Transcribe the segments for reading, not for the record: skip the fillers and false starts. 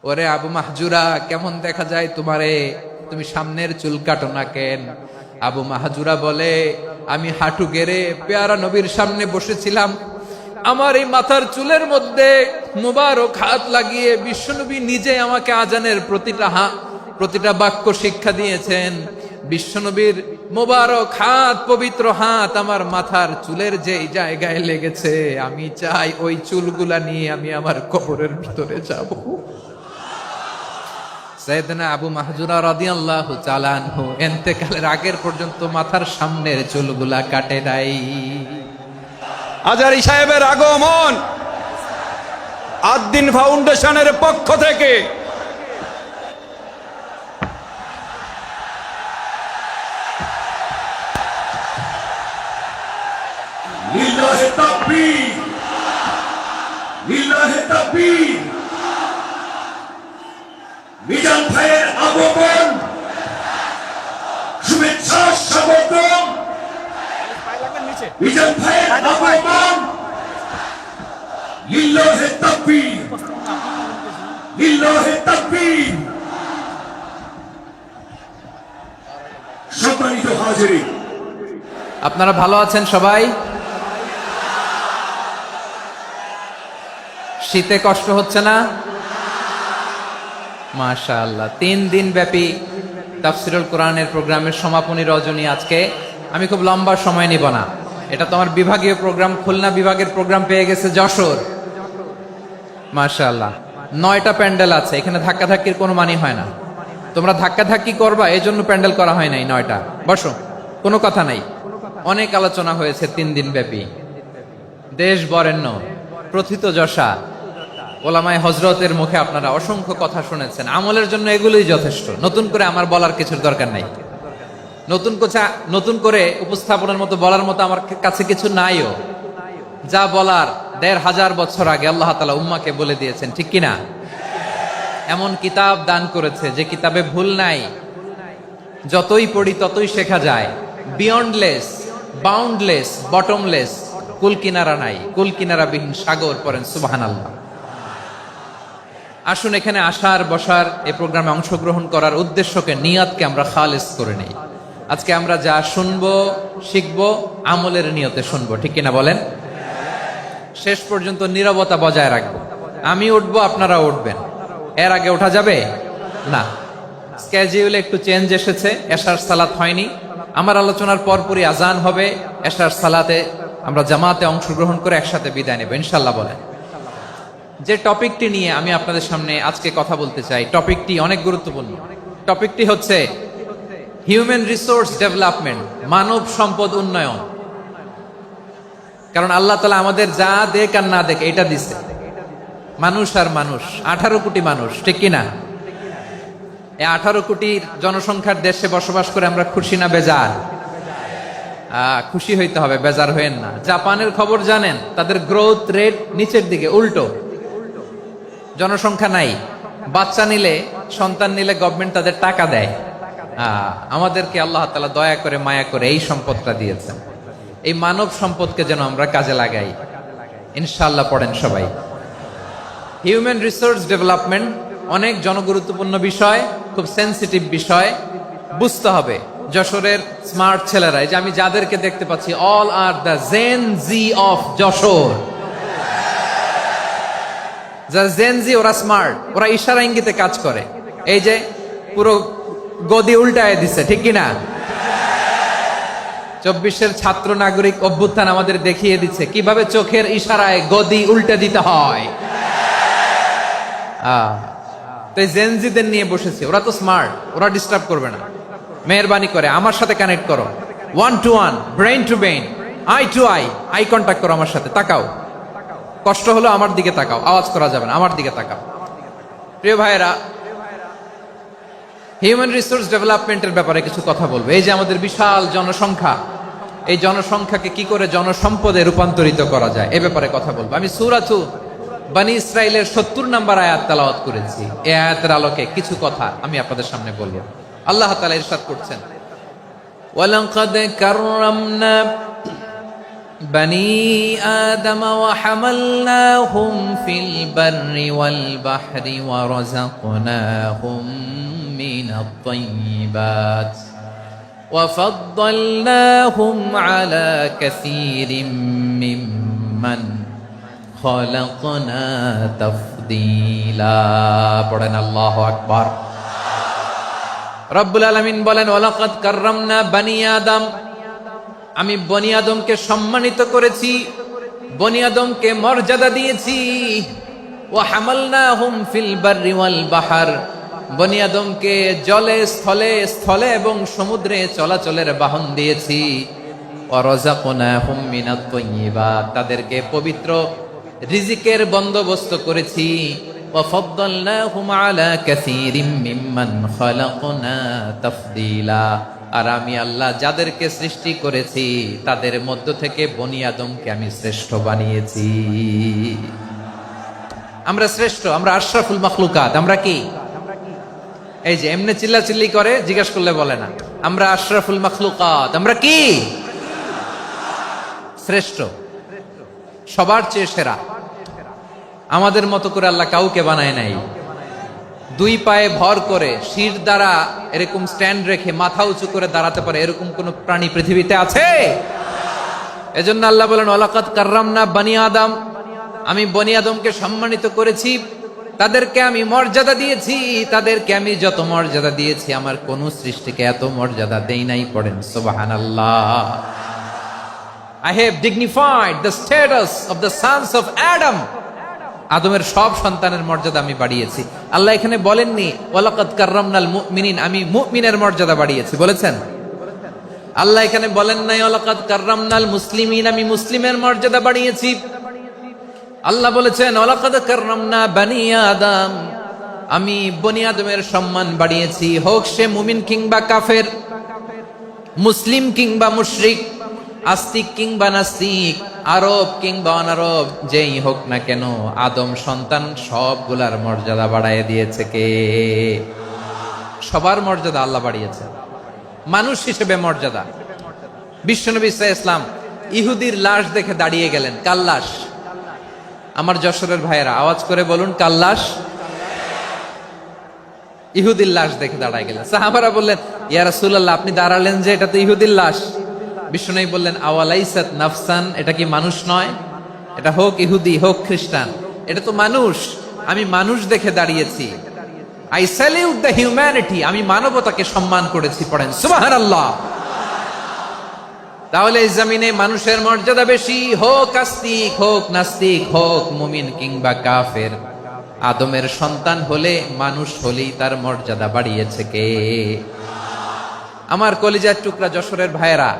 ওরে আবু মাহজুরা, কেমন দেখা যায় তোমারে, তুমি সামনের চুল কাটো না কেন? আবু মাহজুরা বলে, আমি হাঁটু গেড়ে পেয়ারা নবীর সামনে বসেছিলাম, আমার এই মাথার চুলের মধ্যে মুবারক হাত লাগিয়ে বিশ্বনবী নিজে আমাকে আজানের প্রতিটা বাক্য শিক্ষা দিয়েছেন। বিশ্বনবীর মুবারক হাত, পবিত্র হাত আমার মাথার চুলের যে জায়গায় লেগেছে, আমি চাই ওই চুলগুলা নিয়ে আমি আমার কবরের ভিতরে যাব। সাইয়েদনা আবু মাহজুরা রাদিয়াল্লাহু তাআলা আনহু ইন্তেকালের আগের পর্যন্ত মাথার সামনের চুলগুলা কাটে নাই। আজারি সাহেবের আগমন আদ-দ্বীন ফাউন্ডেশনের পক্ষ থেকে লিল্লাহে তাকবীর, লিল্লাহে তাকবীর। মিজান ভাইয়ের আগমন, শুভেচ্ছা স্বাগতম। মিজান ভাইয়ের আগমন, লিল্লাহে তাকবীর, লিল্লাহে তাকবীর। সম্মানিত হাজিরিন, আপনারা ভালো আছেন সবাই? শীতে কষ্ট হচ্ছে না? মাশাআল্লাহ। 3 দিন ব্যাপী তাফসীরুল কোরআনের প্রোগ্রামের সমাপনী রজনী আজকে। আমি খুব লম্বা সময় নিব না, এটা তো আমার বিভাগীয় প্রোগ্রাম, খুলনা বিভাগের প্রোগ্রাম পেয়ে গেছে যশোর। মাশাআল্লাহ, 9টা প্যান্ডেল আছে, এখানে ধাক্কাধাক্কির কোনো মানি হয় না। তোমরা ধাক্কাধাক্কি করবা, এই জন্য প্যান্ডেল করা হয় নাই 9টা। বসো, কোনো কথা নাই। অনেক আলোচনা হয়েছে 3 দিন ব্যাপী, দেশ বরেণ্য প্রথিতযশা ওলামায়ে হযরতের মুখে আপনারা অসংখ্য কথা শুনেছেন। আমলের জন্য এগুলোই যথেষ্ট, নতুন করে আমার বলার কিছুর দরকার নাই। নতুন করে উপস্থাপনের মতো বলার মতো আমার কাছে কিছু নাইও। যা বলার 1500 বছর আগে আল্লাহ তাআলা উম্মাকে বলে দিয়েছেন, ঠিক কিনা? এমন কিতাব দান করেছে যে কিতাবে ভুল নাই, যতই পড়ি ততই শেখা যায়। বিয়ন্ডলেস, বাউন্ডলেস, বটমলেস, কুল কিনারা নাই, কুল কিনারাবিহীন সাগর, পড়েন সুবহানাল্লাহ। আসুন এখানে আসার বসার এই প্রোগ্রামে অংশগ্রহণ করার উদ্দেশ্যকে, নিয়তকে আমরা খালেস করে নেই। আজকে আমরা যা শুনবো শিখবো আমলের নিয়তে শুনবো, ঠিক কিনা বলেন? শেষ পর্যন্ত নীরবতা বজায় রাখবো। আমি উঠবো, আপনারা উঠবেন। এর আগে ওঠা যাবে না। স্কেডিউলে একটু চেঞ্জ এসেছে, এশার সালাত হয়নি। আমার আলোচনার পরপরই আজান হবে, এশার সালাতে আমরা জামাতে অংশগ্রহণ করে একসাথে বিদায় নেব ইনশাল্লাহ। বলেন, যে টপিকটি নিয়ে আমি আপনাদের সামনে আজকে কথা বলতে চাই, টপিকটি অনেক গুরুত্বপূর্ণ। টপিকটি হচ্ছে হিউম্যান রিসোর্স ডেভেলপমেন্ট, মানব সম্পদ উন্নয়ন। কারণ আল্লাহ তাআলা আমাদের যা দেখ আর না দেখ এটা দিছে। মানুষ আর মানুষ, 18 কোটি মানুষ, ঠিক কিনা? এই 18 কোটির জনসংখ্যার দেশে বসবাস করে আমরা খুশি না বেজার? খুশি হইতে হবে, বেজার হইেন না। জাপানের খবর জানেন? তাদের গ্রোথ রেট নিচের দিকে, উল্টো। জনসংখ্যা নাই, বাচ্চা নিলে, সন্তান নিলে গভর্নমেন্ট তাদের টাকা দেয়। আমাদেরকে আল্লাহ তাআলা দয়া করে মায়া করে এই সম্পদটা দিয়েছেন। এই মানব সম্পদকে যেন আমরা কাজে লাগাই ইনশাআল্লাহ। পড়েন সবাই। হিউম্যান রিসোর্স ডেভেলপমেন্ট অনেক জনগুরুত্বপূর্ণ বিষয়, খুব সেনসিটিভ বিষয়, বুঝতে হবে। যশোরের স্মার্ট ছেলেরা, এই যে আমি যাদেরকে দেখতে পাচ্ছি, all are the Gen Z of Jessore. যারা জেন জি, ওরা স্মার্ট, ওরা ইশারা ইঙ্গিতে কাজ করে। এই যে পুরো গদি উল্টায় দিছে, ঠিক কিনা? 24-এর ছাত্র নাগরিক অভ্যুত্থান আমাদের দেখিয়ে দিচ্ছে কিভাবে চোখের ইশারায় গদি উল্টে দিতে হয়। তো জেনজিদের নিয়ে বসেছে, ওরা তো স্মার্ট, ওরা ডিস্টার্ব করবে না। মেহরবানি করে আমার সাথে কানেক্ট করো, 1 to 1, brain to brain, eye to eye contact করো আমার সাথে। তাকাও, কষ্ট হলো আমার দিকে তাকাও, আওয়াজ করা যাবে না, আমার দিকে তাকাও। প্রিয় ভাইয়েরা, হিউম্যান রিসোর্স ডেভেলপমেন্টের ব্যাপারে কিছু কথা বলবো। এই যে আমাদের বিশাল জনসংখ্যা, এই জনসংখ্যাকে কি করে জনসম্পদে রূপান্তরিত করা যায় এ ব্যাপারে কথা বলবো। আমি সূরাতু বনী ইসরাইলের 70 নম্বর আয়াত তেলাওয়াত করেছি। এই আয়াতের আলোকে কিছু কথা আমি আপনাদের সামনে বলবো। আল্লাহ তাআলা ইরশাদ করছেন, ওয়ালাকাদ কাররামনা بني آدم وحملناهم في البر والبحر ورزقناهم من الطيبات وفضلناهم على كثير ممن خلقنا تفضيلا পড়েন আল্লাহু আকবার। রব্বুল আলামিন বলেন ওয়ালাকাদ কাররামনা বানি আদম, আমি বনি আদমকে সম্মানিত করেছি, বনি আদমকে মর্যাদা দিয়েছি। ওয়া হামালনাহুম ফিল বাররি ওয়াল বাহর, বনি আদমকে জলে স্থলে স্থলে এবং সমুদ্রে চলাচলের বাহন দিয়েছি। ওয়া রাযাকনাহুম মিনাত তাইয়্যিবাত, তাদেরকে পবিত্র রিজিকের বন্দোবস্ত করেছি। ওয়া ফাদ্দালনাহুম আলা কাসীরিম মিম্মান খালাকনা তাফদীলা, আর আমি আল্লাহ যাদেরকে সৃষ্টি করেছি তাদের মধ্য থেকে বনি আদমকে আমি শ্রেষ্ঠ বানিয়েছি। আমরা শ্রেষ্ঠ, আমরা আশরাফুল মাখলুকাত। আমরা কি এই যে এমনি চিল্লাচিল্লি করে জিজ্ঞাসা করলে বলে না, আমরা আশরাফুল মাখলুকাত। আমরা কি শ্রেষ্ঠ, সবার চেয়ে সেরা। আমাদের মতো করে আল্লাহ কাউকে বানায় নাই। দুই পায়ে ভর করে শির দ্বারা এরকম স্ট্যান্ড রেখে মাথা উঁচু করে দাঁড়াতে পারে এরকম কোন প্রাণী পৃথিবীতে আছে? এজন্য আল্লাহ বলেন ওয়ালাকাদ কাররামনা বানি আদম, আমি বনি আদমকে সম্মানিত করেছি, তাদেরকে আমি মর্যাদা দিয়েছি। তাদেরকে আমি যত মর্যাদা দিয়েছি আমার কোন সৃষ্টিকে এত মর্যাদা দেই নাই। পড়েন সুবহানাল্লাহ। I have dignified the status of the sons of Adam. আদমের সব সন্তানের মর্যাদা আমি বাড়িয়েছি। আল্লাহ এখানে বলেননি ওয়ালাকাদ কাররামনাল মুমিনিন, আমি মুমিনের মর্যাদা বাড়িয়েছি, বলেছেন? আল্লাহ এখানে বলেন নাই ওয়ালাকাদ কাররামনাল মুসলিমিন, আমি মুসলিমের মর্যাদা বাড়িয়েছি। আল্লাহ বলেছেন ওয়ালাকাদ কাররামনা বানি আদম, আমি বনি আদমের সম্মান বাড়িয়েছি। হোক সে মুমিন কিংবা কাফের, মুসলিম কিংবা মুশরিক, আস্তিক কিংবা নাস্তিক, আরব কিংবা অনারব, যেই হোক না কেন আদম সন্তান সবগুলার মর্যাদা বাড়ায় দিয়েছে কে? সবার মর্যাদা আল্লাহ বাড়িয়েছে। মানুষ হিসেবে মর্যাদা। বিশ্বনবী সাল্লাল্লাহু আলাইহি ওয়াসাল্লাম ইহুদির লাশ দেখে দাঁড়িয়ে গেলেন। কার লাশ? আমার যশোরের ভাইয়েরা আওয়াজ করে বলুন, কার লাশ? ইহুদির লাশ দেখে দাঁড়ায় গেলেন। সাহাবারা বললেন ইয়া রাসূলুল্লাহ, আপনি দাঁড়ালেন যে, এটা তো ইহুদির লাশ। বিষ্ণু বললেন আওয়ালাইসাত নাফসান, এটা কি মানুষ নয়? এটা হোক ইহুদি হোক খ্রিস্টান, এটা তো মানুষ। আমি মানুষ দেখে দাঁড়িয়েছি। আই স্যালিউট দ্য হিউম্যানিটি, আমি মানবতাকে সম্মান করেছি। পড়েন সুবহানাল্লাহ। তাহলে এই জমিনে মানুষের মর্যাদা বেশি, হোক আস্তিক হোক নাস্তিক, হোক মুমিন কিংবা কাফের। আদমের সন্তান হলে, মানুষ হলেই তার মর্যাদা বাড়িয়েছে কে? আমার কলিজার টুকরা যশোরের ভাইয়েরা,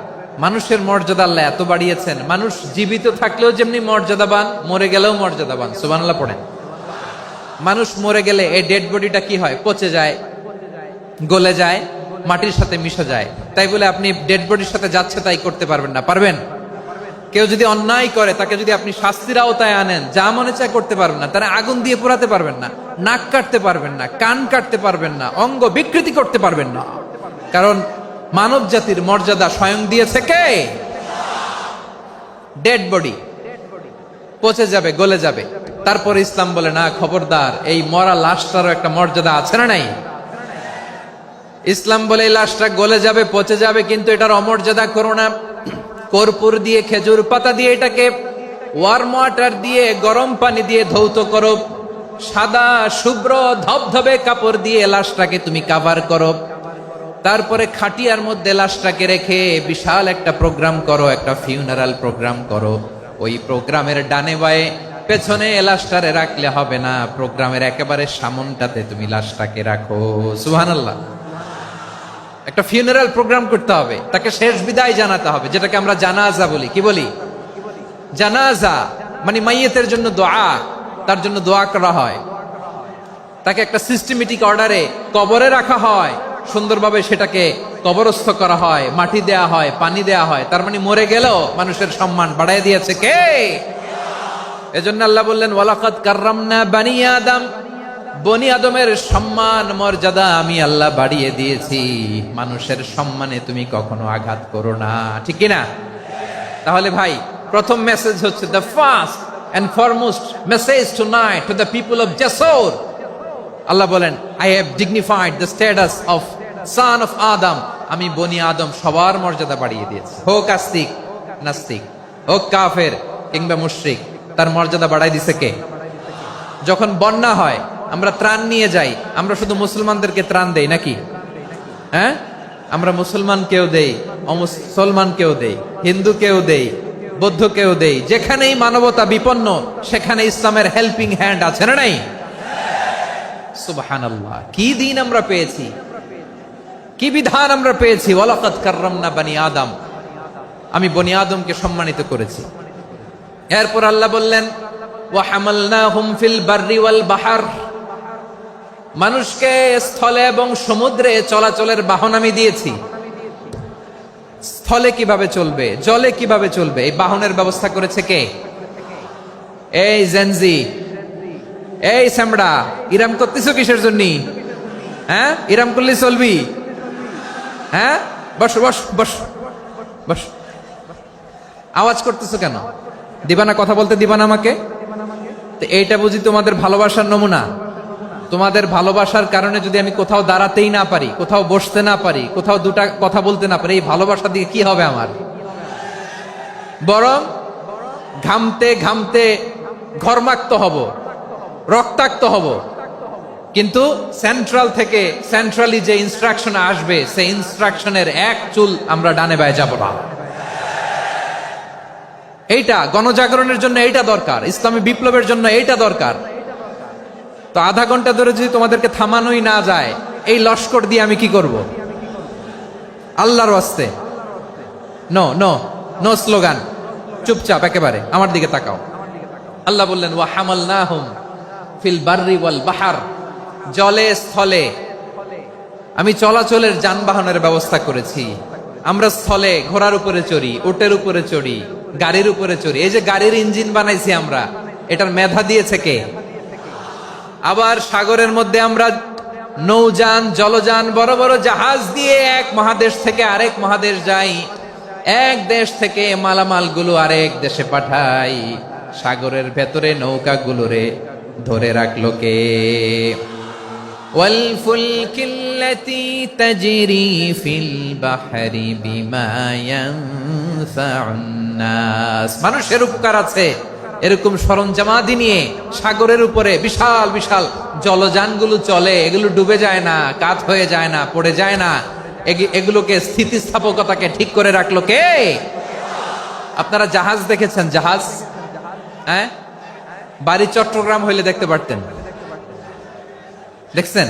মানুষের মর্যাদা আল্লাহ এত বাড়িয়েছেন। মানুষ জীবিত থাকলেও যেমনি মর্যাদাবান, মরে গেলেও মর্যাদাবান। সুবহানাল্লাহ পড়েন। মানুষ মরে গেলে এই ডেড বডিটা কি হয়? পচে যায়, গলে যায়, মাটির সাথে মিশে যায়। তাই বলে আপনি ডেড বডির সাথে যাচ্ছে তাই করতে পারবেন না। পারবেন? কেউ যদি অন্যায় করে তাকে যদি আপনি শাস্তির আওতায় আনেন, যা মনে চায় করতে পারবেন না। তারা আগুন দিয়ে পোড়াতে পারবেন না, নাক কাটতে পারবেন না, কান কাটতে পারবেন না, অঙ্গ বিকৃতি করতে পারবেন না। কারণ মানব জাতির মর্যাদা স্বয়ং দিয়েছে কে? ডেড বডি পচে যাবে, গলে যাবে। তারপরে ইসলাম বলে না, খবরদার, এই মরা লাশটারও একটা মর্যাদা আছে না নাই? ইসলাম বলে এই লাশটা গলে যাবে, পচে যাবে, কিন্তু এটার অমর্যাদা করো না। কর্পূর দিয়ে, খেজুর পাতা দিয়ে এটাকে ওয়ার্ম ওয়াটার দিয়ে, গরম পানি দিয়ে ধৌত করো। সাদা শুভ্র ধবধবে কাপড় দিয়ে লাশটাকে তুমি কাভার করো। তারপরে খাটিয়ার মধ্যে লাশটাকে রেখে বিশাল একটা প্রোগ্রাম করো, একটা ফিউনারাল প্রোগ্রাম করো। ওই প্রোগ্রামের ডানে বায়ে পেছনে লাশটারে রাখলে হবে না, প্রোগ্রামের একেবারে সামনটাতে তুমি লাশটাকে রাখো। সুবহানাল্লাহ। একটা ফিউনারাল প্রোগ্রাম করতে হবে, তাকে শেষ বিদায় জানাতে হবে, যেটাকে আমরা জানাজা বলি। কি বলি? জানাজা মানে মাইয়েতের জন্য দোয়া, তার জন্য দোয়া করা হয়। তাকে একটা সিস্টেমেটিক অর্ডারে কবরে রাখা হয়, সুন্দরভাবে সেটাকে কবরস্থ করা হয়, মাটি দেয়া হয়, পানি দেয়া হয়। তার মানে মরে গেলেও মানুষের সম্মান বাড়ায় দিয়েছে কে? এজন্য আল্লাহ বললেন ওয়ালাকাদ কাররামনা বানি আদম, বনি আদমের সম্মান মর্যাদা আমি আল্লাহ বাড়িয়ে দিয়েছি। মানুষের সম্মানে তুমি কখনো আঘাত করো না, ঠিক কিনা? তাহলে ভাই প্রথম মেসেজ হচ্ছে the first and foremost message tonight to the people of জাসর। আল্লাহ বলেন, I have dignified the status of son of Adam. আমি বনি আদম সবার মর্যাদা বাড়িয়ে দিয়েছি, হোক আস্তিক নাস্তিক, হোক কাফের কিংবা মুশরিক, তার মর্যাদা বাড়াই দিছে কে? যখন বন্যা হয় আমরা ত্রাণ নিয়ে যাই, আমরা শুধু মুসলমানদেরকে ত্রাণ দেই নাকি? হ্যাঁ, আমরা মুসলমানকেও দেই, অমুসলমানকেও দেই, হিন্দুকেও দেই, বৌদ্ধকেও দেই। যেখানেই মানবতা বিপন্ন সেখানে ইসলামের হেল্পিং হ্যান্ড আছে না নাই? সুবহানাল্লাহ, কি দিন আমরা পেয়েছি, কি বিধান আমরা পেয়েছি। ওয়ালাকাদ কাররামনা বানি আদম, আমি বনি আদমকে সম্মানিত করেছি। এরপর আল্লাহ বললেন, ওয়া হামালনাহুম ফিল বাররি ওয়াল বাহর, মানুষকে স্থলে এবং সমুদ্রে চলাচলের বাহন আমি দিয়েছি। স্থলে কিভাবে চলবে, জলে কিভাবে চলবে, এই বাহনের ব্যবস্থা করেছে কে? এই জেনজি, এই স্যামড়া, ইরাম করতেছো কিসের জন্য? হ্যাঁ, ইরাম করলে চলবি? হ্যাঁ, বস বস বস বস, আওয়াজ করতেছো কেন? দিবা না, কথা বলতে দিবা না আমাকে? তো এইটা বুঝি তোমাদের ভালোবাসার নমুনা? তোমাদের ভালোবাসার কারণে যদি আমি কোথাও দাঁড়াতেই না পারি, কোথাও বসতে না পারি, কোথাও দুটা কথা বলতে না পারি, এই ভালোবাসা দিয়ে কি হবে আমার? বরং ঘামতে ঘামতে ঘর্মাক্ত হব, রক্তাক্ত হব। কিন্তু সেন্ট্রাল থেকে, সেন্ট্রালি যে ইনস্ট্রাকশন আসবে, সেই ইনস্ট্রাকশনের এক চুল আমরা ডানে বায়ে যাব না। এইটা গণজাগরণের জন্য এইটা দরকার, ইসলামী বিপ্লবের জন্য এইটা দরকার। তো আধা ঘন্টা ধরে যদি তোমাদেরকে থামানোই না যায়, এই লস্কর দিয়ে আমি কি করব? আল্লাহর ওয়াস্তে নো নো নো স্লোগান, চুপচাপ একেবারে আমার দিকে তাকাও। আল্লাহ বললেন, ওয়া হামালনাহুম ফিল বাররি ওয়াল বাহর, জলে স্থলে আমি চলাচলের যানবাহনের ব্যবস্থা করেছি। আমরা স্থলে ঘোড়ার উপরে চড়ি, উটের উপরে চড়ি, গাড়ির উপরে চড়ি। এই যে গাড়ির ইঞ্জিন বানাইছি আমরা, এটার মেধা দিয়েছে কে? আবার সাগরের মধ্যে আমরা নৌযান, জলযান, বড় বড় জাহাজ দিয়ে এক মহাদেশ থেকে আরেক মহাদেশ যাই, এক দেশ থেকে মালামাল গুলো আরেক দেশে পাঠাই। সাগরের ভেতরে নৌকাগুলোরে ধরে রাখলো কে? ওয়াল ফুলকিল্লাতী তাজরি ফিল বাহরি বিমা ইয়ানফাউন নাস, মানুষের উপকার আছে এরকম সরঞ্জামাদি নিয়ে সাগরের উপরে বিশাল বিশাল জলযানগুলো চলে। এগুলো ডুবে যায় না, কাত হয়ে যায় না, পড়ে যায় না। এগুলোকে স্থিতিস্থাপকতাকে ঠিক করে রাখলো কে? আপনারা জাহাজ দেখেছেন? জাহাজ, হ্যাঁ, বাড়ি চট্টগ্রাম হইলে দেখতে পারতেন। দেখছেন?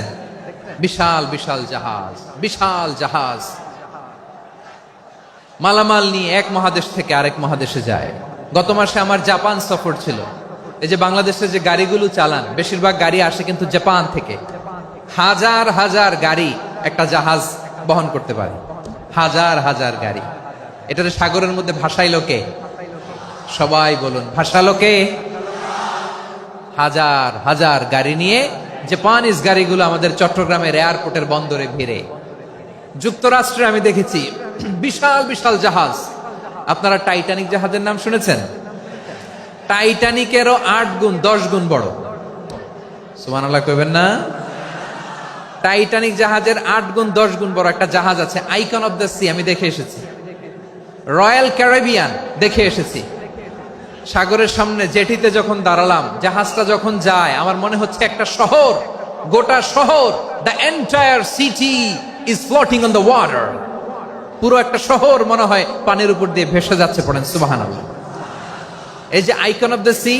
বিশাল বিশাল জাহাজ, বিশাল জাহাজ মালামাল নিয়ে এক মহাদেশ থেকে আরেক মহাদেশে যায়। গত মাসে আমার জাপান সফর ছিল। এই যে বাংলাদেশে যে গাড়িগুলো চালান, বেশিরভাগ গাড়ি আসে কিন্তু জাপান থেকে। হাজার হাজার গাড়ি একটা জাহাজ বহন করতে পারে, হাজার হাজার গাড়ি। এটাতে সাগরের মধ্যে ভাসাইলো কে? সবাই বলুন, ভাসালো কে? হাজার হাজার গাড়ি নিয়ে জাপানিজ গাড়িগুলো আমাদের চট্টগ্রামের এয়ারপোর্টের বন্দরে ভিড়ে। যুক্তরাষ্ট্রে আমি দেখেছি বিশাল বিশাল জাহাজ। আপনারা টাইটানিক জাহাজের নাম শুনেছেন? টাইটানিকেরও 8 গুণ 10 গুণ বড়। সুবহানাল্লাহ কইবেন না? টাইটানিক জাহাজের 8 গুণ 10 গুণ বড় একটা জাহাজ আছে, আইকন অফ দ্য সি, আমি দেখে এসেছি। রয়্যাল ক্যারিবিয়ান দেখে এসেছি। সাগরের সামনে জেটিতে যখন দাঁড়ালাম, জাহাজটা যখন যায়, আমার মনে হচ্ছে একটা শহর, গোটা শহর, the entire city is floating on the water. পুরো একটা শহর মনে হয় পানির উপর দিয়ে ভেসে যাচ্ছে। পড়েন সুবহানাল্লাহ। এই যে আইকন অফ দ্য সি,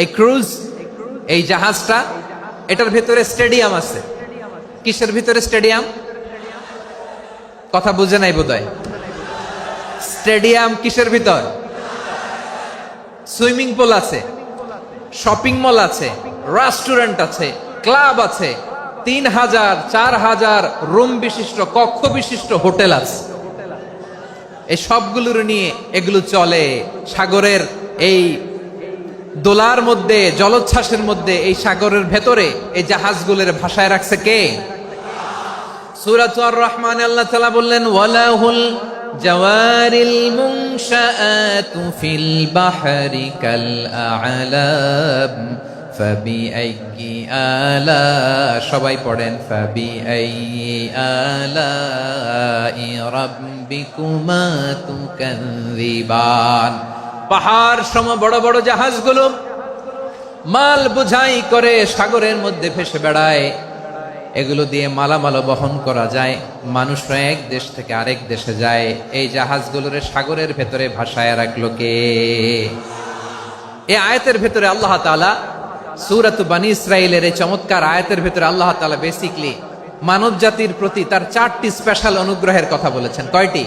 এই ক্রুজ, এই জাহাজটা, এটার ভেতরে স্টেডিয়াম আছে। কিসের ভিতরে স্টেডিয়াম? কথা বুঝে নাই বোধহয়। স্টেডিয়াম কিসের ভিতর? সুইমিং পুল আছে, শপিং মল আছে, রেস্টুরেন্ট আছে, ক্লাব আছে, 3000 4000 রুম বিশিষ্ট, কক্ষ বিশিষ্ট হোটেল আছে। এই সবগুলোর নিয়ে এগুলো চলে সাগরের এই দোলার মধ্যে, জলোচ্ছ্বাসের মধ্যে। এই সাগরের ভেতরে এই জাহাজগুলোর ভাষায় রাখছে কে? সূরা আর রহমানে আল্লাহ তাআলা বললেন, ওয়ালাহুল জাওয়ারিল মুনশাআতু ফিল বাহরি কাল আ'লাম ফাবিআইয়ি আলা, সবাই পড়েন ফাবিআইয়ি আলাই রাব্বিকুমা তুকাযযিবান। পাহাড় সম বড় বড় জাহাজগুলো মাল বোঝাই করে সাগরের মধ্যে ভেসে বেড়ায়, এগুলো দিয়ে মালামাল বহন করা যায়, মানুষরা এক দেশ থেকে আরেক দেশে যায়। এই জাহাজগুলোরে সাগরের ভেতরে ভাসায় রাখলো কে? এই আয়াতের ভেতরে আল্লাহ তাআলা সূরাত বনী ইসরাঈলের এই চমৎকার আয়াতের ভেতরে আল্লাহ তাআলা বেসিক্যালি মানব জাতির প্রতি তার 4টি স্পেশাল অনুগ্রহের কথা বলেছেন। কয়টি?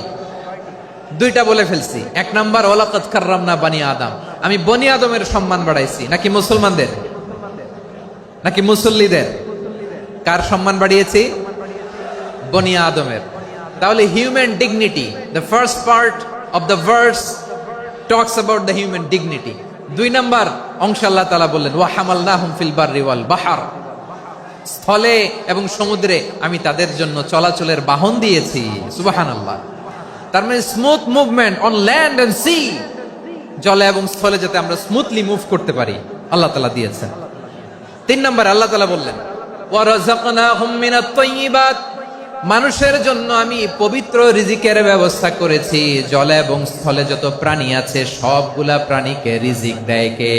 2টা বলে ফেলছি। 1 নাম্বার ওয়ালাকাদ কাররামনা বনী আদম, আমি বনী আদমের সম্মান বাড়াইছি। নাকি মুসলমানদের? নাকি মুসল্লিদের? কার সম্মান বাড়িয়েছি? বনী আদমের। তাহলে human dignity, the first part of the verse talks about the human dignity. 2 number অংশ আল্লাহ তাআলা বললেন ওয়া হামালনাহুম ফিল বাররি ওয়াল বাহর, স্থলে এবং সমুদ্রে আমি তাদের জন্য চলাচলের বাহন দিয়েছি। সুবহানাল্লাহ। তার মানে smooth movement on land and sea, জলে এবং স্থলে যাতে আমরা স্মুথলি মুভ করতে পারি আল্লাহ তাআলা দিয়েছেন। 3 নাম্বার আল্লাহ তাআলা বললেন ওয়া রাযাকনাহুম মিনাত তাইয়্যিবাত, মানুষের জন্য আমি পবিত্র রিজিকের ব্যবস্থা করেছি। জলে এবং স্থলে যত প্রাণী আছে সবগুলা প্রাণীকে রিজিক দেয় কে?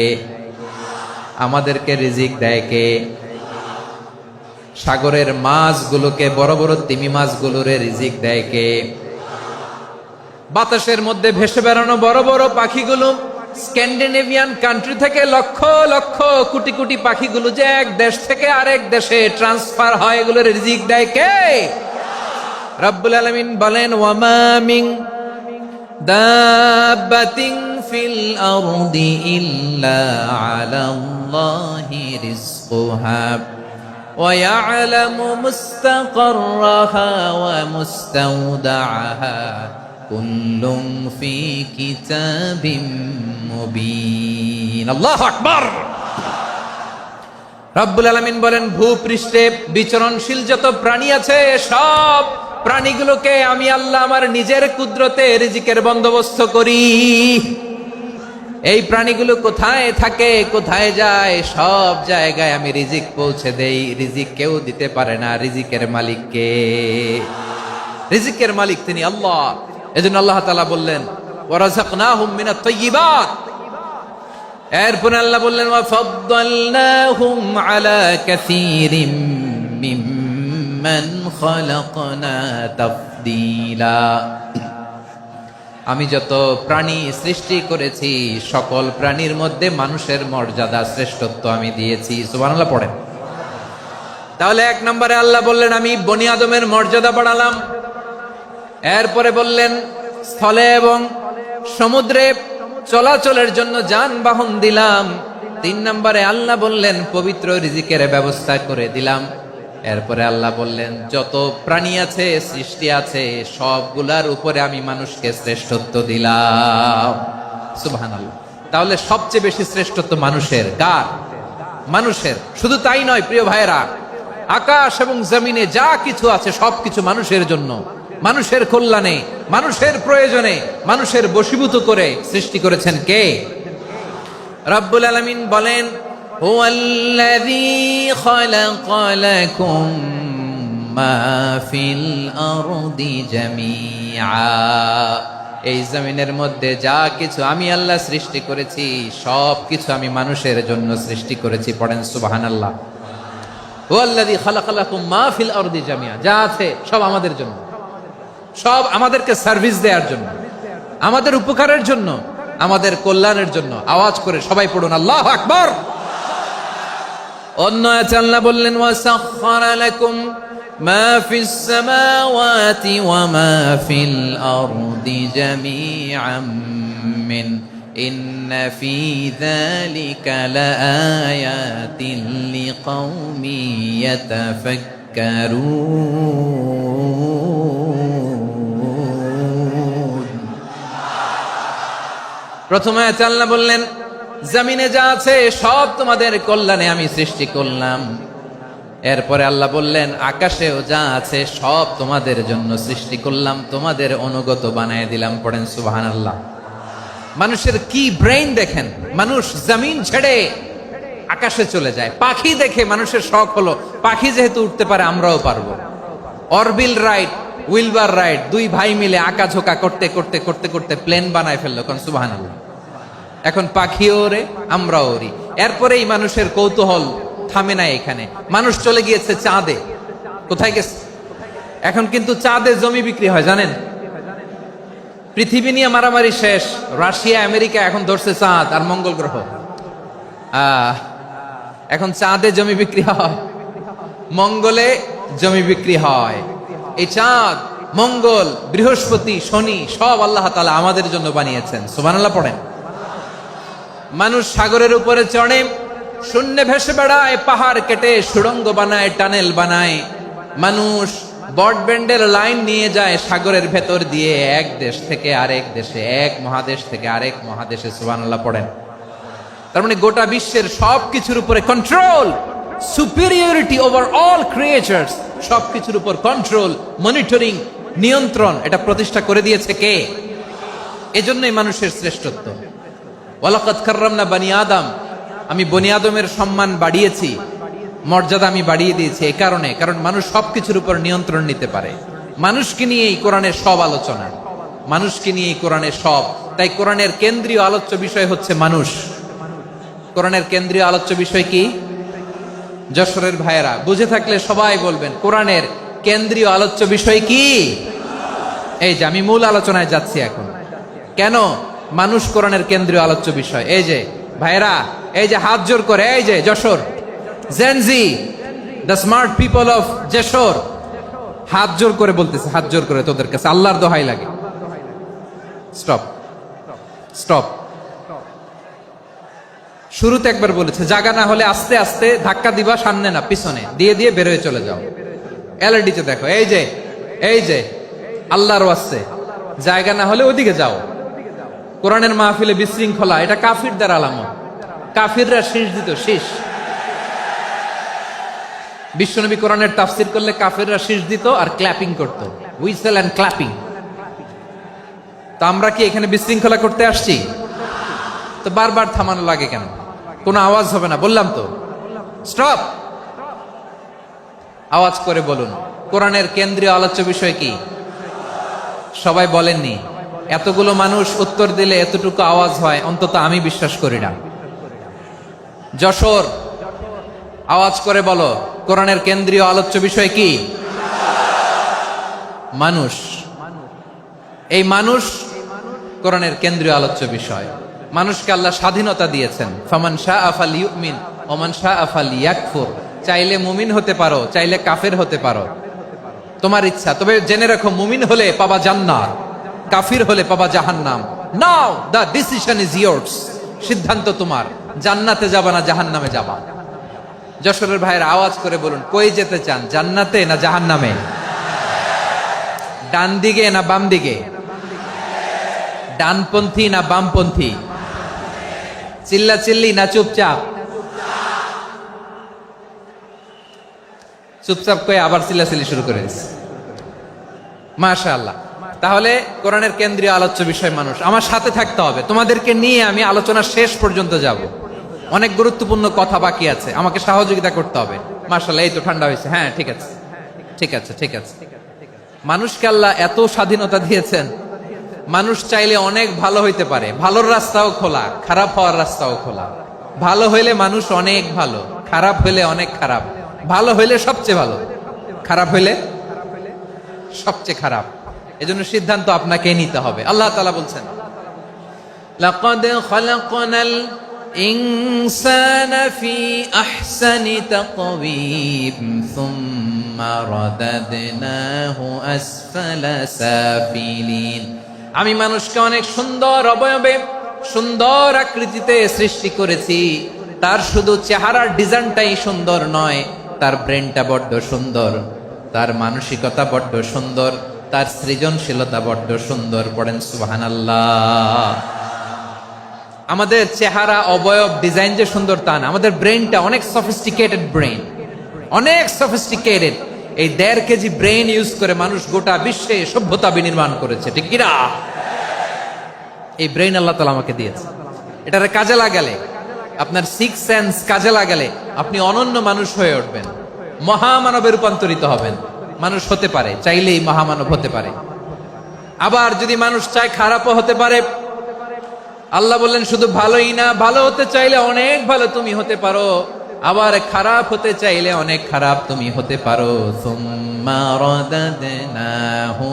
আমাদেরকে রিজিক দেয় কে? সাগরের মাছগুলোকে, বড় বড় তিমি মাছগুলোরে রিজিক দেয় কে? বাতাসের মধ্যে ভেসে বেড়ানো বড় বড় পাখিগুলো, স্ক্যান্ডিনেভিয়ান কান্ট্রি থেকে লক্ষ লক্ষ কোটি কোটি পাখিগুলো যে এক দেশ থেকে আরেক দেশে ট্রান্সফার হয়, এগুলোর রিজিক দেয় কে? রব্বুল আলামিন বলেন ওয়ামা মিন দাব্বাতিন ফিল আরদি ইল্লা আলাল্লাহি রিজকুহা ওয়া ইয়ালামু মুস্তাকাররাহা ওয়া মুস্তাওদাআহা কুল্লুম ফি কিতাবিম মুবিন। আল্লাহু আকবার। রব্বুল আলামিন বলেন ভূপৃষ্ঠে বিচরণশীল যত প্রাণী আছে সব প্রাণীগুলোকে আমি আল্লাহ আমার নিজের কুদরতে রিজিকের বন্দোবস্ত করি। এই প্রাণীগুলো কোথায় থাকে, কোথায় যায়, সব জায়গায় আমি রিজিক পৌঁছে দেই। রিজিক কেউ দিতে পারে না, রিজিকের মালিক কে? রিজিকের মালিক তিনি আল্লাহ। এজন্য আল্লাহ তাআলা বললেন ওয়া রাযাকনাহুম মিনাত তাইয়্যিবাত। এরপরে আল্লাহ বললেন ওয়া ফাদ্দালনাহুম আলা কাসীরিম মিম্মান খালাকনা তাফদীলা। আমি যত প্রাণী সৃষ্টি করেছি সকল প্রাণীর মধ্যে মানুষের মর্যাদা শ্রেষ্ঠত্ব আমি দিয়েছি। সুবহানাল্লাহ পড়েন। তাহলে 1 নম্বরে আল্লাহ বললেন আমি বনী আদমের মর্যাদা বাড়ালাম। এরপরে বললেন স্থলে এবং সমুদ্রে চলাচলের জন্য যানবাহন দিলাম। 3 নম্বরে আল্লাহ বললেন পবিত্র রিজিকের ব্যবস্থা করে দিলাম। এরপরে আল্লাহ বললেন যত প্রাণী আছে, সৃষ্টি আছে, সবগুলার উপরে আমি মানুষকে শ্রেষ্ঠত্ব দিলাম। সুবহানাল্লাহ। তাহলে সবচেয়ে বেশি শ্রেষ্ঠত্ব মানুষের। কার? মানুষের। শুধু তাই নয় প্রিয় ভাইরা, আকাশ এবং জমিনে যা কিছু আছে সবকিছু মানুষের জন্য, মানুষের কল্যাণে, মানুষের প্রয়োজনে, মানুষের বশীভূত করে সৃষ্টি করেছেন কে? রব্বুল আলামিন বলেন হুয়াল্লাযী খালাকা লাকুম মা ফিল আরদি জামিআ। এই জমিনের মধ্যে যা কিছু আমি আল্লাহ সৃষ্টি করেছি সব কিছু আমি মানুষের জন্য সৃষ্টি করেছি। পড়েন সুবহানাল্লাহ। হুয়াল্লাযী খালাকা লাকুম মা ফিল আরদি জামিআ, যা আছে সব আমাদের জন্য, সব আমাদেরকে সার্ভিস দেওয়ার জন্য, আমাদের উপকারের জন্য, আমাদের কল্যাণের জন্য। আওয়াজ করে সবাই পড়ুন আল্লাহু আকবার। অন্য আয়াতে আল্লাহ বললেন ওয়াসাখখারা লাকুম মা ফিস সামাওয়াতি ওয়া মা ফিল আরদি জামিআম মিন ইন্না ফি যালিকা লাআয়াতিন লিকাউমি ইয়াতাফাক্কারুন। প্রথমে আল্লাহ বললেন জমিনে যা আছে সব তোমাদের কল্যাণে আমি সৃষ্টি করলাম। এরপরে আল্লাহ বললেন, আকাশেও যা আছে সব তোমাদের জন্য সৃষ্টি করলাম, তোমাদের অনুগত বানায় দিলাম। পড়েন সুবহানাল্লাহ। মানুষের কি ব্রেইন দেখেন, মানুষ জমিন ছেড়ে আকাশে চলে যায়। পাখি দেখে মানুষের শখ হলো, পাখি যেহেতু উঠতে পারে আমরাও পারবো। অরবিল রাইট, উইলবার রাইট, দুই ভাই মিলে আঁকাঝোঁকা করতে করতে করতে করতে প্লেন বানায় ফেললো। কোন সুবহানাল্লাহ। এখন পাখিও ওরে, আমরাও ওরি। এরপরেই মানুষের কৌতূহল থামে না এখানে, মানুষ চলে গিয়েছে চাঁদে। কোথায় গেছে? এখন কিন্তু চাঁদে জমি বিক্রি হয় জানেন। পৃথিবী নিয়ে মারামারি শেষ, রাশিয়া আমেরিকা এখন ধরছে চাঁদ আর মঙ্গল গ্রহ। এখন চাঁদে জমি বিক্রি হয়, মঙ্গলে জমি বিক্রি হয়। এই চাঁদ, মঙ্গল, বৃহস্পতি, শনি সব আল্লাহ তাআলা আমাদের জন্য বানিয়েছেন। সুবহানাল্লাহ পড়েন। মানুষ সাগরের উপরে চড়ে, শূন্যে ভেসে বেড়ায়, পাহাড় কেটে সুড়ঙ্গ বানায়, টানেল বানায়। মানুষ ব্রডব্যান্ডের লাইন নিয়ে যায় সাগরের ভেতর দিয়ে, এক দেশ থেকে আরেক দেশে, এক মহাদেশ থেকে আরেক মহাদেশে। সুবহানাল্লাহ পড়েন। তার মানে গোটা বিশ্বের সবকিছুর উপরে control, superiority over all creatures, সবকিছুর উপর কন্ট্রোল, মনিটরিং, নিয়ন্ত্রণ, এটা প্রতিষ্ঠা করে দিয়েছে কে? এজন্যই মানুষের শ্রেষ্ঠত্ব। ওয়ালাকাদ কাররামনা বানি আদম, আমি বনি আদমের সম্মান বাড়িয়েছি, মর্যাদা আমি বাড়িয়ে দিয়েছি এই কারণে, কারণ মানুষ সবকিছুর উপর নিয়ন্ত্রণ নিতে পারে। মানুষকে নিয়ে এই কোরআনের সব আলোচনা, মানুষকে নিয়ে এই কোরআনের সব। তাই কোরআনের কেন্দ্রীয় আলোচ্য বিষয় হচ্ছে মানুষ। কোরআনের কেন্দ্রীয় আলোচ্য বিষয় কি? যশোরের ভাইয়েরা বুঝে থাকলে সবাই বলবেন, কোরআনের কেন্দ্রীয় আলোচ্য বিষয় কি? এই যে আমি মূল আলোচনায় যাচ্ছি এখন। কেন মানুষ কোরআনের কেন্দ্রীয় আলোচ্য বিষয়? এই যে ভাইয়েরা, এই যে হাত জোর করে, এই যে Jessore Gen Z, the smart people of Jessore, হাত জোর করে বলতেছে, হাত জোর করে তোদের কাছে আল্লাহর দোহাই লাগে, স্টপ স্টপ। শুরুতে একবার বলেছে, জায়গা না হলে আস্তে আস্তে ধাক্কা দিবা, সামনে না পিছনে দিয়ে দিয়ে বের হয়ে চলে যাও। এলইডিতে দেখো, এই যে আল্লাহর ওয়াস্তে জায়গা না হলে ওদিকে যাও। কোরআনের মাহফিলে বিশৃঙ্খলা, এটা কাফিরদের আলামত। কাফিররা শীষ দিত, শীষ। বিশ্বনবী কোরআনের তাফসির করলে কাফিররা শীষ দিত আর ক্ল্যাপিং করত, হুইসেল এন্ড ক্ল্যাপিং। তো আমরা কি এখানে বিশৃঙ্খলা করতে আসছি? তো বারবার থামানো লাগে কেন? কোনো আওয়াজ হবে না, বললাম তো, স্টপ। আওয়াজ করে বলুন, কোরআনের কেন্দ্রীয় আলোচ্য বিষয় কি? সবাই বলেননি। এতগুলো মানুষ উত্তর দিলে এতটুকু আওয়াজ হয়, অন্তত আমি বিশ্বাস করি না। যশোর, আওয়াজ করে বলো, কোরআনের কেন্দ্রীয় আলোচ্য বিষয় কি? মানুষ। এই মানুষ কোরআনের কেন্দ্রীয় আলোচ্য বিষয়। মানুষকে আল্লাহ স্বাধীনতা দিয়েছেন। ফামান শাআ ফালইউমিন ওয়া মান শাআ ফালইয়াকফুর। চাইলে মুমিন হতে পারো, চাইলে কাফের হতে পারো, তোমার ইচ্ছা। তবে জেনে রাখো, মুমিন হলে পাবা জান্নাত, কাফির হলে পাবা জাহান্নাম। নাও দ্য ডিসিশন ইজ ইয়ার্স। সিদ্ধান্ত তোমার, জান্নাতে যাবা না জাহান্নামে যাবা। যশোরের ভাইয়ের আওয়াজ করে বলুন, কই যেতে চান, জান্নাতে না জাহান্নামে? ডান দিকে না বাম দিকে? ডানপন্থী না বামপন্থী? চিল্লা চিল্লি না চুপচাপ? চুপচাপ কয়ে আবার চিল্লাচিল্লি শুরু করে দিচ্ছে। মাশাআল্লাহ। তাহলে কোরআনের কেন্দ্রীয় আলোচ্য বিষয় মানুষ। আমার সাথে থাকতে হবে, তোমাদেরকে নিয়ে আমি আলোচনা শেষ পর্যন্ত যাব। অনেক গুরুত্বপূর্ণ কথা বাকি আছে, আমাকে সহযোগিতা করতে হবে। মাশাআল্লাহ, এই তো ঠান্ডা হয়েছে। হ্যাঁ, ঠিক আছে ঠিক আছে ঠিক আছে। মানুষকে আল্লাহ এত স্বাধীনতা দিয়েছেন, মানুষ চাইলে অনেক ভালো হইতে পারে। ভালোর রাস্তাও খোলা, খারাপ হওয়ার রাস্তাও খোলা। ভালো হইলে মানুষ অনেক ভালো, খারাপ হইলে অনেক খারাপ। ভালো হইলে সবচেয়ে ভালো, খারাপ হইলে সবচেয়ে খারাপ। এজন্য সিদ্ধান্ত আপনাকে নিতে হবে। আল্লাহ তাআলা বলছেন, লাকাদ খালাকনাল ইনসানা ফি আহসানি তাকওয়িম সুম্মা রাদাদনাহু আসফালা সাফিলিন। আমি মানুষকে অনেক সুন্দর অবয়বে, সুন্দর আকৃতিতে সৃষ্টি করেছি। তার শুধু চেহারার ডিজাইনটাই সুন্দর নয়, তার ব্রেনটা বড্ড সুন্দর, তার মানসিকতা বড্ড সুন্দর, তার সৃজনশীলতা বড্ড সুন্দর। পড়েন সুবহানাল্লাহ। আমাদের চেহারা, অবয়ব, ডিজাইন যে সুন্দর তা না, আমাদের ব্রেনটা অনেক সফিস্টিকেটেড ব্রেন, অনেক সফিস্টিকেটেড। এই 1.5 কেজি ব্রেন ইউজ করে মানুষ গোটা বিশ্বে সভ্যতা বিনির্মাণ করেছে, ঠিক কিনা? এই ব্রেন আল্লাহ তাআলা আমাকে দিয়েছে। এটারে কাজে লাগালে, আপনার 6 সেন্স কাজে লাগালে আপনি অনন্য মানুষ হয়ে উঠবেন, মহামানবে রূপান্তরিত হবেন। মানুষ হতে পারে, চাইলেই মহামানব হতে পারে। আবার যদি মানুষ চায় খারাপও হতে পারে। আল্লাহ বললেন শুধু ভালোই না, ভালো হতে চাইলে অনেক ভালো তুমি হতে পারো, আবার খারাপ হতে চাইলে অনেক খারাপ তুমি হতে পারো। সুম্মা রাদাদনাহু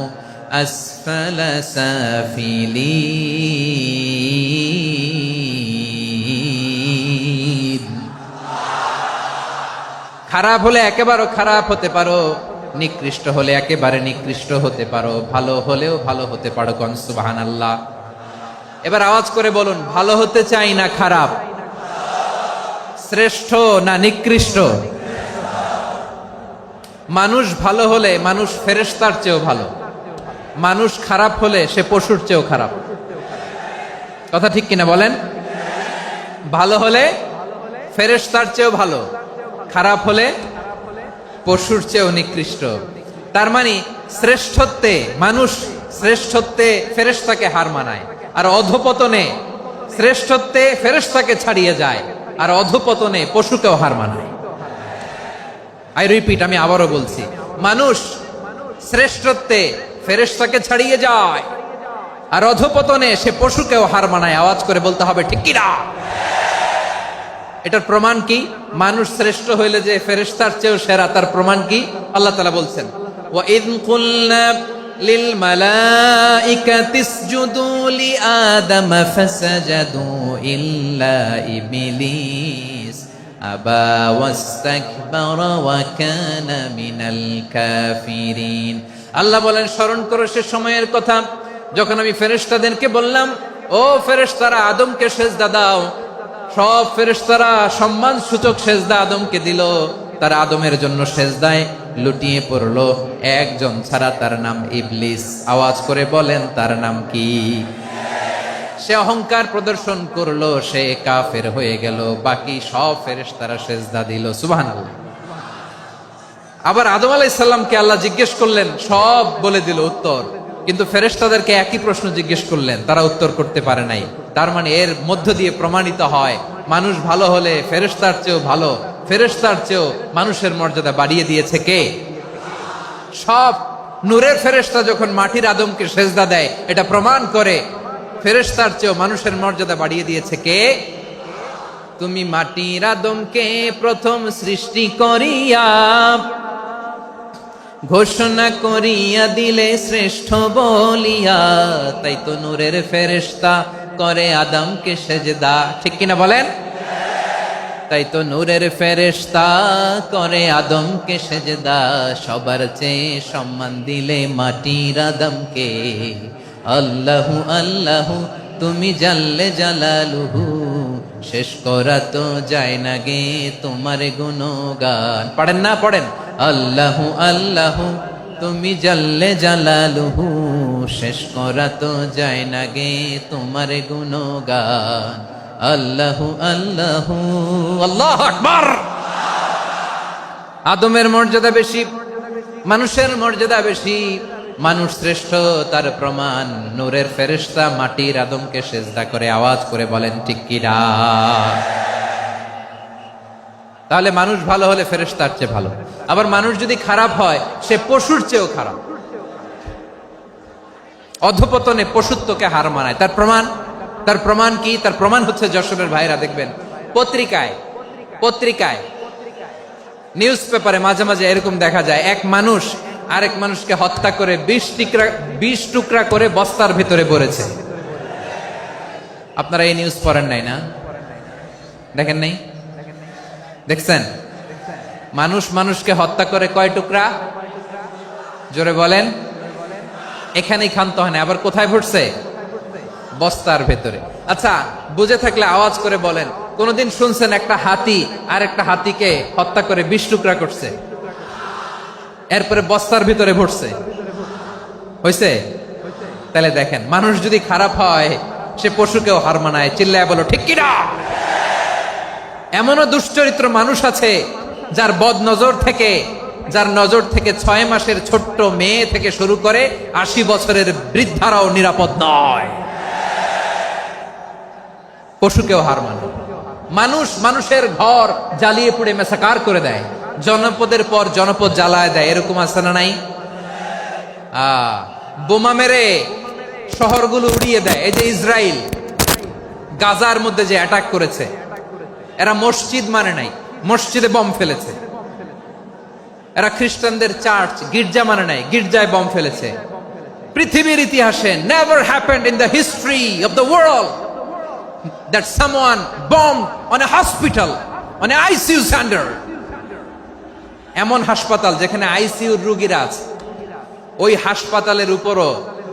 আসফালা সাফিলিন। খারাপ হলে একেবারে খারাপ হতে পারো, নিকৃষ্ট হলে একেবারে নিকৃষ্ট হতে পারো, ভালো হলেও ভালো হতে পারো। কোন সুবহানাল্লাহ। এবার আওয়াজ করে বলুন, ভালো হতে চাই না খারাপ? শ্রেষ্ঠ না নিকৃষ্ট? মানুষ ভালো হলে মানুষ ফেরেশতার চেয়েও ভালো, মানুষ খারাপ হলে সে পশুর চেয়েও খারাপ। কথা ঠিক কিনা বলেন? ভালো হলে ফেরেশতার চেয়েও ভালো, খারাপ হলে পশুর চেয়েও নিকৃষ্ট। তার মানে শ্রেষ্ঠত্বে মানুষ, শ্রেষ্ঠত্বে ফেরেশতাকে হার মানায়, আর অধপতনে শ্রেষ্ঠত্বে ফেরেশতাকে ছাড়িয়ে যায়, আর অধপতনে পশুকেও হার মানায়। আই রিপিট, আমি আবারও বলছি, মানুষ শ্রেষ্ঠত্বে ফেরেশতাকে ছাড়িয়ে যায়, আর অধপতনে সে পশুকেও হার মানায়। আওয়াজ করে বলতে হবে ঠিক কিনা? এটার প্রমাণ কি? মানুষ শ্রেষ্ঠ হইলে যে ফেরেশতার চেয়েও সেরা, তার প্রমাণ কি? আল্লাহ তাআলা বলছেন, ওয়া ইয কুলনা লিল মালাইকাতি ইসজুদু লি আদম ফাসাজাদু ইল্লা ইবলিস আবা ওয়াস্তাকবারা ওয়া কানা মিনাল কাফিরিন। আল্লাহ বলেন, স্মরণ করো সে সময়ের কথা যখন আমি ফেরেশতাদেরকে বললাম, ও ফেরেশতারা আদমকে সেজদা দাও। সব ফেরেশতারা সম্মান সূচক সেজদা আদমকে দিল, তারা আদমের জন্য সেজদায় লুটিয়ে পড়লো, একজন ছাড়া, তার নাম ইবলিস। আওয়াজ করে বলেন তার নাম কি? সে অহংকার প্রদর্শন করলো, সে কাফের হয়ে গেল, বাকি সব ফেরেশতারা সেজদা দিল। সুবহানাল্লাহ। আবার আদম আলাইহিস সালামকে আল্লাহ জিজ্ঞেস করলেন, সব বলে দিল উত্তর, কিন্তু ফেরেশতাদেরকে একই প্রশ্ন জিজ্ঞেস করলেন, তারা উত্তর করতে পারে নাই। তার মানে এর মধ্য দিয়ে প্রমাণিত হয়, মানুষ ভালো হলে ফেরেশতার চেয়েও ভালো, ফেরেশতার চেয়েও মানুষের মর্যাদা বাড়িয়ে দিয়েছে কে? সব নূরের ফেরেশতা যখন মাটির আদমকে সেজদা দেয়, এটা প্রমাণ করে ফেরেশতার চেয়েও মানুষের মর্যাদা বাড়িয়ে দিয়েছে কে? তুমি মাটির আদমকে প্রথম সৃষ্টি করিয়া ঘোষণা করিয়া দিলে শ্রেষ্ঠ বলিয়া, তাই তো নূরের ফেরেশতা করে আদমকে সেজদা। ঠিক কিনা বলেন? তাই তো নূরের ফেরেশতা করে আদমকে সেজদা, সবার চেয়ে সম্মান দিলে মাটির আদমকে। আল্লাহু আল্লাহু তুমি জাল্লে জালালুহু, শেষ করা তো যায় না গে তোমার গুণগান। পড়েন না? পড়েন। আল্লাহু আল্লাহু তুমি জাল্লে জালালুহু, শেষ করা তো যায় না গে তোমার গুণগান। আল্লাহু আল্লাহু। আল্লাহু আকবার। আদমের মর্যাদা বেশি, মানুষের মর্যাদা বেশি, মানুষ শ্রেষ্ঠ, তার প্রমাণ নূরের ফেরেশতা মাটির আদমকে সেজদা করে। আওয়াজ করে বলেন ঠিক কিনা? তাহলে মানুষ ভালো হলে ফেরেশতার চেয়ে ভালো, আবার মানুষ যদি খারাপ হয় সে পশুর চেয়েও খারাপ, অধপতনে পশুত্বকে হার মানায়। তার প্রমাণ, তার প্রমাণ কি? তার প্রমাণ হচ্ছে যশোরের ভাইরা দেখবেন পত্রিকায় নিউজ পেপারে মাঝে মাঝে এরকম দেখা যায়, এক মানুষ আরেক মানুষকে হত্যা করে 20 টুকরা করে বস্তার ভিতরে ভরেছে। আপনারা এই নিউজ পড়েন নাই না? দেখেন নাই? দেখছেন? মানুষ মানুষকে হত্যা করে কয় টুকরা? জোরে বলেন। এখানেই ক্ষান্ত হয় না, আবার কোথায় ভরছে? বস্তার ভেতরে। আচ্ছা, বুঝে থাকলে আওয়াজ করে বলেন, কোনদিন শুনছেন একটা হাতি আর একটা হাতিকে হত্যা করে 20 টুকরা করছে, এরপরে বস্তার ভিতরে ভরছে? হয়েছে? তাহলে দেখেন, মানুষ যদি খারাপ হয় সে পশুকেও হার মানায়। চিল্লায় বলো ঠিক কিনা? এমনও দুশ্চরিত্র মানুষ আছে যার বদ নজর থেকে, যার নজর থেকে 6 মাসের ছোট্ট মেয়ে থেকে শুরু করে 80 বছরের বৃদ্ধারাও নিরাপদ নয়। পশুকেও হার মানে। মানুষ মানুষের ঘর জ্বালিয়ে পুড়ে মেসাকার করে দেয়, জনপদের পর জনপদ জ্বালায় দেয়, এরকম আছে না নাই? বোমা মেরে শহরগুলো উড়িয়ে দেয়। এই যে ইসরায়েল গাজার মধ্যে যে অ্যাটাক করেছে, এরা মসজিদ মানে নাই, মসজিদে বম ফেলেছে। এরা খ্রিস্টানদের চার্চ গির্জা মানে নাই, গির্জায় বম ফেলেছে। পৃথিবীর ইতিহাসে never happened in the history of the world that someone bombed on a hospital, on a ICU center. এমন হাসপাতাল যেখানে আইসিইউর রোগীরা আছে, ওই হাসপাতালের উপরও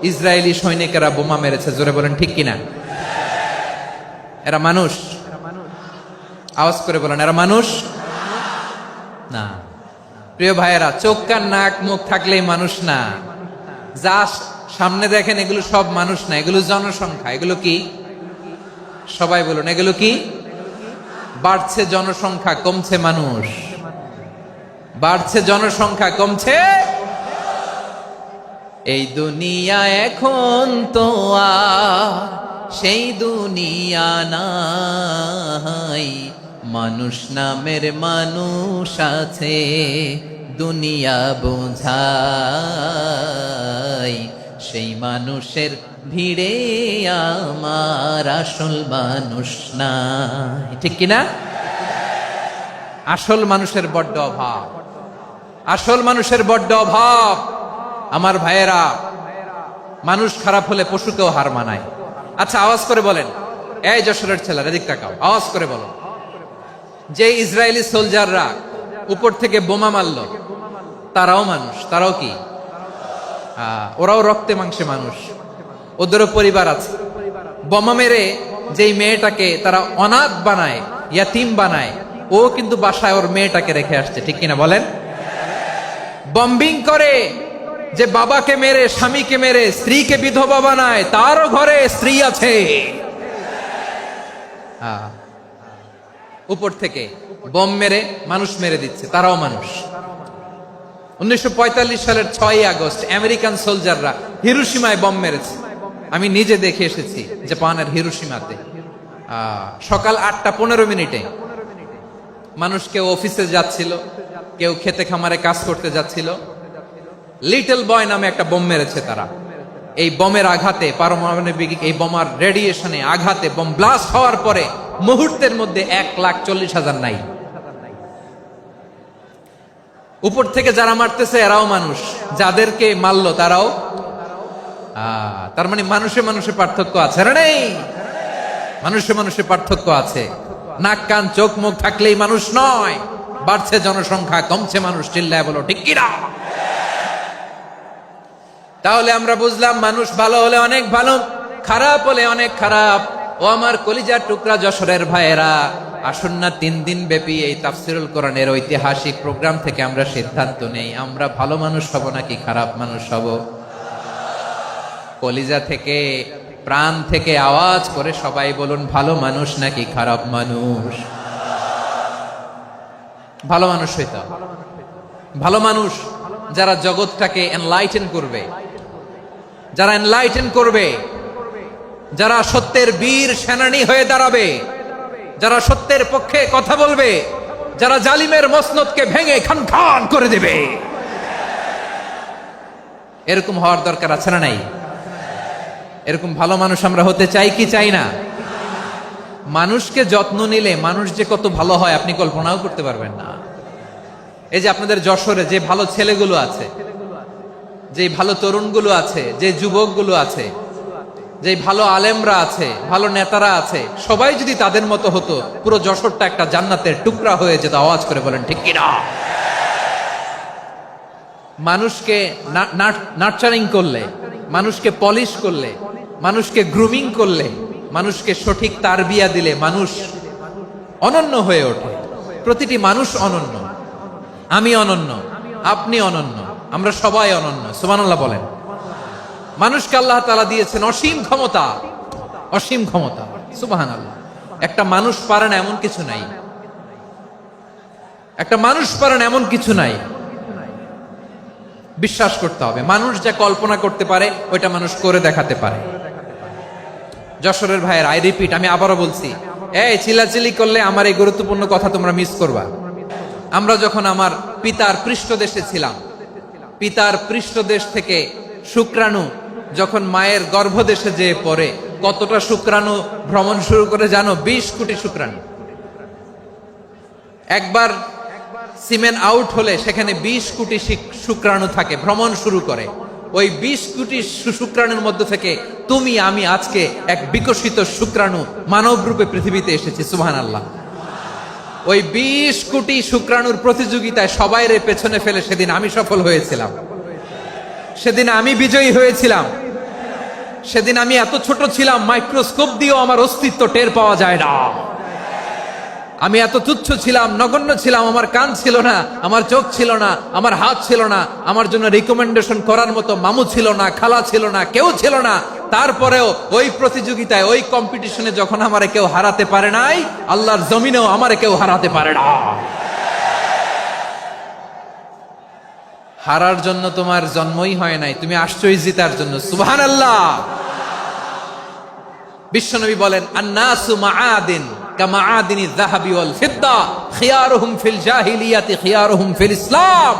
ইসরায়েলি সৈনিকেরা বোমা মেরেছে। জোরে বলেন ঠিক কিনা? এরা মানুষ? আওয়াজ করে বলেন, এরা মানুষ না। প্রিয় ভাইয়েরা, চোখ কান নাক মুখ থাকলেই মানুষ না। যা সামনে দেখেন এগুলো সব মানুষ না, এগুলো জনসংখ্যা। এগুলো কি? সবাই বলুন, এগুলো কি? বাড়ছে জনসংখ্যা, কমছে মানুষ। বাড়ছে জনসংখ্যা, কমছে। এই দুনিয়া এখন তো আর সেই দুনিয়া নাই, মানুষ নামের মানুষ আছে, দুনিয়া বোঝাই, সেই মানুষের ভিড়ে আমার আসল মানুষ নাই। ঠিক কিনা? আসল মানুষের বড্ড অভাব, আসল মানুষের বড্ড অভাব। আমার ভাইয়েরা, মানুষ খারাপ হলে পশুকেও হার মানায়। আচ্ছা, আওয়াজ করে বলেন, এই যশোরের ছেলেরা এদিক তাকাও, আওয়াজ করে বলো, যে ইসরায়েলি সোলজাররা উপর থেকে বোমা মারলো, তারাও মানুষ? তারাও কি? ওরাও রক্তে মাংসে মানুষ, ওদেরও পরিবার আছে। বোমা মেরে যেই মেয়েটাকে তারা অনাথ বানায়, ইয়াতিম বানায়, ও কিন্তু বাসায় ওর মেয়েটাকে রেখে আসছে। ঠিক কিনা বলেন? বম্বিং করে যে বাবাকে মেরে, স্বামীকে মেরে স্ত্রীকে বিধবা বানায়, তারও ঘরে স্ত্রী আছে। উপর থেকে বম মেরে মানুষ মেরে দিচ্ছে, তারাও মানুষ। 1945 সালের 6 আগস্ট আমেরিকান সোলজাররা হিরোশিমায় বম মেরেছে। আমি নিজে দেখে এসেছি জাপানের হিরোশিমাতে। সকাল 8:15 মানুষ কেউ অফিসে যাচ্ছিল, কেউ খেতে খামারে কাজ করতে যাচ্ছিল। লিটল বয় নামে একটা বোম মেরেছে তারা। এই বোমের আঘাতে, পারমাণবিক এই বোমার রেডিয়েশনে আঘাতে, বোম ব্লাস্ট হওয়ার পরে মুহূর্তের মধ্যে 1,40,000 নাই। উপর থেকে যারা মারতেছে এরাও মানুষ, যাদেরকে মারলো তারাও। তার মানে মানুষে মানুষে পার্থক্য আছে না? নেই? মানুষে মানুষে পার্থক্য আছে। নাক কান চোখ মুখ থাকলেই মানুষ নয়। বাড়ছে জনসংখ্যা, কমছে মানুষ। চিল্লায় বলো ঠিক কিনা? তাহলে আমরা বুঝলাম, মানুষ ভালো হলে অনেক ভালো, খারাপ হলে অনেক খারাপ। ও আমার কলিজার টুকরা যশোরের ভাইয়েরা, আসুন না 3 দিন ব্যাপী এই তাফসিরুল কোরআনের ঐতিহাসিক প্রোগ্রাম থেকে আমরা সিদ্ধান্ত নেই, আমরা ভালো মানুষ হব নাকি খারাপ মানুষ হব। কলিজা থেকে, প্রাণ থেকে আওয়াজ করে সবাই বলুন, ভালো মানুষ নাকি খারাপ মানুষ? ভালো মানুষ হইতে হবে। ভালো মানুষ যারা জগৎটাকে এনলাইটেন করবে, যারা এনলাইটেন করবে, যারা সত্যের বীর সেনানী হয়ে দাঁড়াবে, যারা সত্যের পক্ষে কথা বলবে, যারা জালিমের মসনদকে ভেঙে খান খান করে দেবে। এরকম হওয়ার দরকার আছে না নাই? এরকম ভালো মানুষ আমরা হতে চাই কি চাই না? মানুষকে যত্ন নিলে মানুষ যে কত ভালো হয় আপনি কল্পনাও করতে পারবেন না। এই যে আপনাদের যশোরে যে ভালো ছেলেগুলো আছে, যে ভালো তরুণগুলো আছে, যে যুবকগুলো আছে, যে ভালো আলেমরা আছে, ভালো নেতারা আছে, সবাই যদি তাদের মতো হতো, পুরো যশোরটা একটা জান্নাতের টুকরা হয়ে যেত। আওয়াজ করে বলেন ঠিক কিনা? মানুষকে নার্চারিং করলে, মানুষকে পলিশ করলে, মানুষকে গ্রুমিং করলে, মানুষকে সঠিক তারবিয়া দিলে মানুষ অনন্য হয়ে ওঠে। প্রতিটি মানুষ অনন্য। আমি অনন্য, আপনি অনন্য, আমরা সবাই অনন্য। সুবহানাল্লাহ বলেন। মানুষকে আল্লাহ তাআলা দিয়েছেন অসীম ক্ষমতা, অসীম ক্ষমতা। সুবহানাল্লাহ। একটা মানুষ পারে না এমন কিছু নাই। একটা মানুষ পারেন এমন কিছু নাই, বিশ্বাস করতে হবে মানুষ যা কল্পনা করতে পারে ওইটা মানুষ করে দেখাতে পারে। যশোরের ভাইয়ের, আই রিপিট, আমি আবারও বলছি, এই চিল্লাচিল্লি করলে আমার এই গুরুত্বপূর্ণ কথা তোমরা মিস করবা। আমরা যখন আমার পিতার পৃষ্ঠদেশে ছিলাম, পিতার পৃষ্ঠদেশ থেকে শুক্রাণু যখন মায়ের গর্ভদেশে যেয়ে পড়ে, কতটা শুক্রাণু ভ্রমণ শুরু করে জানো? 20 কোটি শুক্রাণু। একবার সিমেন আউট হলে সেখানে 20 কোটি শুক্রাণু থাকে, ভ্রমণ শুরু করে। ওই 20 কোটি শুক্রাণুর মধ্য থেকে তুমি আমি আজকে এক বিকশিত শুক্রাণু মানব রূপে পৃথিবীতে এসেছি। সুবহানাল্লাহ। ওই 20 কোটি শুক্রাণুর প্রতিযোগিতায় সবাইরে পেছনে ফেলে সেদিন আমি সফল হয়েছিলাম, সেদিন আমি বিজয়ী হয়েছিলাম। সেদিন আমি এত ছোট ছিলাম, মাইক্রোস্কোপ দিয়েও আমার অস্তিত্ব টের পাওয়া যায় না। আমি এত তুচ্ছ ছিলাম, নগণ্য ছিলাম, আমার কান ছিল না, আমার চোখ ছিল না, আমার হাত ছিল না, আমার জন্য রিকমেন্ডেশন করার মতো মামু ছিল না, খালা ছিল না, কেউ ছিল না। তারপরেও ওই প্রতিযোগিতায়, ওই কম্পিটিশনে যখন আমারে কেউ হারাতে পারে নাই, আল্লাহর জমিনেও আমারে কেউ হারাতে পারে না। হারার জন্য তোমার জন্মই হয় নাই, তুমি আসছই জিতার জন্য। সুবহানাল্লাহ। বিশ্বনবী বলেন, আন্নাসু মাআদিন কামাআদিনি যাহাবি ওয়াল ফিদ্দা খিয়ারুহুম ফিল জাহিলিয়াতি খিয়ারুহুম ফিল ইসলাম।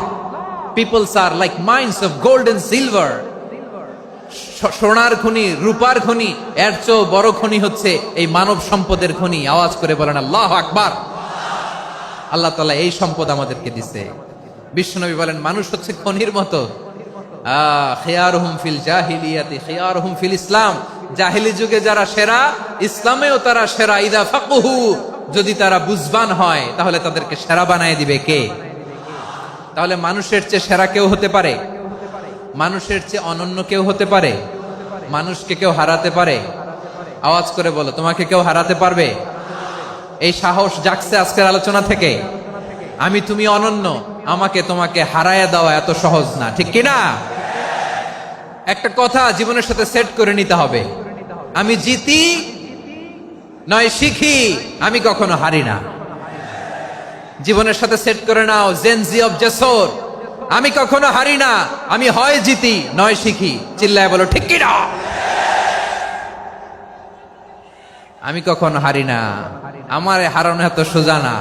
Peoples are like mines of gold and silver. সোনার খনি, রূপার খনি, এর চেয়েও বড় খনি হচ্ছে এই মানব সম্পদের খনি। আওয়াজ করে বলেন আল্লাহু আকবার। আল্লাহ তাআলা এই সম্পদ আমাদেরকে দিয়েছে। বিশ্বনবী বলেন, মানুষ হচ্ছে খনির মতো। খিয়ারুহুম ফিল জাহিলিয়াতি খিয়ারুহুম ফিল ইসলাম। জাহিলি যুগে যারা সেরা, ইসলামেও তারা সেরা। ইদা ফাকুহু, যদি তারা বুঝবান হয় তাহলে তাদেরকে সেরা বানায় দিবে কে? তাহলে মানুষের চেয়ে সেরা কেউ হতে পারে? মানুষের চেয়ে অনন্য কেউ হতে পারে? মানুষকে কেউ হারাতে পারে? আওয়াজ করে বলো, তোমাকে কেউ হারাতে পারবে? এই সাহস জাগছে আজকের আলোচনা থেকে। আমি তুমি অনন্য, আমাকে তোমাকে হারায়া দেওয়া এত সহজ না, ঠিক কিনা? একটা কথা জীবনের সাথে সেট করে নিতে হবে, আমি জিতি নয় শিখি, আমি কখনো হারি না। জীবনের সাথে সেট করে নাও, জেনজি অফ জেসর, আমি কখনো হারি না, আমি হয় জিতি নয় শিখি। চিল্লায় বলো ঠিক কিনা? আমি কখনো হারি না, আমার হারানো এত সোজা না।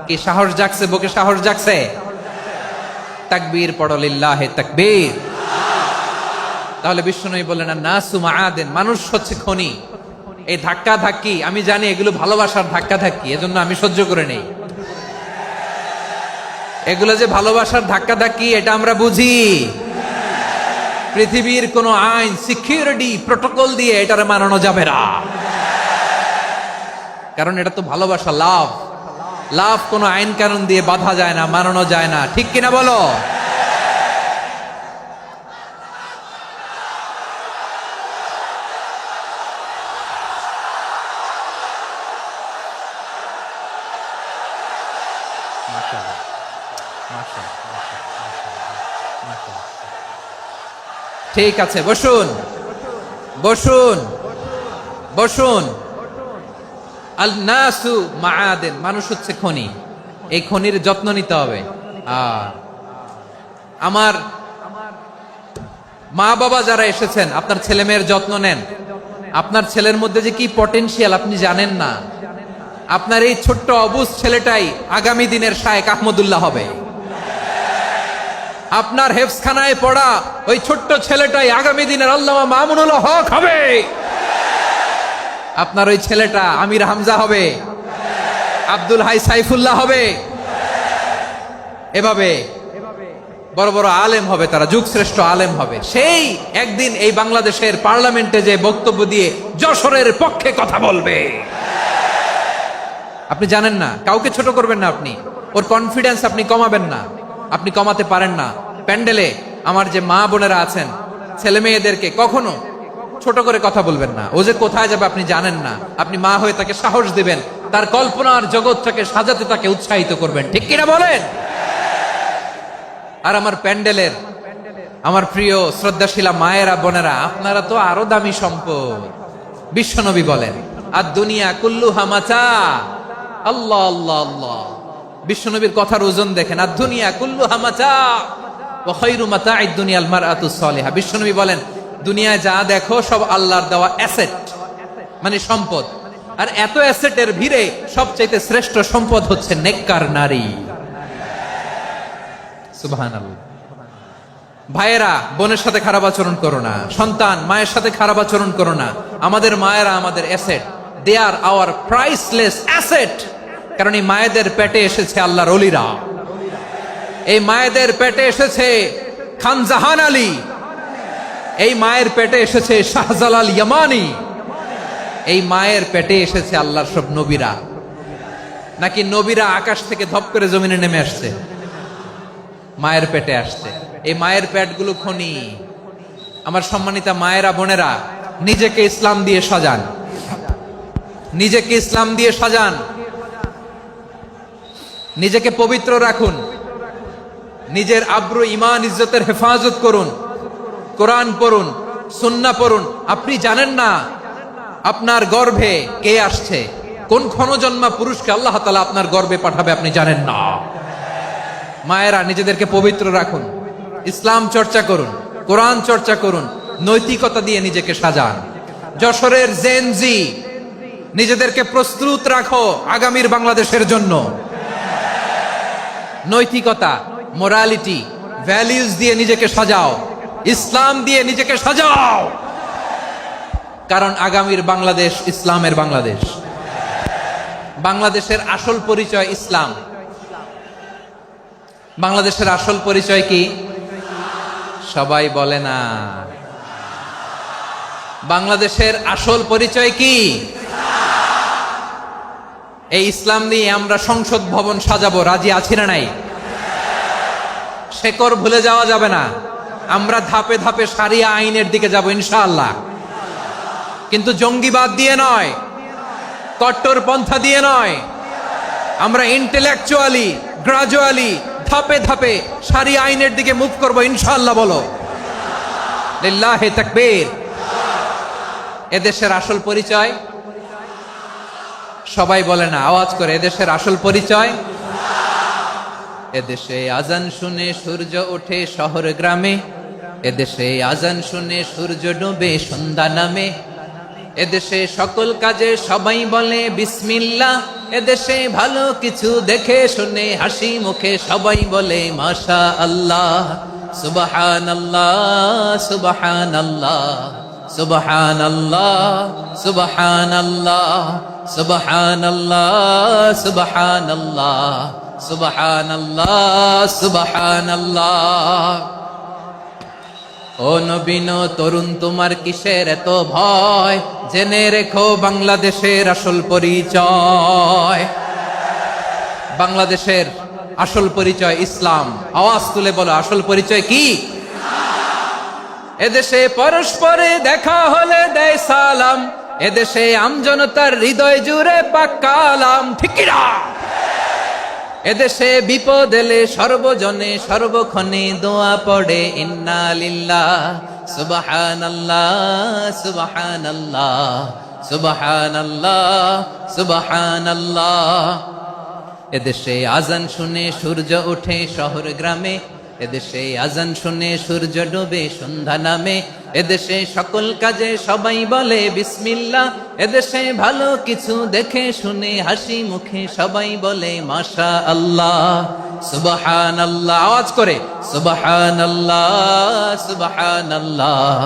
কি সাহস জাগছে? বুকে সাহস জাগছে? তাকবীর পড়ো, লিল্লাহে তাকবীর। তাহলে বিশ্বনবী বললেন, নাসু মাআদিন, মানুষ হচ্ছে খনি। এই ধাক্কা ধাক্কি আমি জানি এগুলো ভালোবাসার ধাক্কা ধাক্কি, এজন্য আমি সহ্য করে নেই। এগুলো যে ভালোবাসার ধাক্কা ধাক্কি এটা আমরা বুঝি। পৃথিবীর কোন আইন, সিকিউরিটি প্রটোকল দিয়ে এটারে মানানো যাবে না, কারণ এটা তো ভালোবাসা, লাভ। লাভ কোনো আইন কানুন দিয়ে বাধা যায় না, মানানো যায় না, ঠিক কিনা বলো? ঠিক আছে, বসুন বসুন বসুন। আল নাসু মাআদিন, মানুষ হচ্ছে খনি। এই খনির যত্ন নিতে হবে। আমার মা বাবা যারা এসেছেন, আপনার ছেলে মেয়ের যত্ন নেন। আপনার ছেলের মধ্যে যে কি পটেনশিয়াল আপনি জানেন না। আপনার এই ছোট্ট অবুজ ছেলেটাই আগামী দিনের শায়েখ আহমদুল্লাহ হবে। আপনার হেফজখানায় পড়া ওই ছোট্ট ছেলেটাই আগামী দিনের আল্লামা মামুনুল হক হবে। আপনার ওই ছেলেটা আমির হামজা হবে, আব্দুল হাই সাইফুল্লাহ হবে। এভাবে বড় বড় আলেম হবে, তারা যুগশ্রেষ্ঠ আলেম হবে। সেই একদিন এই বাংলাদেশের পার্লামেন্টে যে বক্তব্য দিয়ে যশোরের পক্ষে কথা বলবে। আপনি জানেন না, কাউকে ছোট করবেন না আপনি। ওর কনফিডেন্স আপনি কমাবেন না, আপনি কমাতে পারেন না। প্যান্ডেলে আমার যে মা বোনেরা আছেন, ছেলে মেয়েদেরকে কখনো ছোট করে কথা বলবেন না। ও যে কোথায় যাবে আপনি জানেন না। আপনি মা হয়ে তাকে সাহস দিবেন, তার কল্পনার জগৎটাকে সাজাতে তাকে উৎসাহিত করবেন, ঠিক কিনা বলেন? আর আমার প্যান্ডেলের আমার প্রিয় শ্রদ্ধাশীলা মায়েরা বোনেরা, আপনারা তো আরো দামি সম্পদ। বিশ্বনবী বলেন, আর দুনিয়া কুল্লুহা মাতা। আল্লাহ আল্লাহ আল্লাহ, বিশ্বনবীর কথার ওজন দেখেন, আর দুনিয়া কুল্লুহা মাতা ওয়া খায়রু মাতা'আদ দুনিয়াল মারআতুস সালিহা। বিশ্বনবী বলেন, দুনিয়ায় যা দেখো সব আল্লাহর দেওয়া অ্যাসেট, মানে সম্পদ। আর এত অ্যাসেটের ভিড়ে সবচাইতে শ্রেষ্ঠ সম্পদ হচ্ছে নেককার নারী। সুবহানাল্লাহ। ভাইয়েরা বোনের সাথে খারাপ আচরণ করো না, সন্তান মায়ের সাথে খারাপ আচরণ করো না। আমাদের মায়েরা আমাদের asset, they are our priceless asset. কারণ এই মায়েদের পেটে এসেছে আল্লাহর ওলিরা, এই মায়েদের পেটে এসেছে খান জাহান আলী, এই মায়ের পেটে এসেছে শাহজালাল ইয়ামানি, এই মায়ের পেটে এসেছে আল্লাহর সব নবীরা। নাকি নবীরা আকাশ থেকে ধপ করে জমিনে নেমে আসছে? মায়ের পেটে আসছে। এই মায়ের পেটগুলো খনি। আমার সম্মানিতা মায়েরা বোনেরা, নিজেকে ইসলাম দিয়ে সাজান, নিজেকে ইসলাম দিয়ে সাজান, নিজেকে পবিত্র রাখুন, নিজের আব্রু ইমান ইজ্জতের হেফাজত করুন, কোরআন পড়ুন, সুন্নাহ পড়ুন। আপনি জানেন না আপনার গর্ভে কে আসছে, কোন ক্ষণজন্মা পুরুষকে আল্লাহ তাআলা আপনার গর্ভে পাঠাবে আপনি জানেন না। মায়েরা নিজেদেরকে পবিত্র রাখুন, ইসলাম চর্চা করুন, কোরআন চর্চা করুন, নৈতিকতা দিয়ে নিজেকে সাজান। যশোরের জেনজি, নিজেদেরকে প্রস্তুত রাখো আগামীর বাংলাদেশের জন্য। নৈতিকতা, মোরালিটি, ভ্যালিউজ দিয়ে নিজেকে সাজাও, ইসলাম দিয়ে নিজেকে সাজাও। কারণ আগামীর বাংলাদেশ ইসলামের বাংলাদেশ। বাংলাদেশের আসল পরিচয় ইসলাম। বাংলাদেশের আসল পরিচয় কি? সবাই বলে না। বাংলাদেশের আসল পরিচয় কি? এই ইসলাম নিয়ে আমরা সংসদ ভবন সাজাবো, রাজি আছি না নাই? শেকড় ভুলে যাওয়া যাবে না। আমরা ধাপে ধাপে শারিয়া আইনের দিকে যাব ইনশাআল্লাহ, কিন্তু জঙ্গিবাদ দিয়ে নয়, কট্টরপন্থা দিয়ে নয়। আমরা ইন্টেলেকচুয়ালি, গ্রাজুয়ালি, ধাপে ধাপে শারিয়া আইনের দিকে মুভ করব ইনশাআল্লাহ। বলো লিল্লাহি তাকবীর। এদেশের আসল পরিচয় সবাই বলে না, আওয়াজ করে, এদেশের আসল পরিচয়। এদেশে আজান শুনে সূর্য ওঠে শহর গ্রামে, এদেশে আজান শুনে সূর্য ডুবে সন্ধ্যা নামে, এদেশে সকল কাজে সবাই বলে বিসমিল্লাহ, এদেশে ভালো কিছু দেখে শুনে হাসি মুখে সবাই বলে মাশা আল্লাহ। সুবহানাল্লাহ, সুবহানাল্লাহ, সুবহানাল্লাহ, সুবহানাল্লাহ, সুবহানাল্লাহ, সুবহানাল্লাহ, সুবহানাল্লাহ, সুবহানাল্লাহ। ও নবীন তরুণ, তোমার কিসের এত ভয়? জেনে রেখো বাংলাদেশের আসল পরিচয়। বাংলাদেশের আসল পরিচয় ইসলাম। আওয়াজ তুলে বলো, আসল পরিচয় কি? এদেশে পরস্পরে দেখা হলে দেয় সালাম, এদেশে আমজনতার হৃদয় জুড়ে পাক্কালাম, ঠিক কি না? এদেশে বিপদ এলে সর্বজনে সর্বক্ষণে দোয়া পড়ে ইন্না লিল্লাহ, সুবহানাল্লাহ, সুবহানাল্লাহ, সুবহানাল্লাহ, সুবহানাল্লাহ। এদেশে আজান শুনে সূর্য ওঠে শহর গ্রামে, এদেশে আজান শুনে সূর্য ডুবে সন্ধ্যা নামে, এদেশে সকল কাজে সবাই বলে বিসমিল্লাহ, এদেশে ভালো কিছু দেখে শুনে হাসি মুখে সবাই বলে মাশা আল্লাহ। সুবহানাল্লাহ, আওয়াজ করে সুবহানাল্লাহ, সুবহানাল্লাহ,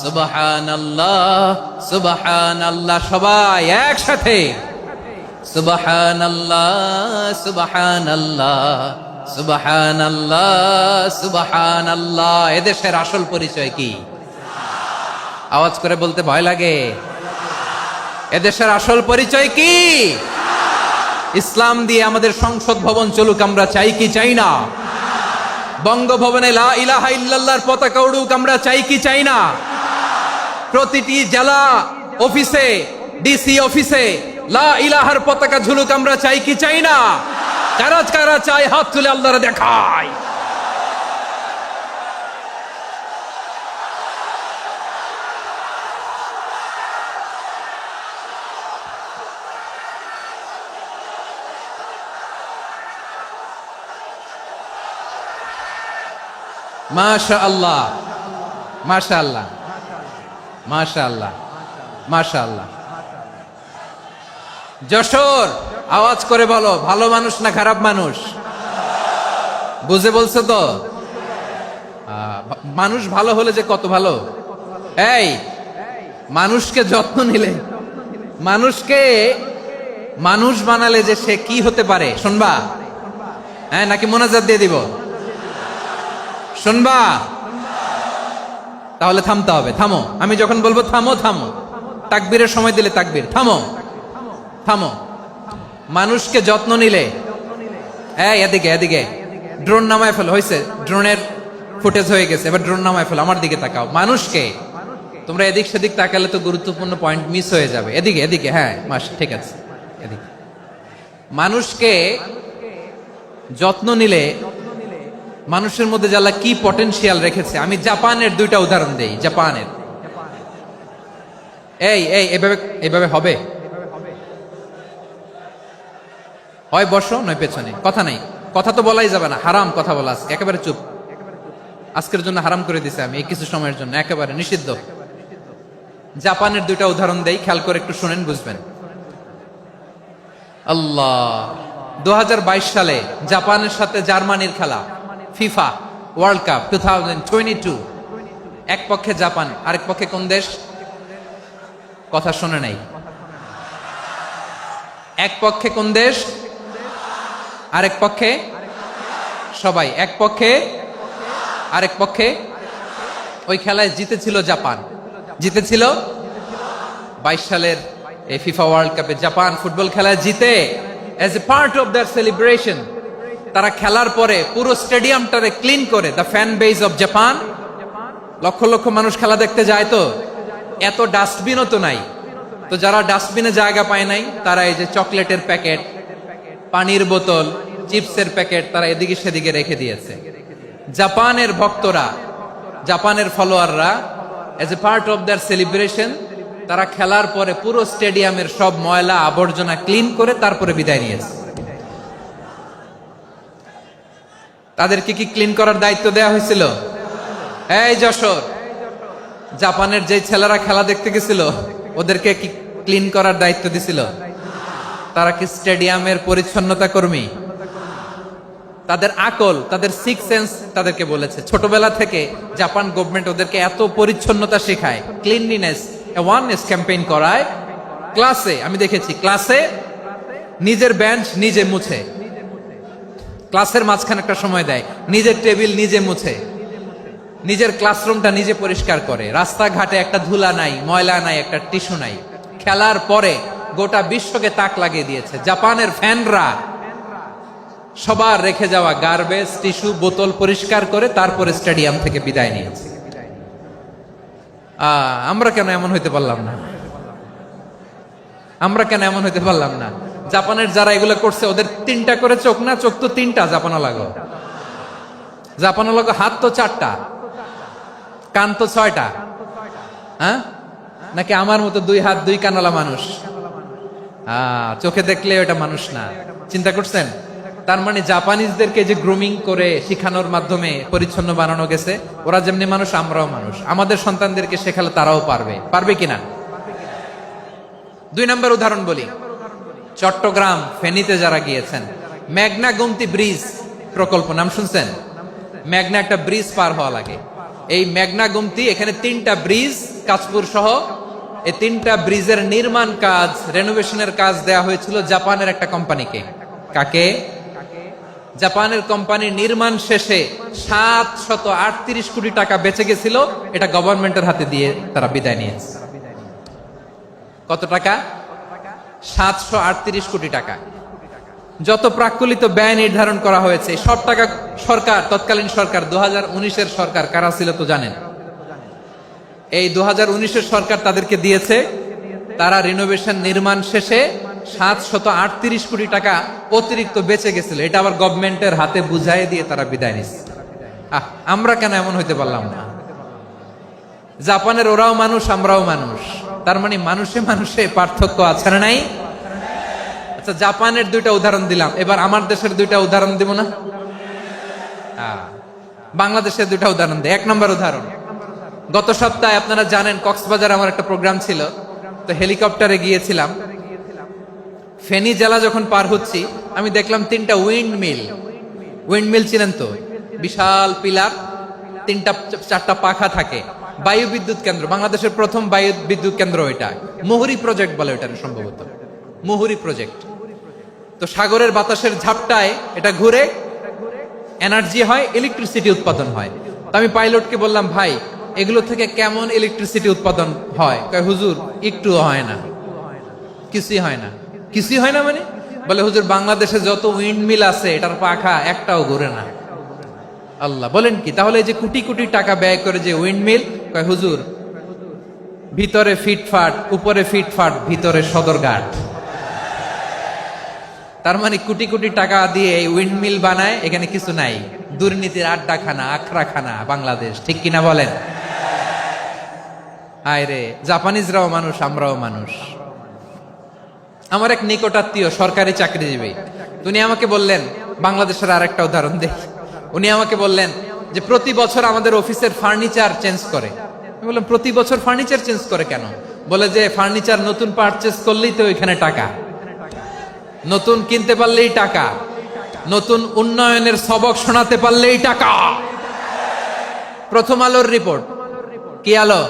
সুবহানাল্লাহ, সুবহানাল্লাহ। সবাই একসাথে সুবহানাল্লাহ, সুবহানাল্লাহ, সুবহানাল্লাহ, সুবহানাল্লাহ। এদেশের আসল পরিচয় কি? আওয়াজ করে বলতে ভয় লাগে। এদেশের আসল পরিচয় কি? ইসলাম দিয়ে আমাদের সংসদ ভবন চলুক, আমরা চাই কি চাই না? বঙ্গভবনে লা ইলাহা ইল্লাল্লাহর পতাকা উড়ুক, আমরা চাই কি চাই না? প্রতিটি জেলা অফিসে, ডিসি অফিসে লা ইলাহার পতাকা ঝুলুক, আমরা চাই কি চাই না? কারা কারা চাই হাত তুলে আল্লাহরে দেখায়। মাশাআল্লাহ, মাশাআল্লাহ, মাশাআল্লাহ, মাশাআল্লাহ। যশোর, আওয়াজ করে বলো, ভালো মানুষ না খারাপ মানুষ? বুঝে বলছো তো? মানুষ ভালো হলে যে কত ভালো। এই মানুষকে যত্ন নিলে, মানুষকে মানুষ বানালে যে সে কি হতে পারে শুনবা? হ্যাঁ, নাকি মোনাজাত দিয়ে দিব? শুনবা? তাহলে থামতে হবে। থামো, আমি যখন বলবো থামো থামো, তাকবীরের সময় দিলে তাকবীর, থামো থামো। মানুষকে যত্ন নিলে, এই এদিকে এদিকে, ড্রোন নামায় ফেলো। হয়েছে, ড্রোনের ফুটেজ হয়ে গেছে, এবার ড্রোন নামায় ফেলো। আমার দিকে তাকাও। মানুষকে, তোমরা এদিক সেদিক তাকালে তো গুরুত্বপূর্ণ পয়েন্ট মিস হয়ে যাবে। এদিকে এদিকে, হ্যাঁ ঠিক আছে, এদিকে। মানুষকে যত্ন নিলে মানুষের মধ্যে যারা কি পটেনশিয়াল রেখেছে, আমি জাপানের দুইটা উদাহরণ দেই। জাপানের, এই এই এভাবে এভাবে হবে, হয় বসো নয় পেছনে, কথা নাই, কথা তো বলাই যাবে না, হারাম কথা বলা আছে, একেবারে চুপ। আজকের জন্য হারাম করে দিছে আমি, এই কিছু সময়ের জন্য একেবারে নিষিদ্ধ। জাপানের দুইটা উদাহরণ দেই, খেয়াল করে একটু শুনেন, বুঝবেন। আল্লাহ, 2022 সালে জাপানের সাথে জার্মানির খেলা, ফিফা ওয়ার্ল্ড কাপ 2022। এক পক্ষে জাপান, আরেক পক্ষে কোন দেশ? কথা শুনে নাই। এক পক্ষে কোন দেশ, আরেক পক্ষে সবাই। এক পক্ষে, আরেক পক্ষে। ওই খেলায় জিতেছিল জাপান, জিতেছিল 22 সালের এই ফিফা ওয়ার্ল্ড কাপে। জাপান ফুটবল খেলায় জিতে, as a part of their celebration, তারা খেলার পরে পুরো স্টেডিয়ামটারে ক্লিন করে। The fan base of Japan, lakh lakh মানুষ খেলা দেখতে যায়, তো এত ডাস্টবিনও তো নাই, তো যারা ডাস্টবিনে জায়গা পায় নাই, তারা এই যে চকলেটের প্যাকেট, পানির বোতল, চিপসের প্যাকেট, তারা এদিকে সেদিকে রেখে দিয়েছে। জাপানের ভক্তরা, জাপানের ফলোয়াররা, as a part of their celebration, তারা খেলার পরে পুরো স্টেডিয়ামের সব ময়লা আবর্জনা ক্লিন করে তারপরে বিদায় নিয়েছে। তাদেরকে কি ক্লিন করার দায়িত্ব দেওয়া হয়েছিল? এই যশোর, জাপানের যে ছেলেরা খেলা দেখতে গেছিল, ওদেরকে কি ক্লিন করার দায়িত্ব দিছিল? তারা কি স্টেডিয়ামের পরিচ্ছন্নতা কর্মী? তাদের আকল, তাদের সিক্স সেন্স তাদেরকে বলেছে। ছোটবেলা থেকে জাপান গভর্নমেন্ট ওদেরকে এত পরিচ্ছন্নতা শেখায়, ক্লিনলিনেস অ্যাওয়ারনেস ক্যাম্পেইন করায়। ক্লাসে আমি দেখেছি, ক্লাসে নিজের বেঞ্চ নিজে মুছে, ক্লাসের মাঝখানে একটা সময় দেয়, নিজের টেবিল নিজে মুছে, নিজের ক্লাসরুমটা নিজে পরিষ্কার করে। রাস্তাঘাটে একটা ধুলা নাই, ময়লা নাই, একটা টিস্যু নাই। খেলার পরে গোটা বিশ্বকে তাক লাগিয়ে দিয়েছে। জাপানের ফ্যানরা সবার রেখে যাওয়া গার্বেজ, টিস্যু, বোতল পরিষ্কার করে তারপরে স্টেডিয়াম থেকে বিদায় নিয়েছে। আমরা কেন এমন হইতে পারলাম না? আমরা কেন এমন হইতে পারলাম না? জাপানের যারা এগুলো করছে, ওদের 3টা করে চোখ না? চোখ তো 3টা, জাপানো লাগো, জাপানো লাগো। হাত তো 4টা, কান তো 6টা। হ্যাঁ, নাকি আমার মতো 2 হাত 2 কানওয়ালা মানুষ? চোখে দেখলে ওটা মানুষ না। চিন্তা করছেন? তার মানে জাপানিজদেরকে যে গ্রুমিং করে শিখানোর মাধ্যমে পরিচ্ছন্ন বানানো গেছে, ওরা যেমনি মানুষ, আমরাও মানুষ। আমাদের সন্তানদেরকে শেখালে তারাও পারবে, পারবে কিনা? 2 নম্বর উদাহরণ বলি। চট্টগ্রাম ফেনীতে যারা গিয়েছেন, মেঘনা গোমতী ব্রিজ প্রকল্প নাম শুনছেন? মেঘনা একটা ব্রিজ পার হওয়া লাগে। এই মেঘনা গোমতী, এখানে 3টা ব্রিজ, কাঁচপুর সহ, এই 3টা ব্রিজের নির্মাণ কাজ, রেনোভেশনের কাজ দেয়া হয়েছিল জাপানের একটা কোম্পানিকে। কাকে? জাপানের কোম্পানির নির্মাণ শেষে 738 কোটি টাকা বেঁচে গেছিল, এটা গভর্নমেন্টের হাতে দিয়ে তারা বিদায় নিয়েছে। কত টাকা? 738 কোটি টাকা। যত প্রাক্কলিত ব্যয় নির্ধারণ করা হয়েছে, সব টাকা সরকার, তৎকালীন সরকার, 2019-এর সরকার, কারা ছিল তো জানেন? এই 2019-এর সরকার তাদেরকে দিয়েছে। তারা রিনোভেশন নির্মাণ শেষে 738 কোটি টাকা অতিরিক্ত বেঁচে গেছিল, এটা আবার গভর্নমেন্টের হাতে বুঝাই দিয়ে তারা বিদায় নিচ্ছে। আমরা কেন এমন হইতে পারলাম না? জাপানের ওরাও মানুষ, আমরাও মানুষ, তার মানে মানুষে মানুষে পার্থক্য আছে না নাই? আচ্ছা, জাপানের 2টা উদাহরণ দিলাম, এবার আমার দেশের 2টা উদাহরণ দিব না? বাংলাদেশের দুটা উদাহরণ দেয়। 1 নম্বর উদাহরণ, গত সপ্তাহে আপনারা জানেন কক্সবাজার আমার একটা প্রোগ্রাম ছিল, তো হেলিকপ্টারে গিয়েছিলাম। ফেনী জেলা যখন পার হচ্ছি আমি দেখলাম 3টা উইন্ডমিল চিনেন তো, বিশাল পিলার, 3টা-4টা পাখা থাকে, বায়ু বিদ্যুৎ কেন্দ্র, বাংলাদেশের প্রথম বায়ু বিদ্যুৎ কেন্দ্র এটা, মুহুরী প্রজেক্ট বলে এটা সম্ভবত, মুহুরী প্রজেক্ট। তো সাগরের বাতাসের ঝাপটায় এটা ঘুরে এনার্জি হয়, ইলেকট্রিসিটি উৎপাদন হয়। তো আমি পাইলটকে বললাম, ভাই এগুলো থেকে কেমন ইলেকট্রিসিটি উৎপাদন হয়? কয় হুজুর একটু হয় না, কিছুই হয় না। কিছুই হয় না মানে? বলে হুজুর বাংলাদেশে যত উইন্ডমিল আছে এটার পাখা একটাও ঘুরে না। আল্লাহ, বলেন কি? তাহলে এই যে কোটি কোটি টাকা ব্যয় করে যে উইন্ডমিল, কয় হুজুর ভিতরে ফিটফাট, উপরে ফিটফাট, ভিতরে সদরঘাট। তার মানে কোটি কোটি টাকা দিয়ে এই উইন্ডমিল বানায়, এখানে কিছু নাই। দুর্নীতির আড্ডাখানা, আখড়াখানা বাংলাদেশ, ঠিক কিনা বলেন? আয় রে, জাপানিজরাও মানুষ, আমরাও মানুষ। আমার এক নিকটাত্মীয় সরকারি চাকরিজীবী, উনি আমাকে বললেন, বাংলাদেশের আরেকটা উদাহরণ দেখি। উনি আমাকে বললেন যে প্রতি বছর আমাদের অফিসের ফার্নিচার চেঞ্জ করে। আমি বললাম প্রতি বছর ফার্নিচার চেঞ্জ করে কেন? বলে যে ফার্নিচার নতুন পারচেজ করলেই তো ওইখানে টাকা, নতুন কিনতে পারলেই টাকা, নতুন উন্নয়নের সবক শোনাতে পারলেই টাকা। প্রথম আলোর রিপোর্ট, কি আলো?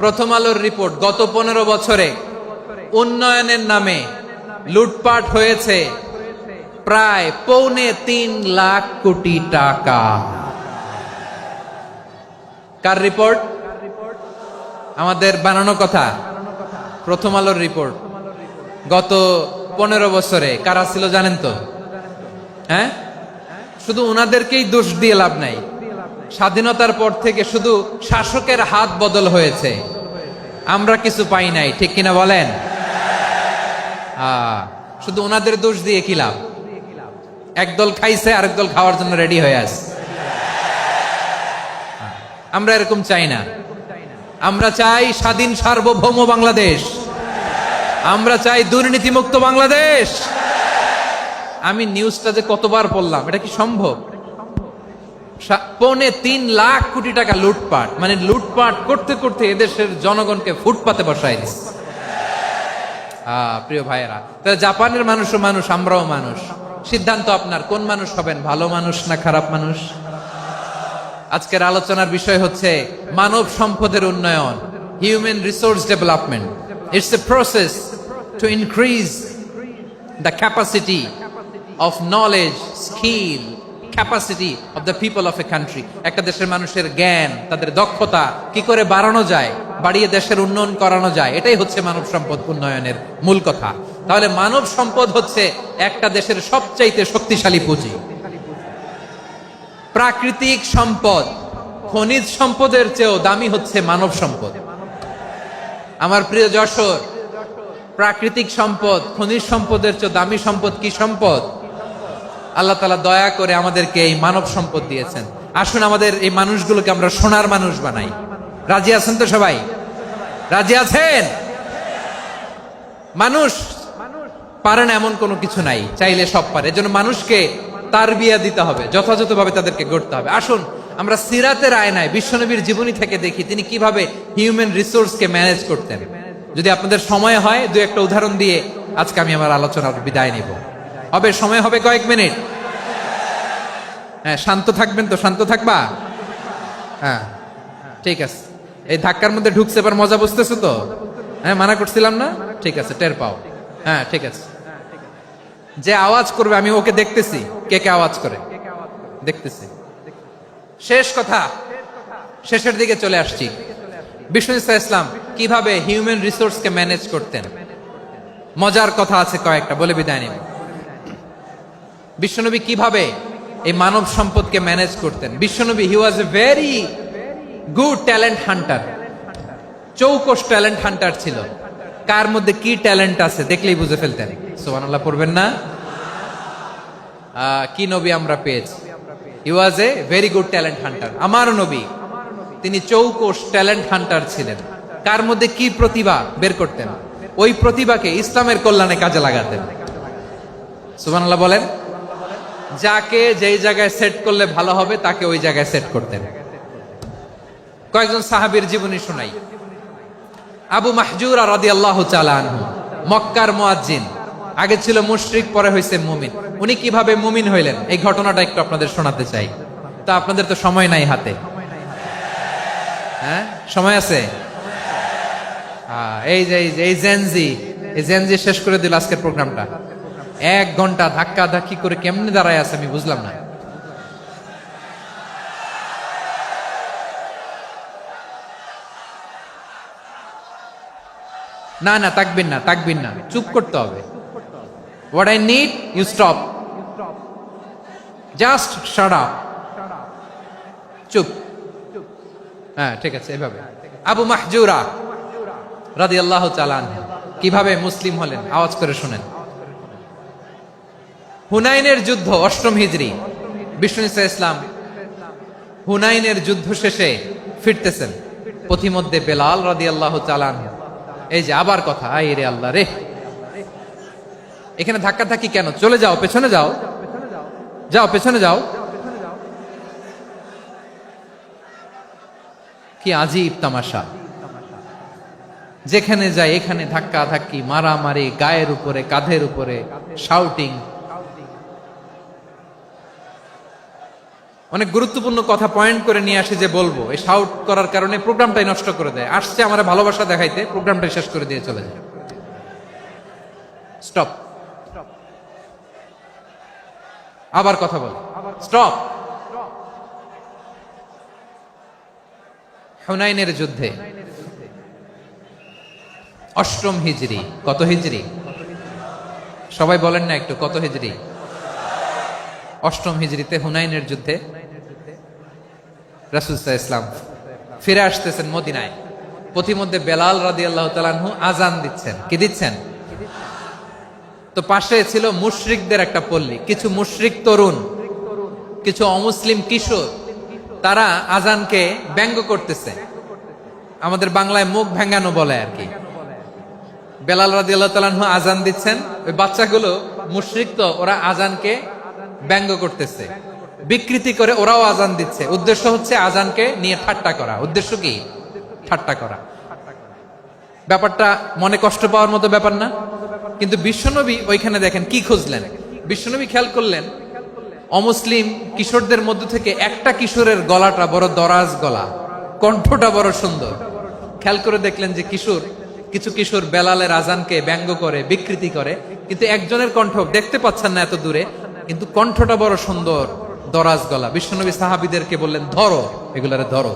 প্রথম আলোর রিপোর্ট, গত 15 বছরে উন্নয়নের নামে লুটপাট হয়েছে প্রায় 3.25 লাখ কোটি টাকা। কার রিপোর্ট? আমাদের বানানো কথা, প্রথম আলোর রিপোর্ট। গত 15 বছরে কারা ছিল জানেন তো? হ্যাঁ, শুধু ওনাদেরকেই দোষ দিয়ে লাভ নাই। স্বাধীনতার পর থেকে শুধু শাসকের হাত বদল হয়েছে, আমরা কিছু পাই নাই, ঠিক কিনা বলেন? শুধু ওনাদের দোষ দিয়ে কি লাভ? একদল খাইছে, আরেক দল খাওয়ার জন্য রেডি হয়ে আছে। আমরা এরকম চাই না। আমরা চাই স্বাধীন সার্বভৌম বাংলাদেশ, আমরা চাই দুর্নীতিমুক্ত বাংলাদেশ। আমি নিউজটা যে কতবার পড়লাম, এটা কি সম্ভব? 3.25 লাখ কোটি টাকা লুটপাট, মানে লুটপাট করতে করতে এদেশের জনগণকে ফুটপাতে বসায় দিচ্ছে। প্রিয় ভাইয়েরা, তাহলে জাপানের মানুষও মানুষ, আমরাও মানুষ। সিদ্ধান্ত আপনার, কোন মানুষ হবেন, ভালো মানুষ না খারাপ মানুষ? আজকের আলোচনার বিষয় হচ্ছে মানব সম্পদের উন্নয়ন, human resource development. It's a process to increase the capacity of knowledge, skill, capacity of the people of a country. একটা দেশের মানুষের জ্ঞান, তাদের দক্ষতা কি করে বাড়ানো যায়, বাড়িয়ে দেশের উন্নয়ন করানো যায়, এটাই হচ্ছে মানব সম্পদ উন্নয়নের মূল কথা। তাহলে মানব সম্পদ হচ্ছে একটা দেশের সবচাইতে শক্তিশালী পুঁজি। প্রাকৃতিক সম্পদ, খনিজ সম্পদের চেয়েও দামি হচ্ছে মানব সম্পদ। আমার প্রিয় যশোর, প্রাকৃতিক সম্পদ, খনিজ সম্পদের চেয়ে দামি সম্পদ কি সম্পদ? আল্লাহ তাআলা দয়া করে আমাদেরকে এই মানব সম্পদ দিয়েছেন। আসুন আমাদের এই মানুষগুলোকে আমরা সোনার মানুষ বানাই। রাজি আছেন তো সবাই? রাজি আছেন? মানুষ পারে না এমন কোনো কিছু নাই, চাইলে সব পারে। এজন্য মানুষকে তারবিয়া দিতে হবে, যথাযথভাবে তাদেরকে গড়তে হবে। আসুন আমরা সিরাতের আয়নায় বিশ্বনবীর জীবনী থেকে দেখি তিনি কিভাবে হিউম্যান রিসোর্সকে ম্যানেজ করতেন। যদি আপনাদের সময় হয়, দু একটা উদাহরণ দিয়ে আজকে আমি আমার আলোচনার বিদায় নিব। হবে সময় হবে কয়েক মিনিট? হ্যাঁ, শান্ত থাকবেন তো? শান্ত থাকবা? হ্যাঁ, ঠিক আছে। এই ধাক্কার মধ্যে ঢুকছে, এবার মজা বুঝতেছো তো? হ্যাঁ, মানা করছিলাম না? ঠিক আছে, টের পাও। হ্যাঁ, ঠিক আছে। যে আওয়াজ করবে আমি ওকে দেখতেছি, কে কে আওয়াজ করে দেখতেছি। শেষ কথা, শেষের দিকে চলে আসছি। বিষ্ণু ইসলাম কিভাবে হিউম্যান রিসোর্সকে ম্যানেজ করতেন, মজার কথা আছে কয়েকটা, বলে বিদায় নিব। বিশ্বনবী কিভাবে এই মানব সম্পদকে ম্যানেজ করতেন? বিশ্বনবী, he was a very good talent hunter, চৌকস ট্যালেন্ট হান্টার ছিল। কার মধ্যে কি ট্যালেন্ট আছে দেখলেই বুঝে ফেলতেন। সুবহানাল্লাহ পড়বেন না? কি নবী আমরা পেয়েছি! He was a very good talent hunter. আমার নবী, তিনি চৌকস ট্যালেন্ট হান্টার ছিলেন। কার মধ্যে কি প্রতিভা বের করতেন, ওই প্রতিভাকে ইসলামের কল্যাণে কাজে লাগাতেন। সুবহানাল্লাহ বলেন। যাকে যেই জায়গায় সেট করলে ভালো হবে তাকে ওই জায়গায় সেট করতেন। কয়েকজন সাহাবীর জীবনী শোনাই। আবু মাহজুরা রাদিয়াল্লাহু তাআলা আনহু, মক্কার মুয়াজ্জিন, আগে ছিল মুশরিক, পরে হইছে মুমিন। উনি কিভাবে মুমিন হইলেন এই ঘটনাটা একটু আপনাদের শোনাতে চাই। তা আপনাদের তো সময় নাই হাতে, হ্যাঁ সময় আছে? এই জেনজি শেষ করে দিল আজকের প্রোগ্রামটা। 1 ঘন্টা ধাক্কা ধাক্কি করে কেমনে দাঁড়ায় আছে আমি বুঝলাম না। না না তাকবিন না, চুপ করতে হবে। What I need, you stop. Just shut up. চুপ। হ্যাঁ ঠিক আছে, এভাবে। আবু মাহজুরা রাদিয়াল্লাহু তাআলা আনহু কিভাবে মুসলিম হলেন আওয়াজ করে শুনেন। হুনাইনের যুদ্ধ 8ম হিজরি, বিষ্ণু ইসলাম হুনাইনের যুদ্ধ শেষে ফিরতেছেন। পথিমধ্যে বেলাল রাদিয়াল্লাহু তাআলা আনহু, এই যে আবার কথা, আই রে আল্লাহ রে, এখানে ধাক্কা ধাক্কি কেন? চলে যাও, পেছনে যাও, পেছনে যাও। কি আজীব তামাশা! যেখানে যায় এখানে ধাক্কা ধাক্কি, মারামারি, গায়ের উপরে কাঁধের উপরে শাউটিং। অনেক গুরুত্বপূর্ণ কথা পয়েন্ট করে নিয়ে আসি যে বলবো, এই শাউট করার কারণে প্রোগ্রামটাই নষ্ট করে দেয়। আসছে আমার ভালোবাসা দেখাইতে, প্রোগ্রামটাই শেষ করে দিয়ে চলে যায়। স্টপ। আবার কথা বল, স্টপ। হুনাইনের যুদ্ধে 8ম হিজরি, কত হিজরি সবাই বলেন না একটু, কত হিজরি? 8ম হিজরিতে হুনাইনের যুদ্ধে রাসূল সাল্লাল্লাহু আলাইহি ওয়াসাল্লাম ফিরে আসতেছেন মদিনায়। পথিমধ্যে বেলাল রাদিয়াল্লাহু তাআলা আনহু আজান দিচ্ছেন। কি দিচ্ছেন? তো পাশে ছিল মুশরিকদের একটা পল্লী, কিছু মুশরিক তরুণ, কিছু অমুসলিম কিশোর, তারা আজানকে ব্যঙ্গ করতেছে। আমাদের বাংলায় মুখ ভেঙ্গানো বলে আর কি। বেলাল রাদিয়াল্লাহু তাআলা আনহু আজান দিচ্ছেন, ওই বাচ্চাগুলো মুশরিক, তো ওরা আজানকে ব্যঙ্গ করতেছে, বিকৃতি করে ওরাও আজান দিচ্ছে। উদ্দেশ্য হচ্ছে আজানকে নিয়ে ঠাট্টা করা। উদ্দেশ্য কি? ঠাট্টা করা। ব্যাপারটা মনে কষ্ট পাওয়ার মতো ব্যাপার না? কিন্তু বিশ্বনবী ওইখানে দেখেন কি খুঁজলেন। বিশ্বনবী খেয়াল করলেন অমুসলিম কিশোরদের মধ্য থেকে একটা কিশোরের গলাটা বড় দরাজ গলা, কণ্ঠটা বড় সুন্দর। খেয়াল করে দেখলেন যে কিছু কিশোর বেলালের আজানকে ব্যঙ্গ করে, বিকৃতি করে, কিন্তু একজনের কণ্ঠ দেখতে পাচ্ছেন না এত দূরে, কিন্তু কণ্ঠটা বড় সুন্দর, দরাজ গলা। বিশ্বনবী সাহাবীদেরকে বললেন, ধরো এগুলারে, ধরো।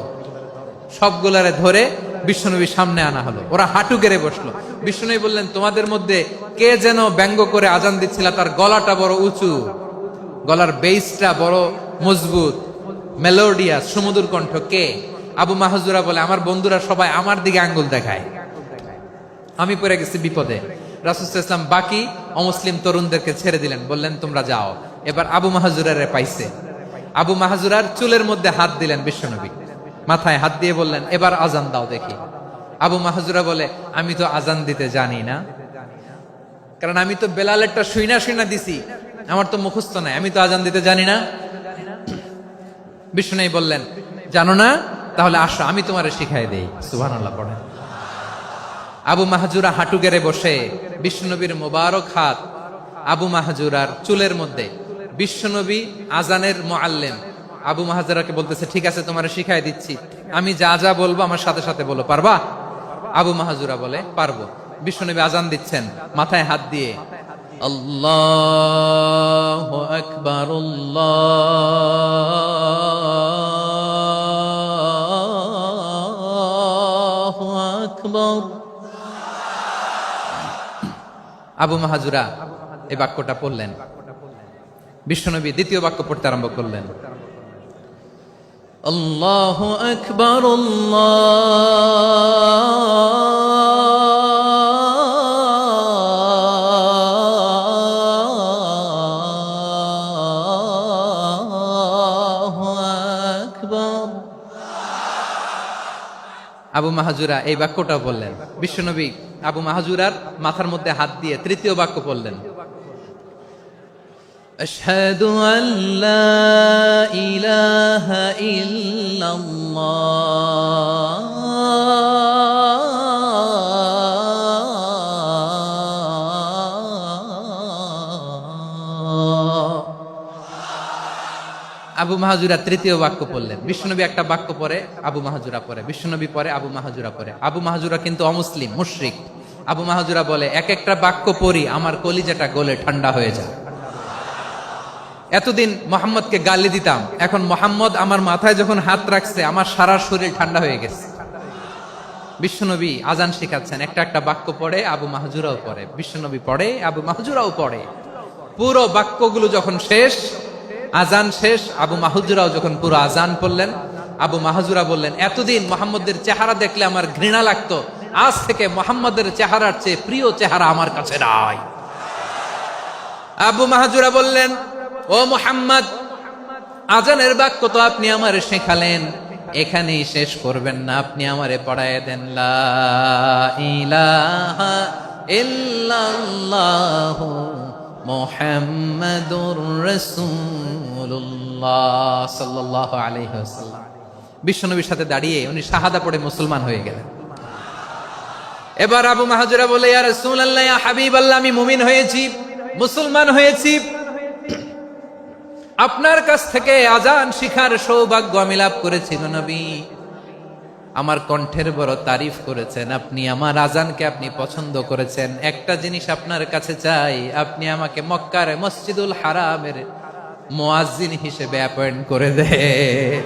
সবগুলারে ধরে বিশ্বনবীর সামনে আনা হলো। ওরা হাঁটু গেড়ে বসলো। বিশ্বনবী বললেন, তোমাদের মধ্যে কে যেন ব্যঙ্গ করে আজান দিচ্ছিল, তার গলাটা বড় উঁচু, গলার বেসটা বড় মজবুত, মেলোডিয়াস, সুমধুর কণ্ঠ। কে? আবু মাহজুরা বলে, আমার বন্ধুরা সবাই আমার দিকে আঙ্গুল দেখায়, আমি পড়ে গেছি বিপদে। রাসূল সাল্লাল্লাহু আলাইহি ওয়াসাল্লাম বাকি অমুসলিম তরুণদেরকে ছেড়ে দিলেন, বললেন তোমরা যাও। এবার আবু মাহজুরারে পাইছে। আবু মাহজুরার চুলের মধ্যে হাত দিলেন বিশ্বনবী, মাথায় হাত দিয়ে বললেন, এবার আজান দাও দেখি। আবু মাহজুরা বলে, আমি তো আজান দিতে জানি না, কারণ আমি তো বেলালেরটা শুইনা দিছি, আমার তো মুখস্থ নাই, আমি তো আজান দিতে জানি না। বিশ্বনবী বললেন, জানো না? তাহলে আসো, আমি তোমারে শিখাই দেই। সুবহানাল্লাহ পড়েন। আবু মাহজুরা হাঁটু গেড়ে বসে, বিশ্বনবীর মোবারক হাত আবু মাহজুরার চুলের মধ্যে। বিশ্বনবী আজানের মুআল্লিম আবু মাহজুরাকে বলতেছে, ঠিক আছে তোমারে শিখাই দিচ্ছি, আমি যা যা বলবো আমার সাথে সাথে বলো, পারবা? আবু মাহজুরা বলে, পারবো। বিশ্বনবী আজান দিচ্ছেন মাথায় হাত দিয়ে, আল্লাহু আকবার, আল্লাহু আকবার। আবু মাহজুরা এই বাক্যটা পড়লেন। বিশ্বনবী দ্বিতীয় বাক্য পড়তে আরম্ভ করলেন, আল্লাহু আকবার, আল্লাহু আকবার। আবু মাহজুরা এই বাক্যটা বললেন। বিশ্বনবী আবু মাহজুরার মাথার মধ্যে হাত দিয়ে তৃতীয় বাক্য পড়লেন, আশহাদু আল্লা ইলাহা ইল্লাল্লাহ। আবু মাহাজুরা তৃতীয় বাক্য পড়লেন। বিশ্বনবী একটা বাক্য পরে আবু মাহাজুরা পরে, বিশ্বনবী পরে আবু মাহাজুরা পরে। আবু মাহাজুরা কিন্তু অমুসলিম, মুশরিক। আবু মাহাজুরা বলে, এক একটা বাক্য পড়ি আমার কলিজাটা গলে ঠান্ডা হয়ে যায়। এতদিন মোহাম্মদকে গালি দিতাম, এখন মোহাম্মদ আমার মাথায় যখন হাত রাখছে আমার সারা শরীর ঠান্ডা হয়ে গেছে। বিশ্বনবী আজান শিখাচ্ছেন, একটা একটা বাক্য পড়ে আবু মাহাজুরাও পড়ে, বিশ্বনবী পড়ে আবু মাহাজুরাও পড়ে। পুরো বাক্যগুলো যখন শেষ, আজান শেষ, আবু মাহাজুরাও যখন পুরো আজান পড়লেন, আবু মাহাজুরা বললেন, এতদিন মোহাম্মদের চেহারা দেখলে আমার ঘৃণা লাগতো, আজ থেকে মোহাম্মদের চেহারার চেয়ে প্রিয় চেহারা আমার কাছে নাই। আবু মাহাজুরা বললেন, ও মুহাম্মদ, আজানের বাক্য তো আপনি আমারে শেখালেন, এখানেই শেষ করবেন না, আপনি আমারে পড়ায় দেন লা ইলাহা ইল্লাল্লাহু মুহাম্মাদুর রাসূলুল্লাহ সাল্লাল্লাহু আলাইহি ওয়াসাল্লাম। বিশ্বনবীর সাথে দাঁড়িয়ে উনি শাহাদা পড়ে মুসলমান হয়ে গেলেন। এবার আবু মাহাজুরা বলে, ইয়া রাসূলুল্লাহ, ইয়া হাবিবাল্লাহ, আমি মুমিন হয়েছি, মুসলমান হয়েছি, আপনার কাছ থেকে আজান শিখার সৌভাগ্য আমি লাভ করেছি গো নবী। আমার কণ্ঠের বড় তারিফ করেছেন, আপনি আমার আজানকে আপনি পছন্দ করেছেন। একটা জিনিস আপনার কাছে চাই, আপনি আমাকে মক্কার মসজিদুল হারামের মুয়াজ্জিন হিসেবে অ্যাপয়েন্ট করে দেন।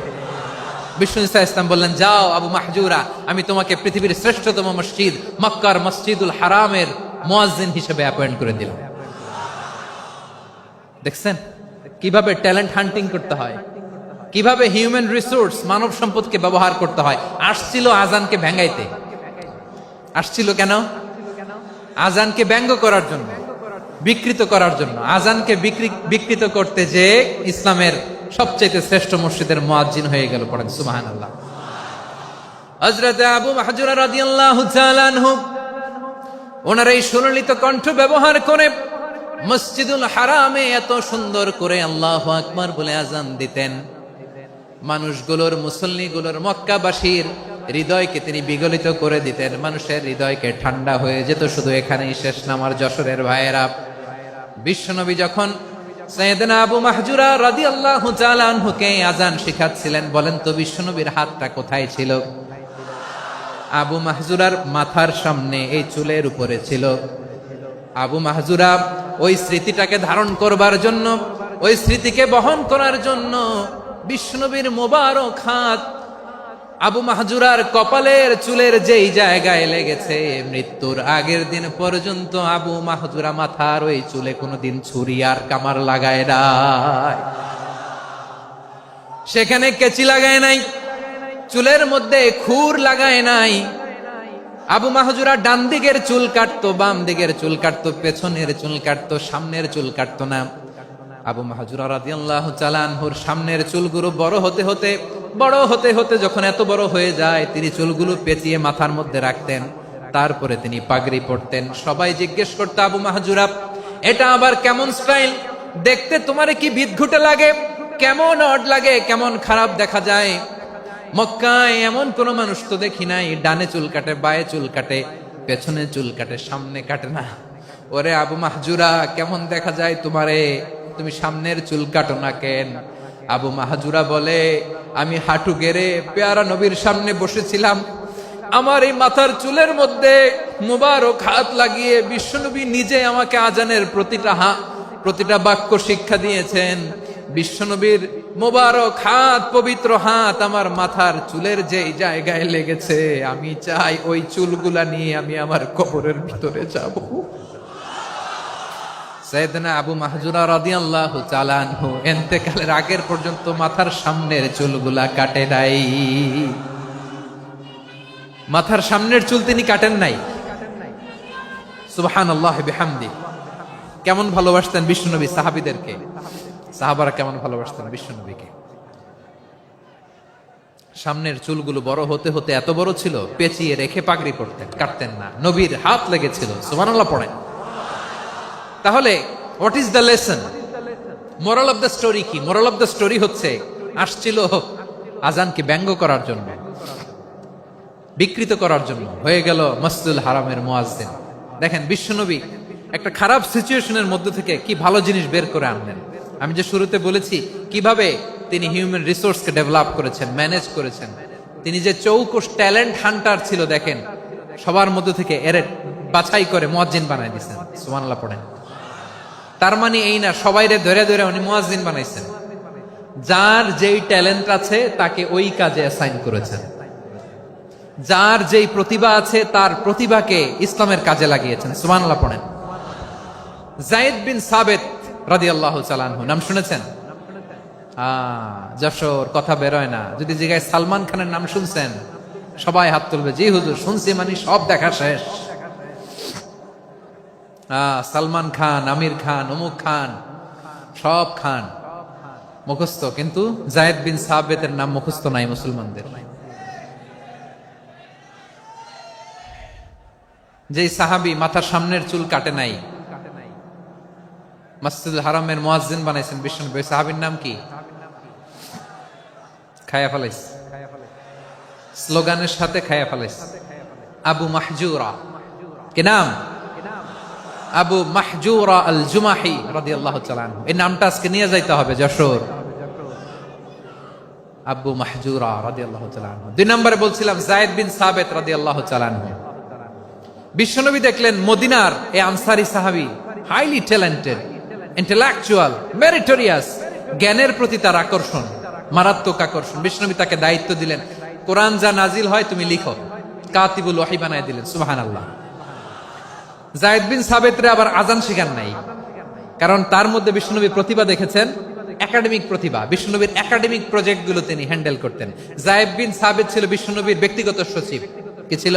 বিষ্ণু ইসা ইসলাম বললেন, যাও আবু মাহজুরা, আমি তোমাকে পৃথিবীর শ্রেষ্ঠতম মসজিদ মক্কার মসজিদুল হারামের মুয়াজ্জিন হিসেবে অ্যাপয়েন্ট করে দিলাম। দেখছেন কিভাবে ট্যালেন্ট হান্টিং করতে হয়, কিভাবে হিউম্যান রিসোর্স মানব সম্পদকে ব্যবহার করতে হয়। আসছিল আজানকে ভেঙ্গাইতে, আসছিল কেন? আজানকে ব্যঙ্গ করার জন্য, বিকৃত করার জন্য। আজানকে বিকৃত করতে যে ইসলামের সবচেয়ে শ্রেষ্ঠ মসজিদের মুয়াজ্জিন হয়ে গেল। পড়েন সুবহানাল্লাহ। হযরত আবু মাহজুরা রাদিয়াল্লাহু তাআলা আনহু ওনার এই সুললিত কণ্ঠ ব্যবহার করে মসজিদুল হারামে এত সুন্দর করে আল্লাহু আকবার বলে আজান দিতেন, মানুষগুলোর, মুসল্লিগুলোর, মক্কাবাসীর হৃদয়কে তিনি বিগলিত করে দিতেন, মানুষের হৃদয়কে ঠান্ডা হয়ে যেত। শুধু এখানেই শেষ না আমার যশোরের ভাইয়েরা। বিশ্বনবী যখন সাইয়েদনা আবু মাহজুরা রাদিয়াল্লাহু তাআলা আনহুকে আজান শিখাচ্ছিলেন, বলেন তো বিশ্বনবীর হাতটা কোথায় ছিল? আবু মাহজুরার মাথার সামনে, এই চুলের উপরে ছিল। আবু মাহজুরা ওই স্মৃতিটাকে ধারণ করবার জন্য, ওই স্মৃতিকে বহন করার জন্য বিশ্বনবীর মোবারক হাত আবু মাহজুরার কপালের চুলের যেই জায়গায় লেগেছে, মৃত্যুর আগের দিন পর্যন্ত আবু মাহজুরা মাথার ওই চুলে কোনোদিন ছুরি আর কামার লাগায় নাই, সেখানে কেচি লাগায় নাই, চুলের মধ্যে খুর লাগায় নাই। আবু মাহজুরা ডান দিকের চুল কাটতো, বাম দিকের চুল কাটতো, পেছনের চুল কাটতো, সামনের চুল কাটতো না। আবু মাহজুরা রাদিয়াল্লাহু তাআলা আনহুর সামনের চুলগুলো বড় হতে হতে যখন এত বড় হয়ে যায়, তিনি চুলগুলো পেঁচিয়ে মাথার মধ্যে রাখতেন, তারপরে তিনি পাগড়ি পরতেন। সবাই জিজ্ঞেস করতো, আবু মাহজুরা, এটা আবার কেমন স্টাইল? দেখতে তোমারে কি বিদঘুটে লাগে, কেমন অড লাগে, কেমন খারাপ দেখা যায়। মক্কায় এমন কোন মানুষ তো দেখি নাই, ডানে চুল কাটে, বায়ে চুল কাটে, পেছনে চুল কাটে, সামনে কাটে না। ওরে আবু মাহজুরা, কেমন দেখা যায় তোমারে, তুমি সামনের চুল কাটো না কেন? আবু মাহজুরা বলে, আমি হাঁটু গেড়ে পেয়ারা নবীর সামনে বসেছিলাম, আমার এই মাথার চুলের মধ্যে মুবারক হাত লাগিয়ে বিশ্বনবী নিজে আমাকে আজানের প্রতিটা বাক্য শিক্ষা দিয়েছেন। বিশ্বনবীর মোবারক হাত, পবিত্র হাত আমার মাথার চুলের যেই জায়গায় লেগেছে, আমি চাই ওই চুলগুলা নিয়ে আমি আমার কবরের ভিতরে যাব। সাইয়েদনা আবু মাহজুরা রাদিয়াল্লাহু তাআলা আনহু ইন্তেকালের আগের পর্যন্ত মাথার সামনের চুলগুলা কাটে নাই, মাথার সামনের চুল তিনি কাটেন নাই। সুবহানাল্লাহ বিহামদি। কেমন ভালোবাসতেন বিশ্বনবী সাহাবীদেরকে, সাহাবারা কেমন ভালোবাসতেন বিশ্বনবীকে। সামনের চুলগুলো বড় হতে হতে এত বড় ছিল, পেঁচিয়ে রেখে পাগড়ি পরতেন, কাটতেন না। নবীর হাত লেগেছিল। সুবহানাল্লাহ পড়েন। তাহলে what is the lesson? Moral of the story কি? মোরাল অফ দ্য স্টোরি হচ্ছে, আসছিল আজানকে ব্যঙ্গ করার জন্য, বিকৃত করার জন্য, হয়ে গেল মসজিদুল হারামের মুয়াজ্জিন। দেখেন বিশ্বনবী একটা খারাপ সিচুয়েশনের মধ্যে থেকে কি ভালো জিনিস বের করে আনলেন। আমি যে শুরুতে বলেছি কিভাবে তিনি হিউম্যান রিসোর্সকে ডেভেলপ করেছেন, ম্যানেজ করেছেন। তিনি যে চৌকস ট্যালেন্ট হান্টার ছিল, দেখেন সবার মধ্যে থেকে এর বাছাই করে মুয়াজ্জিন বানাই দিয়েছেন। সুবহানাল্লাহ পড়েন। তার মানে এই না সবাইরে ধরে ধরে উনি মুয়াজ্জিন বানাইছেন। যার যেই ট্যালেন্ট আছে তাকে ওই কাজে অ্যাসাইন করেছেন। যার যেই প্রতিভা আছে তার প্রতিভাকে ইসলামের কাজে লাগিয়েছেন। সুবহানাল্লাহ পড়েন। যায়েদ বিন সাবিত রাদিয়াল্লাহু তাআলা আনহু নাম শুনেছেন? যশোর কথা বেরোয় না। যদি জিজ্ঞাসা সালমান খানের নাম শুনছেন, সবাই হাত তুলবে, জি হুজুর শুনছি, মানে সব দেখা শেষ। সালমান খান, আমির খান, অমুক খান, সব খান মুখস্থ, কিন্তু যায়েদ বিন সাবিতের নাম মুখস্থ নাই মুসলমানদের। যেই সাহাবী মাথার সামনের চুল কাটে নাই, মসজিদুল হারামের মুয়াজ্জিন বানাইছেন বিশ্বনবী, সাহাবীর নাম কি? খায়া ফেলাইস, স্লোগানের সাথে খায়া ফেলাইস। আবু মাহজুরা, কি নাম? আবু মাহজুরা আল জুমাহি রাদিয়াল্লাহু তাআলা আনহু। এই নামটা আজকে নিয়ে যাইতে হবে যশোর। আবু মাহজুরা রাদিয়াল্লাহু তাআলা আনহু। 2 নম্বরে বলছিলাম যায়েদ বিন সাবিত রাদিয়াল্লাহু তাআলা আনহু। বিশ্বনবী দেখলেন মদিনার এই আনসারী সাহাবী হাইলি ট্যালেন্টেড, ইন্টেলেকচুয়াল, মেরিটোরিয়াস, জ্ঞানের প্রতি তার আকর্ষণ, মারাত্মক আকর্ষণ। বিশ্বনবী তাকে দায়িত্ব দিলেন, কোরআন যা নাজিল হয় তুমি লিখো, কাতিবুল ওহী বানায় দিলেন। সুবহানাল্লাহ। যায়েদ বিন সাবিতরে আবার আজান শিখান নাই, কারণ তার মধ্যে বিশ্বনবী প্রতিভা দেখেছেন, একাডেমিক প্রতিভা। বিশ্বনবীর একাডেমিক প্রজেক্ট গুলো তিনি হ্যান্ডেল করতেন। যায়েদ বিন সাবিত ছিল বিশ্বনবীর ব্যক্তিগত সচিব। কি ছিল?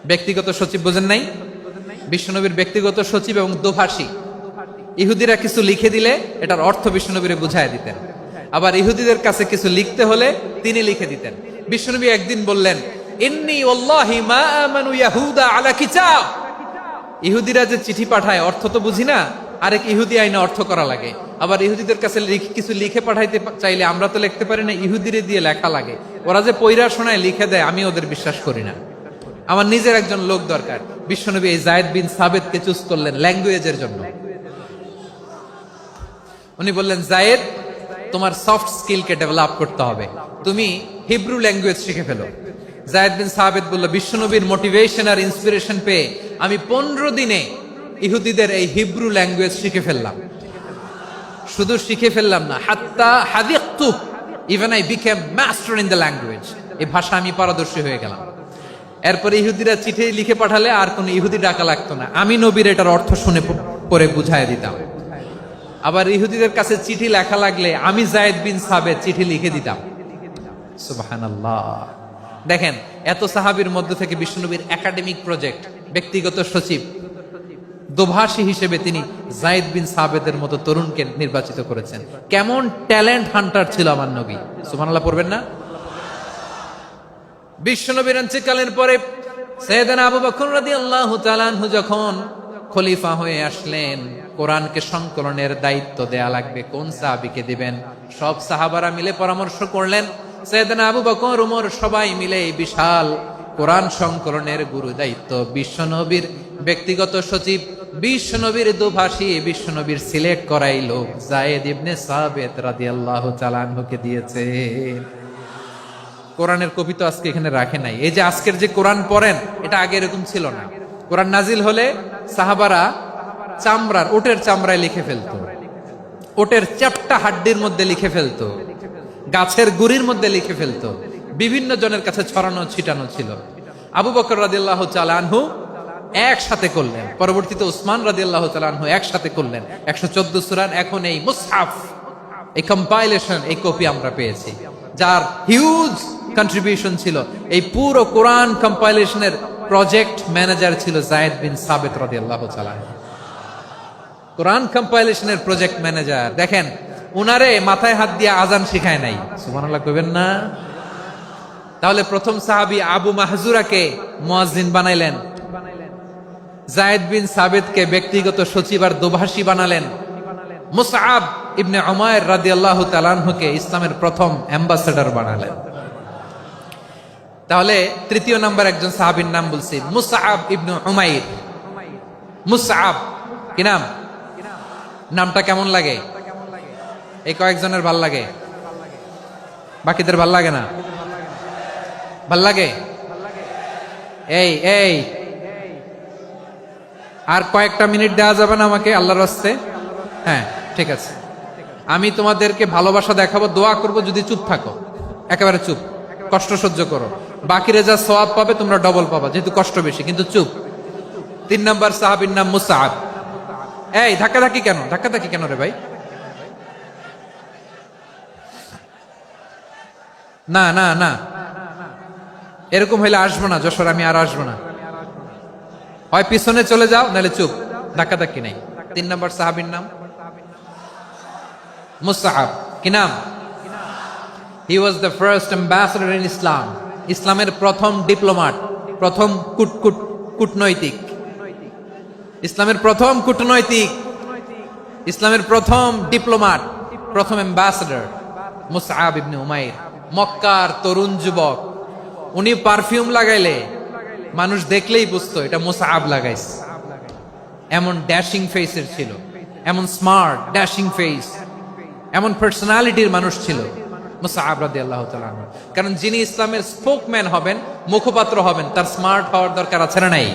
ব্যক্তিগত সচিব। বোঝেন নাই? বিশ্বনবীর ব্যক্তিগত সচিব এবং দোভাষী। ইহুদিরা কিছু লিখে দিলে এটার অর্থ বিশ্বনবীরে বুঝায় দিতেন, আবার ইহুদিদের কাছে কিছু লিখতে হলে তিনি লিখে দিতেন। বিশ্বনবী একদিন বললেন, ইন্নী ওয়াল্লাহি মা আমানু ইয়াহুদা আলা কিতাব। ইহুদিরা যে চিঠি পাঠায় অর্থ তো বুঝি না, আরেক ইহুদি আইনে অর্থ করা লাগে। আবার ইহুদিদের কাছে কিছু লিখে পাঠাইতে চাইলে আমরা তো লিখতে পারি না, ইহুদিরে দিয়ে লেখা লাগে। ওরা যে পয়রা শোনায় লিখে দেয়, আমি ওদের বিশ্বাস করি না। আমার নিজের একজন লোক দরকার। বিশ্বনবী এই যায়েদ বিন সাবিতকে চুজ করলেন ল্যাঙ্গুয়েজের জন্য। উনি বললেন, যায়েদ তোমার সফট স্কিলকে ডেভেলপ করতে হবে, তুমি হিব্রু ল্যাঙ্গুয়েজ শিখে ফেলো। যায়েদ বিন সাবিত বলল, বিশ্বনবীর মোটিভেশন আর ইন্সপিরেশন পেয়ে আমি 15 দিনে ইহুদিদের এই হিব্রু ল্যাঙ্গুয়েজ শিখে ফেললাম। শুধু শিখে ফেললাম না, হাত্তা হাদিকতু, even I became master in the language. এই ভাষা আমি পারদর্শী হয়ে গেলাম। এরপরে ইহুদিরা চিঠি লিখে পাঠালে আর কোন ইহুদি ডাকা লাগতো না, আমি নবীর এটার অর্থ শুনে পরে বুঝায় দিতাম। আবার ইহুদিদের কাছে চিঠি লেখা লাগলে আমি যায়েদ বিন সাবিত চিঠি লিখে দিতাম। সুবহানাল্লাহ। দেখেন এত সাহাবীর মধ্য থেকে বিশ্বনবীর একাডেমিক প্রজেক্ট, ব্যক্তিগত সচিব, দোভাষী হিসেবে তিনি যায়েদ বিন সাবিতের মতো তরুণকে নির্বাচিত করেছেন। কেমন ট্যালেন্ট হান্টার ছিল আমার নবী। সুবহানাল্লাহ পড়বেন না? বিশ্বনবীর ইন্তেকালের পরে সাইয়েদনা আবু বকর রাদিয়াল্লাহু তাআলা আনহু যখন খলিফা হয়ে আসলেন, কোরআনকে সংকলনের দায়িত্ব দেয়া লাগবে, কোন সাহাবীকে দিবেন? সব সাহাবারা মিলে পরামর্শ করলেন। সাইয়েদনা আবু বকর, ওমর সবাই মিলে এই বিশাল কোরআন সংকলনের গুরু দায়িত্ব বিশ্বনবীর ব্যক্তিগত সচিব, বিশ্বনবীর দোভাষী, বিশ্বনবীর সিলেক্ট করাই লোক যায়েদ ইবনে সাবিত রাদিয়াল্লাহু তাআলা আনহুকে দিয়েছে। কোরআনের কপি তো আজকে এখানে রাখে নাই। এই যে আজকের যে কোরআন পড়েন, এটা আগে এরকম ছিল না। কোরআন নাজিল হলে সাহাবারা চামড়ার, ওটের চামড়ায় লিখে ফেলতো, ওটের চ্যাপ্টা হাড্ডির মধ্যে লিখে ফেলতো, গাছের গুড়ির মধ্যে লিখে ফেলতো। বিভিন্ন জনের কাছে ছড়ানো ছিটানো ছিল। আবু বকর রাদিয়াল্লাহু তাআলা আনহু একসাথে করলেন, পরবর্তীতে উসমান রাদিয়াল্লাহু তাআলা আনহু একসাথে করলেন। 114 সূরার এখন এই মুসহাফ, এই কম্পাইলেশন, এই কপি আমরা পেয়েছি, যার হিউজ কন্ট্রিবিউশন ছিল। এই পুরো কোরআন কম্পাইলেশনের প্রজেক্ট ম্যানেজার ছিল যায়েদ বিন সাবিত রাদিয়াল্লাহু তাআলা। কোরআন কম্পাইলেশনের প্রজেক্ট ম্যানেজার। দেখেন উনারে মাথায় হাত দিয়ে আজান শিখায় নাই। সুবহানাল্লাহ কইবেন না? তাহলে প্রথম সাহাবী আবু মাহজুরাকে মুয়াজ্জিন বানাইলেন, যায়েদ বিন সাবিতকে ব্যক্তিগত সচিব আর দোভাষী বানালেন। মুসআব ইবনে উমাইর রাদিয়াল্লাহু তাআলা আনহুকে ইসলামের প্রথম অ্যাম্বাসেডর বানালেন। তাহলে তৃতীয় নাম্বার একজন সাহাবীর নাম বলছি, মুসআব ইবনে উমাইর। মুসআব কি নাম? নামটা কেমন লাগে? এই কয়েকজনের ভাল লাগে, বাকিদের ভাল লাগে না? ভাল লাগে? এই এই আর কয়েকটা মিনিট দেওয়া যাবে না আমাকে আল্লাহর রাস্তে? হ্যাঁ ঠিক আছে, আমি তোমাদেরকে ভালোবাসা দেখাবো, দোয়া করব, যদি চুপ থাকো, একেবারে চুপ, কষ্ট সহ্য করো, বাকিরা যা সওয়াব পাবে তোমরা ডবল পাবা, যেহেতু কষ্ট বেশি, কিন্তু চুপ। 3 নাম্বার সাহাবীর নাম মুসআব। এই ধাক্কাধাক্কি কেন? ধাক্কাধাক্কি কেন রে ভাই? না না না, এরকম হইলে আসবো না যশোর, আমি আর আসবো না। হয় পিছনে চলে যাও, নাহলে চুপ, ধাক্কাধাক্কি নেই। 3 নাম্বার সাহাবীর নাম মুসআব। কি নাম? He was the first ambassador in Islam. ইসলামের প্রথম ডিপ্লোমাট, প্রথম কূটনৈতিক, ইসলামের প্রথম কূটনৈতিক, ইসলামের প্রথম ডিপ্লোমাট, প্রথম অ্যাম্বাসেডর মুসআব ইবনে উমাইর। মক্কার তরুণ যুবক, উনি পারফিউম লাগাইলে মানুষ দেখলেই বুঝতো এটা মুসআব লাগাইছে। এমন ড্যাশিং ফেসের ছিল, এমন স্মার্ট ড্যাশিং ফেস, এমন পার্সোনালিটির মানুষ ছিল মুসআব রাদিয়াল্লাহু তাআলা আনহু। কারণ যিনি ইসলামের স্পোকম্যান হবেন, মুখপাত্র হবেন, তার স্মার্ট হওয়ার দরকার আছে না নাই?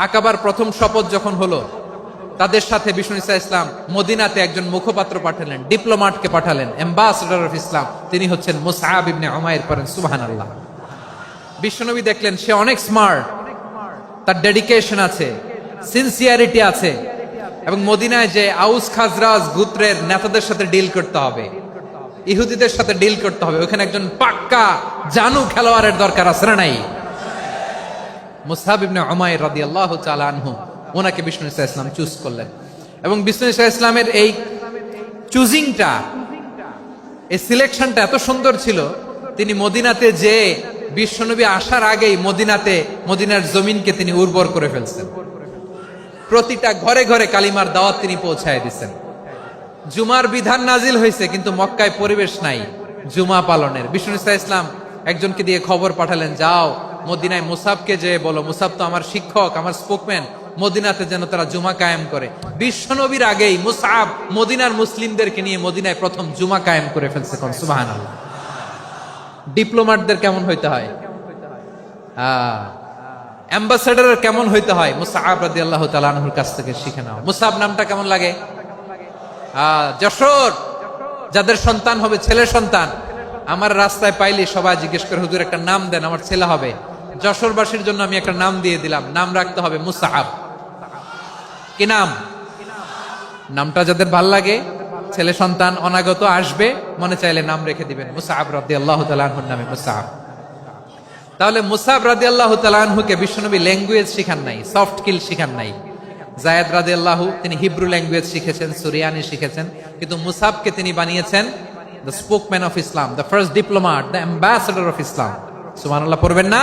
আকাবার প্রথম শপথ যখন হলো, তাদের সাথে বিষ্ণু ঈসা ইসলাম মদিনাতে একজন মুখপাত্র পাঠালেন, ডিপ্লোমাটকে পাঠালেন, অ্যাম্বাসেডর অফ ইসলাম, তিনি হচ্ছেন মুসআব ইবনে উমাইর। পড়েন সুবহানাল্লাহ। বিশ্বনবী দেখলেন সে অনেক স্মার্ট, তার ডেডিকেশন আছে, সিনসিয়ারিটি আছে, এবং মদিনায় যে আউস খাজরাজ গোত্রের নেতাদের সাথে ডিল করতে হবে, ইহুদিদের সাথে ডিল করতে হবে, ওখানে একজন পাক্কা জানু খেলোয়াড়ের দরকার আছে না নাই? মুসআব ইবনে উমাইর রাদিয়াল্লাহু তাআলা আনহু, ওনাকে বিষ্ণু ঈসা ইসলাম চুজ করলেন। এবং বিষ্ণু ঈসা ইসলামের এই চুজিংটা, এই সিলেকশনটা এত সুন্দর ছিল, তিনি মদিনাতে যে বিশ্বনবী আসার আগেই মদিনার জমিনকে তিনি উর্বর করে ফেলছেন। প্রতিটা ঘরে ঘরে কালিমার দাওয়াত তিনি পৌঁছায় দিচ্ছেন। জুমার বিধান নাজিল হয়েছে, কিন্তু মক্কায় পরিবেশ নাই জুমা পালনের। বিষ্ণু ঈসা ইসলাম একজনকে দিয়ে খবর পাঠালেন, যাও মদিনায় মুসাবকে যে বলো, মুসাব তো আমার শিক্ষক, আমার স্পোকম্যান, মদিনাতে যেন তারা জুমা কায়েম করে। বিশ্বনবীর আগেই মুসআব মদিনার মুসলিমদেরকে নিয়ে মদিনায় প্রথম জুমা কায়েম করে ফেলছে। কোন সুবহানাল্লাহ। ডিপ্লোমাটদের কেমন হইতে হয়, অ্যাম্বাসেডরের কেমন হইতে হয়, মুসআব রাদিয়াল্লাহু তাআলা আনহুর কাছ থেকে শিখে নাও। মুসআব নামটা কেমন লাগে? যশোর যাদের সন্তান হবে, ছেলে সন্তান, আমার রাস্তায় পাইলে সবাই জিজ্ঞেস করে, হুজুর একটা নাম দেন, আমার ছেলে হবে। যশোরবাসীর জন্য আমি একটা নাম দিয়ে দিলাম, নাম রাখতে হবে মুসআব। কি নাম? নামটা যাদের ভাল লাগে, ছেলে সন্তান অনাগত আসবে, মনে চাইলে নাম রেখে দিবেন মুসআব রাদিয়াল্লাহু তাআলা আনহুর নামে মুসআব। তাহলে মুসআব রাদিয়াল্লাহু তাআলা আনহুকে বিশ্বনবী ল্যাঙ্গুয়েজ শিখান নাই, সফট স্কিল শিখান নাই। যায়েদ রাদিয়াল্লাহু, তিনি হিব্রু ল্যাঙ্গুয়েজ শিখেছেন, সুরিয়ানি শিখেছেন, কিন্তু মুসআবকে তিনি বানিয়েছেন the spokesman of Islam, the first diplomat, the ambassador of Islam. সুবহানাল্লাহ পড়বেন না?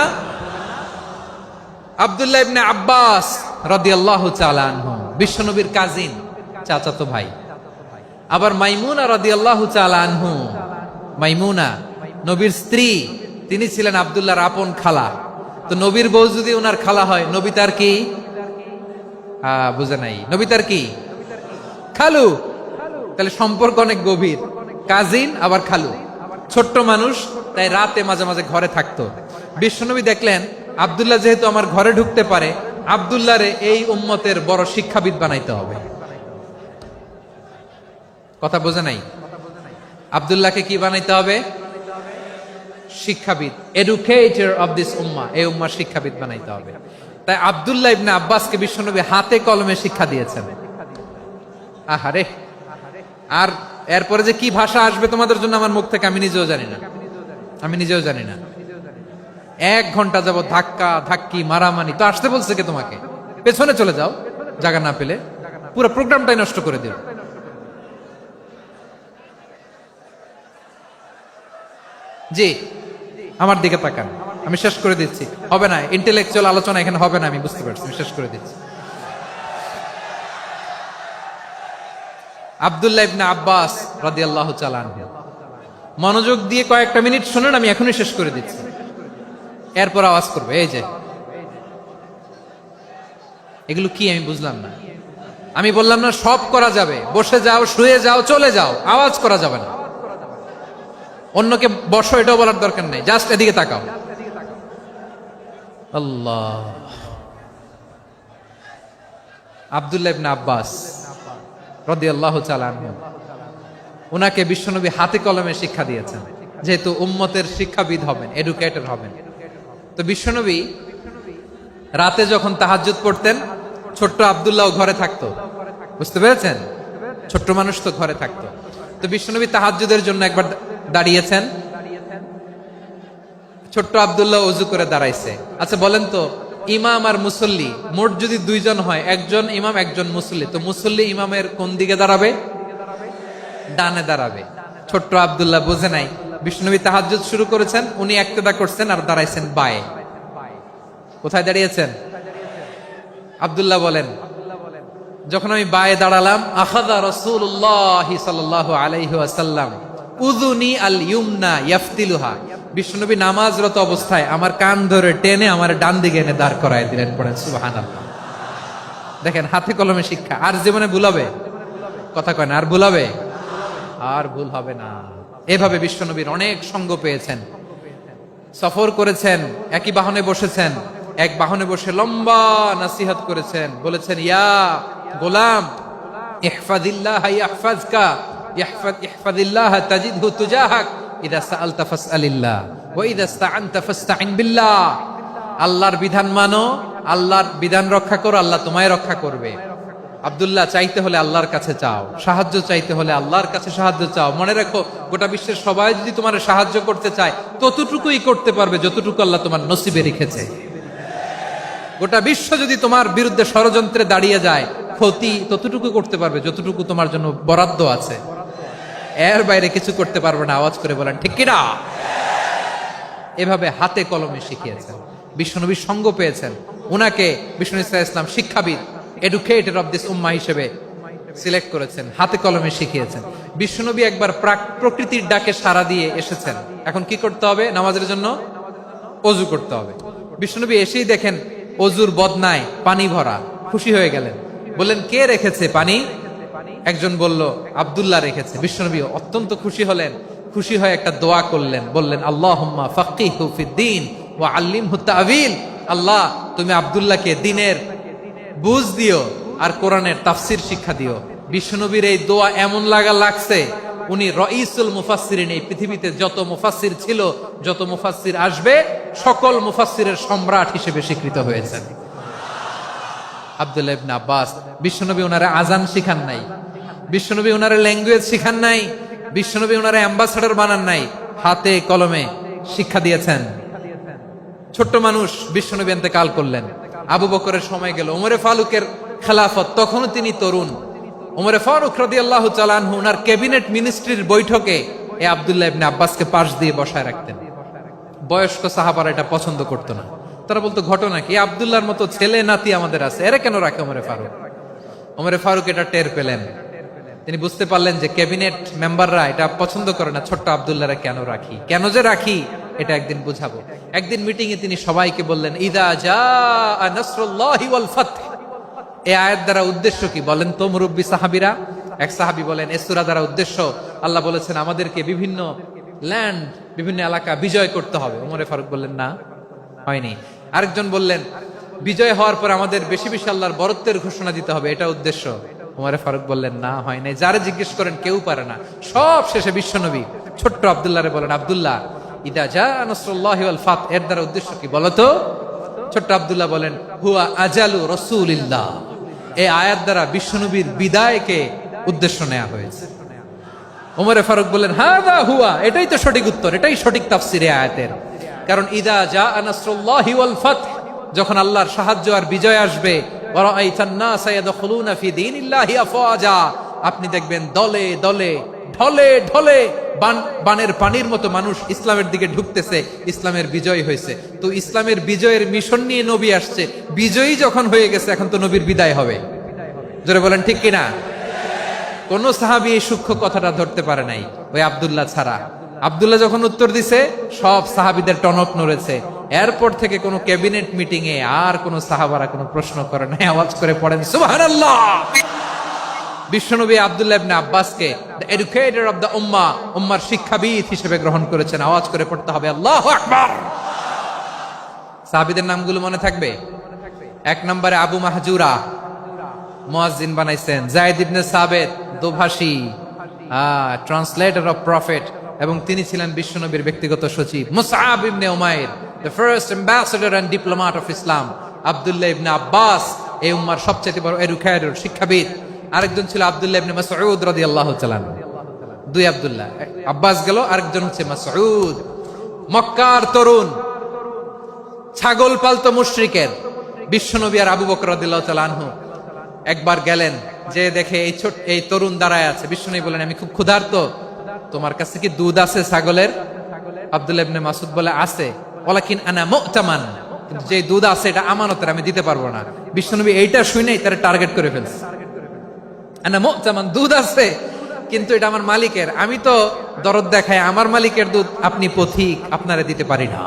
আব্দুল্লাহ ইবনে আব্বাস রাদিয়াল্লাহু তাআলা আনহু, বিশ্বনবীর কাজিন, চাচাতো ভাই। আবার মাইমুনা রাদিয়াল্লাহু তাআলা আনহু, মাইমুনা নবীর স্ত্রী, তিনি ছিলেন আব্দুল্লাহর আপন খালা। তো নবীর বউ যদি ওনার খালা হয়, নবী তার কি? বুঝে নাই, নবী তার কি? খালু। তাহলে সম্পর্ক অনেক গভীর, কাজিন আবার খালু, ছোট্ট মানুষ, তাই রাতে মাঝে মাঝে ঘরে থাকতো। বিশ্বনবী দেখলেন আব্দুল্লাহ যেহেতু আমার ঘরে ঢুকতে পারে, আব্দুল্লাহরে এই উম্মতের বড় শিক্ষাবিদ বানাইতে হবে। কথা বোঝে নাই? আব্দুল্লাহকে কি বানাইতে হবে? শিক্ষাবিদ, এডুকেটর অফ দিস উম্মাহ, এই উম্মার শিক্ষাবিদ বানাইতে হবে। তাই আব্দুল্লাহ ইবনে আব্বাসকে বিশ্বনবী হাতে কলমে শিক্ষা দিয়েছেন। আহারে, আর এরপরে যে কি ভাষা আসবে তোমাদের জন্য আমার মুখ থেকে আমি নিজেও জানি না, আমি নিজেও জানি না। 1 ঘন্টা যাবত ধাক্কা ধাক্কি মারামারি, তো আসতে বলছে কে তোমাকে? পেছনে চলে যাও, জায়গা না পেলে পুরো প্রোগ্রামটাই নষ্ট করে দিল। জি, আমার দিকে তাকান, আমি শেষ করে দিচ্ছি। হবে না, ইন্টেলেকচুয়াল আলোচনা এখানে হবে না, আমি বুঝতে পারছি, শেষ করে দিচ্ছি। আব্দুল্লাহ ইবনে আব্বাস রাদিয়াল্লাহু তাআলা আনহু। মনোযোগ দিয়ে কয়েকটা মিনিট শুনুন, আমি এখনই শেষ করে দিচ্ছি, এরপর আওয়াজ করবে। এই যে এগুলো কি আমি বুঝলাম না। আমি বললাম না সব করা যাবে, বসে যাও, শুয়ে যাও, চলে যাও, আওয়াজ করা যাবে না। অন্যকে বসো এটাও বলার দরকার নেই, জাস্ট এদিকে তাকাও। আল্লাহ। আব্দুল্লাহ ইবনে আব্বাস রাদিয়াল্লাহু তাআলা আনহু, উনাকে বিশ্বনবী হাতে কলমে শিক্ষা দিয়েছেন, যেহেতু উম্মতের শিক্ষাবিদ হবেন, এডুকেটর হবেন। তো বিশ্বনবী রাতে যখন তাহাজ্জুদ পড়তেন, ছোট্ট আব্দুল্লাহ ঘরে থাকতো, বুঝতে পেরেছেন? ছোট্ট মানুষ তো ঘরে থাকতো। তো বিশ্বনবী তাহাজ্জুদের জন্য একবার দাঁড়িয়েছেন, ছোট্ট আব্দুল্লাহ ওযু করে দাঁড়াইছে। আচ্ছা বলেন তো, ইমাম আর মুসল্লি মোট যদি দুইজন হয়, একজন ইমাম একজন মুসল্লি, তো মুসল্লি ইমামের কোন দিকে দাঁড়াবে? ডানে দাঁড়াবে। ছোট্ট আব্দুল্লাহ বুঝে নাই, বিশ্বনবী তাহাজ্জুদ শুরু করেছেন, উনি ইক্তেদা করছেন আর দাঁড়াইছেন বায়ে। কোথায় দাঁড়িয়েছেন? আব্দুল্লাহ বলেন, যখন আমি বায়ে দাঁড়ালাম, আখাযা রাসূলুল্লাহ সাল্লাল্লাহু আলাইহি ওয়াসাল্লাম উযুনি আল ইউমনা ইয়াফতিলুহা, বিশ্বনবী নামাজরত অবস্থায় আমার কান ধরে টেনে আমার ডান দিকে এনে দাঁড় করায় দিলেন। পড়েন সুবহানাল্লাহ। দেখেন হাতে কলমে শিক্ষা। আর জীবনে ভুল হবে? কথা কয় না, আর ভুল হবে? আর ভুল হবে না। এভাবে বিশ্বনবীর অনেক সঙ্গ পেয়েছেন, সফর করেছেন, একই বাহনে বসেছেন, এক বাহনে বসে লম্বা নসিহত করেছেন, বলেছেন, ইয়া গোলাম ইহফাজিল্লাহ ইয়াহফাজকা, ইহফাজিল্লাহ তাজিদহু তুজাহাক, ইযা সাআলতা ফাসআলিল্লাহ ওয়া ইযা ইসতাআনতা ফাসতাইন বিল্লাহ। আল্লাহর বিধান মানো, আল্লাহর বিধান রক্ষা করো, আল্লাহ তোমায় রক্ষা করবে। আব্দুল্লাহ, চাইতে হলে আল্লাহর কাছে চাও, সাহায্য চাইতে হলে আল্লাহর কাছে সাহায্য চাও। মনে রাখো, গোটা বিশ্বের সবাই যদি তোমার সাহায্য করতে চায়, ততটুকুই করতে পারবে যতটুকু আল্লাহ তোমার নসিবে রেখেছে। গোটা বিশ্ব যদি তোমার বিরুদ্ধে ষড়যন্ত্রে দাঁড়িয়ে যায়, ক্ষতি ততটুকু করতে পারবে যতটুকু তোমার জন্য বরাদ্দ আছে, এর বাইরে কিছু করতে পারবে না। আওয়াজ করে বলেন ঠিক কিনা? এভাবে হাতে কলমে শিখিয়েছেন, বিশ্বনবীর সঙ্গ পেয়েছেন। উনাকে বিষ্ণু ইসলাম শিক্ষাবিদ, এডুকেটর অফ দিস উম্মাহ হিসেবে সিলেক্ট করেছেন, হাতে কলমে শিখিয়েছেন। বিশ্বনবী একবার প্রকৃতির ডাকে সাড়া দিয়ে এসেছেন। এখন কি করতে হবে? নামাজের জন্য ওযু করতে হবে। বিশ্বনবী এসেই দেখেন ওযুর বদনায় পানি ভরা, খুশি হয়ে গেলেন, বললেন, কে রেখেছে পানি? একজন বলল, আব্দুল্লাহ রেখেছে। বিশ্বনবী অত্যন্ত খুশি হলেন, খুশি হয়ে একটা দোয়া করলেন, বললেন, আল্লাহুম্মা ফাক্কিহু ফিদ্দীন ওয়া আল্লিমহু তা'ওয়ীল। আল্লাহ, তুমি আব্দুল্লাহকে দ্বীনের বুঝ দিও আর কোরআনের তাফসীর শিক্ষা দিও। বিশ্বনবীর এই দোয়া এমন লাগছে, উনি রাইসুল মুফাসসিরিন, এই পৃথিবীতে যত মুফাসসির ছিল, যত মুফাসসির আসবে, সকল মুফাসসিরের সম্রাট হিসেবে স্বীকৃত হয়েছেন আব্দুল্লাহ ইবনে আব্বাস। বিশ্বনবী ওনারে আজান শিখান নাই, বিশ্বনবী ওনারে ল্যাঙ্গুয়েজ শিখান নাই, বিশ্বনবী ওনারে অ্যাম্বাসাডর বানান নাই, হাতে কলমে শিক্ষা দিয়েছেন। ছোট্ট মানুষ, বিশ্বনবী ইন্তেকাল করলেন, আবু বকরের সময় গেল, ওমরে ফারুকের খেলাফত, তখনও তিনি তরুণ। ওমরে ফারুক রাদিয়াল্লাহু তাআলা আনহু ওনার ক্যাবিনেট মিনিস্ট্রির বৈঠকে এই আব্দুল্লাহ ইবনে আব্বাসকে পাশ দিয়ে বসায় রাখতেন। বয়স্ক সাহাবারা এটা পছন্দ করতো না, তারা বলতো, ঘটনা কি? আব্দুল্লাহর মতো ছেলে নাতি আমাদের আছে, এরা কেন রাখে ওমরে ফারুক? ওমরে ফারুক এটা টের পেলেন, তিনি বুঝতে পারলেন যে ক্যাবিনেট মেম্বাররা এটা পছন্দ করে না, ছোট্ট আব্দুল্লাহরা কেন রাখি, কেন যে রাখি, এটা একদিন বুঝাবো। একদিন মিটিং এ তিনি সবাইকে বললেন, ইযা জাআ নাসরুল্লাহি ওয়াল ফাতহ। এই আয়াত দ্বারা উদ্দেশ্য কি বলেন তো মুরব্বী সাহাবীরা? এক সাহাবী বলেন, এই সূরা দ্বারা উদ্দেশ্য, আল্লাহ বলেছেন আমাদেরকে বিভিন্ন ল্যান্ড, বিভিন্ন এলাকা বিজয় করতে হবে। ওমরে ফারুক বললেন, না, হয়নি। আরেকজন বললেন, বিজয় হওয়ার পর আমাদের বেশি বেশি আল্লাহর বরত্বের ঘোষণা দিতে হবে, এটা উদ্দেশ্য। ওমরে ফারুক বললেন, না, হয় নাই। যারে জিজ্ঞেস করেন কেউ পারে না। সব শেষে বিশ্বনবী ছোট্ট আব্দুল্লাহরে বলেন, আব্দুল্লাহ, ইদা জাআ নাসরুল্লাহি ওয়াল ফাতহ, এর দ্বারা উদ্দেশ্য কি বলো তো? ছোট্ট আব্দুল্লাহ বলেন, হুয়া আজালু রাসূলিল্লাহ। এই আয়াত দ্বারা বিশ্বনবীর বিদায়কে উদ্দেশ্য নেওয়া হয়েছে। ওমরে ফারুক বললেন, হাযা হুয়া, এটাই তো সঠিক উত্তর, এটাই সঠিক তাফসীর এই আয়াতের। কারণ ইদা জাআ নাসরুল্লাহি ওয়াল ফাতহ, যখন আল্লাহর সাহায্য আর বিজয় আসবে, ওয়া রাআইতান নাসা ইয়াদখুলুনা ফি দীনিল্লাহি আফওয়াজা, আপনি দেখবেন দলে দলে, ঢলে ঢলে, বানের পানির মতো মানুষ ইসলামের দিকে ঢুকতেছে, ইসলামের বিজয় হয়েছে। তো ইসলামের বিজয়ের মিশন নিয়ে নবী আসছে, বিজয়ী যখন হয়ে গেছে, এখন তো নবীর বিদায় হবে। জোরে বলেন ঠিক কিনা? কোন সাহাবী এই সূক্ষ্ম কথাটা ধরতে পারে নাই, ওই আব্দুল্লাহ ছাড়া। আব্দুল্লাহ যখন উত্তর দিছে, সব সাহাবীদের টনক নড়েছে। এরপর থেকে কোন ক্যাবিনেট মিটিং এ আর কোন সাহাবারা কোনো প্রশ্ন করে নাই, আওয়াজ করে পড়েন সুবহানাল্লাহ। বিশ্বনবী আব্দুল্লাহ ইবনে আব্বাসকে দ্য এডুকেটর অফ দ্য উম্মাহ, উম্মার শিক্ষাবিদ হিসেবে গ্রহণ করেছেন। আওয়াজ করে পড়তে হবে আল্লাহু আকবার। সাহাবীদের নামগুলো মনে থাকবে? 1 নম্বরে আবু মাহজুরা, মুয়াজ্জিন বানাইছেন। যায়েদ ইবনে সাবিত, দোভাষী, ট্রান্সলেটর অফ প্রফেট, এবং তিনি ছিলেন বিশ্বনবীর ব্যক্তিগত সচিব। Musab ibn Umair, the first ambassador and diplomat of Islam. Abdullah ibn Abbas, এই উম্মার সবচেয়ে বড় এডুকেটর, শিক্ষাবিদ। আরেকজন ছিল আব্দুল্লাহ ইবনে মাসউদ রাদিয়াল্লাহু তাআলা। 2 আব্দুল্লাহ, আব্বাস গেল, আরেকজন হচ্ছে মাসউদ। মক্কার তরুণ, ছাগল পালতো মুশরিকের বিশ্বনবী আর আবু বকর রাদিয়াল্লাহু তাআলা আনহু একবার গেলেন, যে দেখে এই তরুণ দাঁড়ায় আছে। বিশ্বনবী বলেন, আমি খুব ক্ষুধার্ত, তোমার কাছে কি দুধ আছে ছাগলের? আব্দুল্লাহ ইবনে মাসউদ বলে, আছে। ওয়ালাকিন আনা মুতামান, কিন্তু যে দুধ আছে এটা আমানতের, আমি দিতে পারবো না। বিশ্বনবী এইটা শুনেই তার টার্গেট করে ফেলছে। আনা মুতামান, দুধ আছে কিন্তু এটা আমার মালিকের, আমি তো দরদ দেখায় আমার মালিকের দুধ আপনি পথিক, আপনারে দিতে পারি না।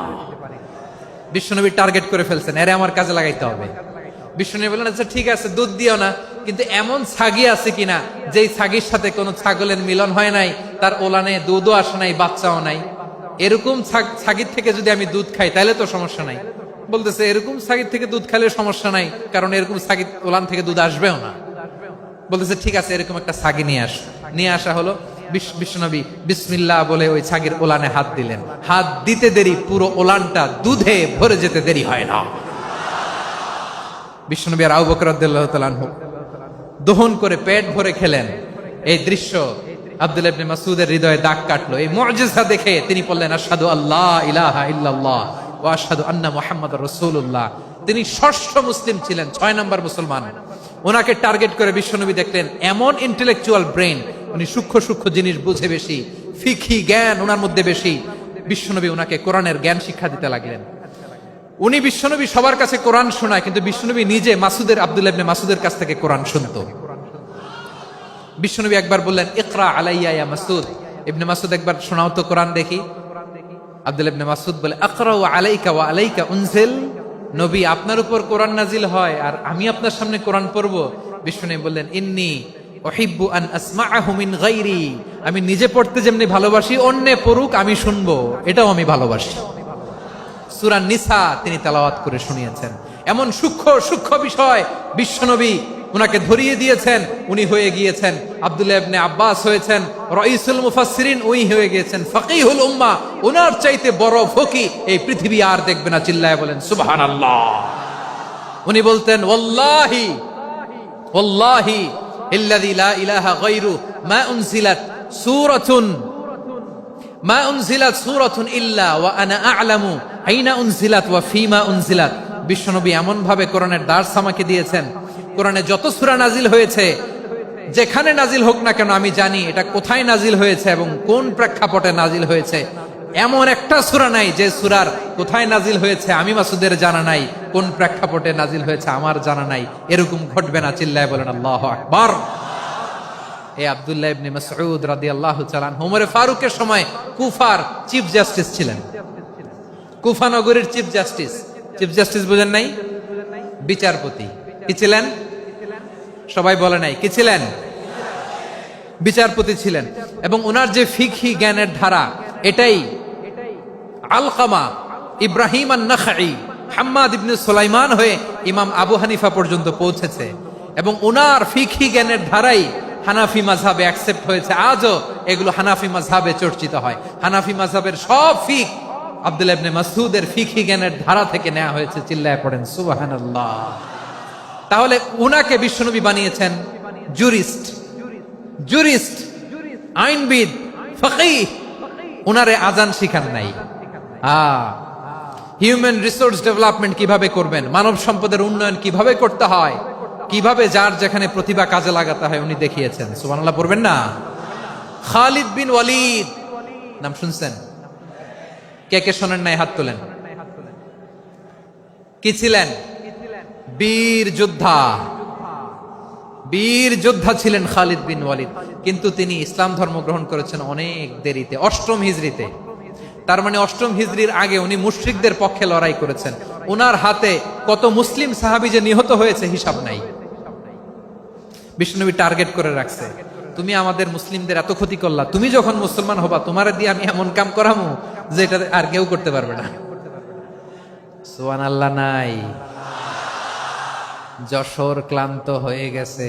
বিশ্বনবী টার্গেট করে ফেলছেন, এরে আমার কাজে লাগাইতে হবে। বিশ্বনবী বললেন, আচ্ছা ঠিক আছে, দুধ দিও না, কিন্তু এমন ছাগি আছে কিনা যেই ছাগির সাথে কোনো ছাগলের মিলন হয় নাই, তার ওলানে দুধও আসে নাই, বাচ্চাও নাই, এরকম ছাগির থেকে যদি আমি দুধ খাই তাহলে তো সমস্যা নাই। বলতেছে, এরকম ছাগির থেকে দুধ খাইলে সমস্যা নাই, কারণ এরকম ছাগির ওলান থেকে দুধ আসবেও না। বলতেছে, ঠিক আছে, এরকম একটা ছাগি নিয়ে আসা হলো। বিশ্বনবী বিসমিল্লাহ বলে ওই ছাগির ওলানে হাত দিলেন। হাত দিতে দেরি, পুরো ওলানটা দুধে ভরে যেতে দেরি হয় না। বিশ্বনবী আর আবু বকর রাদিয়াল্লাহু তাআলা আনহু দহন করে পেট ভরে খেলেন। এই দৃশ্য আব্দুল্লাহ ইবনে মাসউদের হৃদয়ে দাগ কাটলো। এই মুজিজা দেখে তিনি বললেন, আশহাদু আল্লা ইলাহা ইল্লাল্লাহ ওয়া আশহাদু আন্না মুহাম্মাদুর রাসূলুল্লাহ। তিনি ষষ্ঠ মুসলিম ছিলেন, 6 নম্বর মুসলমান। ওনাকে টার্গেট করে বিশ্বনবী দেখলেন এমন ইন্টেলেকচুয়াল ব্রেন, উনি সূক্ষ্ম সূক্ষ্ম জিনিস বুঝে বেশি, ফিকহি জ্ঞান ওনার মধ্যে বেশি। বিশ্বনবী ওনাকে কোরআনের জ্ঞান শিক্ষা দিতে লাগলেন। উনি বিশ্বনবী সবার কাছে কোরআন শোনায়, কিন্তু বিশ্বনবী নিজে আব্দুল্লাহ ইবনে মাসউদের কাছ থেকে কোরআন শুনতো। বিশ্বনবী একবার বললেন, ইকরা আলাইয়া ইয়া মাসউদ। ইবনে মাসউদ, একবার শোনাও তো কোরআন দেখি। আব্দুল্লাহ ইবনে মাসউদ বলে, আকরাউ আলাইকা ওয়া আলাইকা উনজিল। নবী, আপনার উপর কোরআন নাজিল হয় আর আমি আপনার সামনে কোরআন পড়ব। বিশ্বনবী বললেন, ইন্নী উহিব্বু আন আসমাআহু মিন গায়রি। আমি নিজে পড়তে যেমনি ভালোবাসি, অন্যে পড়ুক আমি শুনবো, এটাও আমি ভালোবাসি। সূরা নিসা তিনি তেলাওয়াত করে শুনিয়েছেন। এমন সূক্ষ্ম বিষয় বিশ্বনবী উনাকে ধরিয়ে দিয়েছেন। উনি হয়ে গিয়েছেন আব্দুল্লাহ ইবনে আব্বাস, হয়েছেন রাইসুল মুফাসসিরিন, উনি হয়ে গিয়েছেন ফাকিহুল উম্মাহ। ওনার চাইতে বড় ফকি এই পৃথিবী আর দেখবে না। চিল্লায় বলেন সুবহানাল্লাহ। উনি বলতেন, ওয়াল্লাহি ওয়াল্লাহি ইল্লাযী লা ইলাহা গায়রু মা উনজিলাত সূরাতুন ইল্লা ওয়া আনা আ'লামু আইনা উনজিলাত ওয়া ফীমা উনজিলাত। বিশ্বনবী এমন ভাবে কোরআনের দার্স আমাকে দিয়েছেন, কোরআনে যত সূরা নাজিল হয়েছে, যেখানে নাজিল হোক না কেন আমি জানি এটা কোথায় নাজিল হয়েছে এবং কোন প্রেক্ষাপটে নাজিল হয়েছে। এমন একটা সূরা নাই যে সূরার কোথায় নাজিল হয়েছে আমি মাসুদের জানা নাই, কোন প্রেক্ষাপটে নাজিল হয়েছে আমার জানা নাই। এরকম ঘটবে না। চিল্লায় বলেন আল্লাহু আকবার। এই আব্দুল্লাহ ইবনে মাসউদ রাদিয়াল্লাহু তাআলা আনহু ওমর ফারুকের সময় কুফার চিফ জাস্টিস ছিলেন। কুফা নগরীর চিফ জাস্টিস বুঝেন নাই? বিচারপতি। কি ছিলেন? সবাই বলে নাই কি ছিলেন? বিচারপতি ছিলেন। এবং ওনার যে ফিকহি জ্ঞানের ধারা, এটাই আলকামা, ইব্রাহিম আন-নাখাই, হাম্মাদ ইবনে সুলাইমান হয়ে ইমাম আবু হানিফা পর্যন্ত পৌঁছেছে। এবং ওনার ফিকহি জ্ঞানের ধারাই হানাফি মাযহাবে অ্যাকসেপ্ট হয়েছে। আজও এগুলো হানাফি মাযহাবে চর্চিত হয়। হানাফি মাযহাবের সব ফিক আব্দুল্লাহ ইবনে মাসউদের ফিকহি জ্ঞানের ধারা থেকে নেওয়া হয়েছে। চিল্লায় পড়েন সুবহানাল্লাহ। তাহলে উনাকে বিশ্বনবী বানিয়েছেন জুরিস্ট, আইনবিদ, ফাকিহ। উনারে আজান শিখান নাই। হিউম্যান রিসোর্স ডেভেলপমেন্ট কিভাবে করবেন, মানব সম্পদের উন্নয়ন কিভাবে করতে হয়, কিভাবে যার যেখানে প্রতিভা কাজে লাগাতে হয় উনি দেখিয়েছেন। সুবহানাল্লাহ পড়বেন না? খালিদ বিন ওয়ালিদ নাম শুনছেন? কে কে শোনেন নাই হাত তোলেন। কি ছিলেন? বীর যোদ্ধা, বীর যোদ্ধা ছিলেন খালিদ বিন ওয়ালিদ, কিন্তু তিনি ইসলাম ধর্ম গ্রহণ করেছেন অনেক দেরিতে, 8ম হিজরিতে। তার মানে 8ম হিজরির আগে উনি মুশরিকদের পক্ষে লড়াই করেছেন। ওনার হাতে কত মুসলিম সাহাবী যে নিহত হয়েছে হিসাব নাই। বিশ্বনবী টার্গেট করে রাখছে, তুমি আমাদের মুসলিমদের এত ক্ষতি করলা, তুমি যখন মুসলমান হবা তোমারে দিয়ে আমি এমন কাম করামু যে এটা আর কেউ করতে পারবে না। সুবহানাল্লাহ নাই? যশোর ক্লান্ত হয়ে গেছে।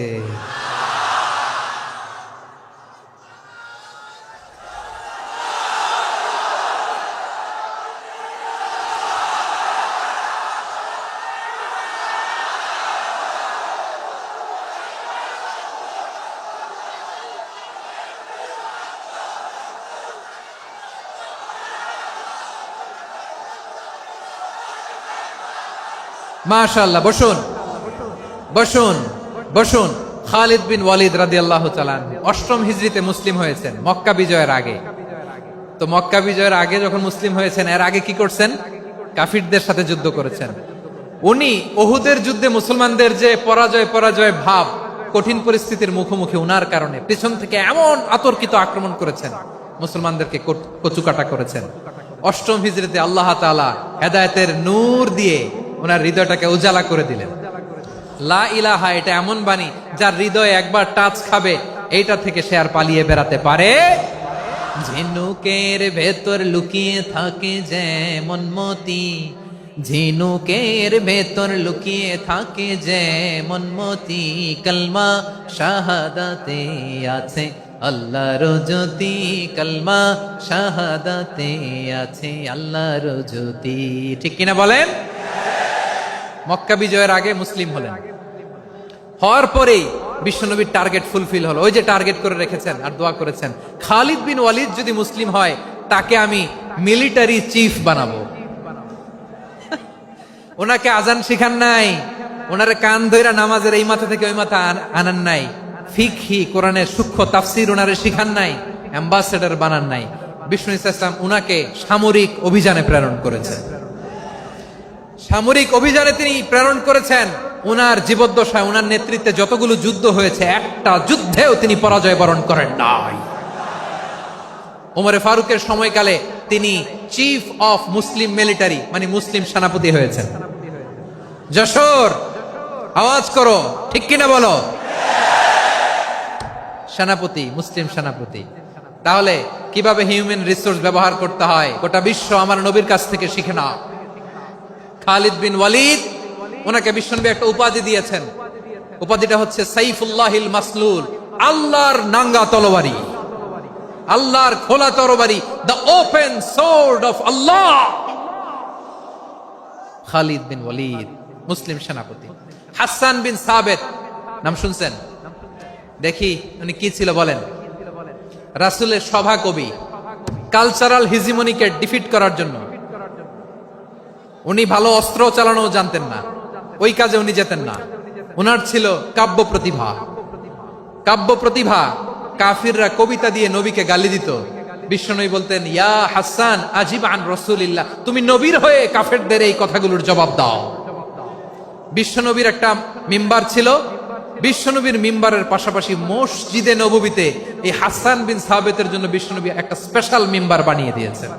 মাশাআল্লাহ, বসুন বসুন বসুন। খালিদ বিন ওয়ালিদ রাদিয়াল্লাহু তাআলা 8ম হিজরিতে মুসলিম হয়েছেন, মক্কা বিজয়ের আগে। তো মক্কা বিজয়ের আগে যখন মুসলিম হয়েছেন, এর আগে কি করছেন? কাফিরদের সাথে যুদ্ধ করেছেন। উনি উহুদের যুদ্ধে মুসলমানদের যে পরাজয় ভাব, কঠিন পরিস্থিতির মুখোমুখি উনার কারণে পিছন থেকে এমন আতর্কিত আক্রমণ করেছেন, মুসলমানদেরকে কচুকাটা করেছেন। 8ম হিজরিতে আল্লাহ তাআলা হেদায়েতের নূর দিয়ে ওনার হৃদয়টাকে উজালা করে দিলেন। লা ইলাহা, এটা এমন বাণী যার হৃদয়ে একবার টাচ খাবে, এইটা থেকে সে আর পালিয়ে বেড়াতে পারে। ঝিনুকের ভেতর লুকিয়ে থাকে যেমন মতি, ঝিনুকের ভেতর লুকিয়ে থাকে যেমন মতি, কলমা শাহাদাতে আছে আল্লাহর জ্যোতি, কলমা শাহাদাতে আছে আল্লাহর জ্যোতি। ঠিক কিনা বলেন? মক্কা বিজয়ের আগে মুসলিম হলেন, হওয়ার পরেই বিশ্বনবীর টার্গেট ফুলফিল হলো। ওই যে টার্গেট করে রেখেছেন আর দোয়া করেছেন, খালিদ বিন ওয়ালিদ যদি মুসলিম হয় তাকে আমি মিলিটারি চিফ বানাবো। ওনাকে আজান শিখান নাই, ওনারে কান ধইরা নামাজের এই মাথা থেকে ওই মাথা আনান নাই, ফিকহি কোরআনের সূক্ষ্ম তাফসীর ওনারে শিখান নাই, অ্যাম্বাসেডর বানান নাই। বিষ্ণু ইসলাম উনাকে সামরিক অভিযানে প্রেরণ করেছেন। সামরিক অভিযানে তিনি প্রেরণ করেছেন। উনার জীবদ্দশায় উনার নেতৃত্বে যতগুলো যুদ্ধ হয়েছে, একটা যুদ্ধেও তিনি পরাজয় বরণ করেন নাই। ওমরে ফারুকের সময়কালে তিনি চিফ অফ মুসলিম মিলিটারি, মানে মুসলিম সেনাপতি হয়েছেন। যশোর আওয়াজ করো, ঠিক কিনা বলো? সেনাপতি, মুসলিম সেনাপতি। তাহলে কিভাবে হিউম্যান রিসোর্স ব্যবহার করতে হয় গোটা বিশ্ব আমার নবীর কাছ থেকে শিখে নাও। খালিদ বিন ওয়ালিদ, ওনাকে বিশ্বনবী একটা উপাধি দিয়েছেন। উপাধিটা হচ্ছে সাইফুল্লাহিল মাসলুল, আল্লাহর নাঙ্গা তরবারি, আল্লাহর খোলা তরবারি, দ্য ওপেন সোর্ড অফ আল্লাহ। খালিদ বিন ওয়ালিদ মুসলিম সেনাপতি। হাসান বিন সাবেত নাম শুনছেন? দেখি উনি কি ছিল বলেন। রাসূলের সভা কবি, কালচারাল হিজিমনিকে ডিফিট করার জন্য। উনি ভালো অস্ত্র চালানো জানতেন না, ওই কাজে উনি যেতেন না। উনার ছিল কাব্য প্রতিভা। কাব্য প্রতিভা, কাফিররা কবিতা দিয়ে নবীকে গালি দিত। বিশ্বনবী বলতেন, ইয়া হাসান আজিব আন রাসূলিল্লাহ, তুমি নবীর হয়ে কাফেরদের এই কথাগুলোর জবাব দাও। বিশ্বনবীর একটা মিম্বার ছিল। বিশ্বনবীর মিম্বারের পাশাপাশি মসজিদে নববীতে এই হাসান বিন সাবেতের জন্য বিশ্বনবী একটা স্পেশাল মিম্বার বানিয়ে দিয়েছেন।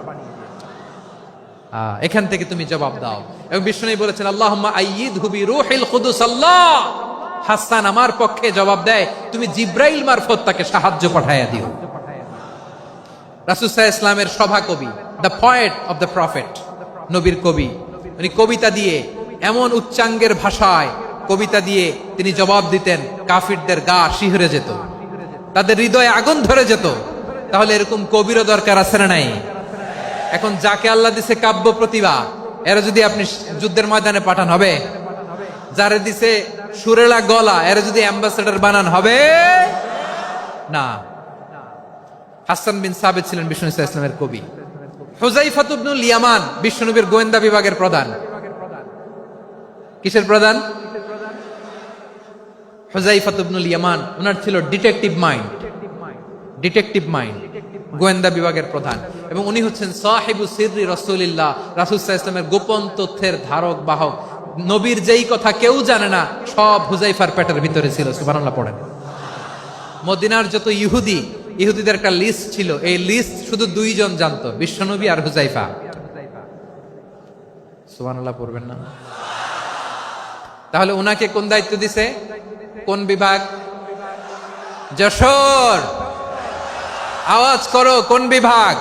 এখান থেকে তুমি জবাব দাও। এবং বিশ্বনবী বলেছেন, আল্লাহুম্মা আইয়িদহু বিরূহিল কুদুস, আল্লাহ হাসান আমার পক্ষে জবাব দেয়, তুমি জিব্রাইল মারফত তাকে সাহায্য পাঠায়া দিও। রাসূল সাল্লাল্লাহু আলাইহি ওয়াসাল্লামের সভা কবি, the poet of the prophet, নবীর কবি। উনি কবিতা দিয়ে, এমন উচ্চাঙ্গের ভাষায় কবিতা দিয়ে তিনি জবাব দিতেন, কাফিরদের গা শিহরে যেত, তাদের হৃদয়ে আগুন ধরে যেত। তাহলে এরকম কবিরও দরকার আছে না নাই? এখন যাকে আল্লাহ দিছে কাব্য প্রতিভা, এরা যদি আপনি যুদ্ধের ময়দানে পাঠান হবে? যারে দিছে সুরেলা গলা, এরা যদি অ্যাম্বাসেডর বানান হবে না। হাসান বিন সাবেত ছিলেন বিষ্ণু ইসলামের কবি। হুযাইফা ইবনুল ইয়ামান বিশ্বনবীর গোয়েন্দা বিভাগের প্রধান। কিসের প্রধান? হুযাইফা ইবনুল ইয়ামান। ওনার ছিল ডিটেকটিভ মাইন্ড, ডিটেকটিভ মাইন্ড, গোয়েন্দা বিভাগের প্রধান। এবং উনি হচ্ছেন সাহিবু সিররি রাসূলিল্লাহ, রাসূল সাল্লাল্লাহু আলাইহি ওয়াসাল্লামের গোপন তথ্যের ধারক বাহক। নবীর যেই কথা কেউ জানে না সব হুজাইফার পেটের ভিতরে ছিল। সুবহানাল্লাহ পড়েন। মদিনার যত ইহুদিদের একটা লিস্ট ছিল, এই লিস্ট শুধু দুইজন জানতো, বিশ্বনবী আর হুজাইফা। সুবহানাল্লাহ পড়বেন না? তাহলে উনাকে কোন দায়িত্ব দিছে? কোন বিভাগ? যশোর, আওয়াজ করো, কোন বিভাগ?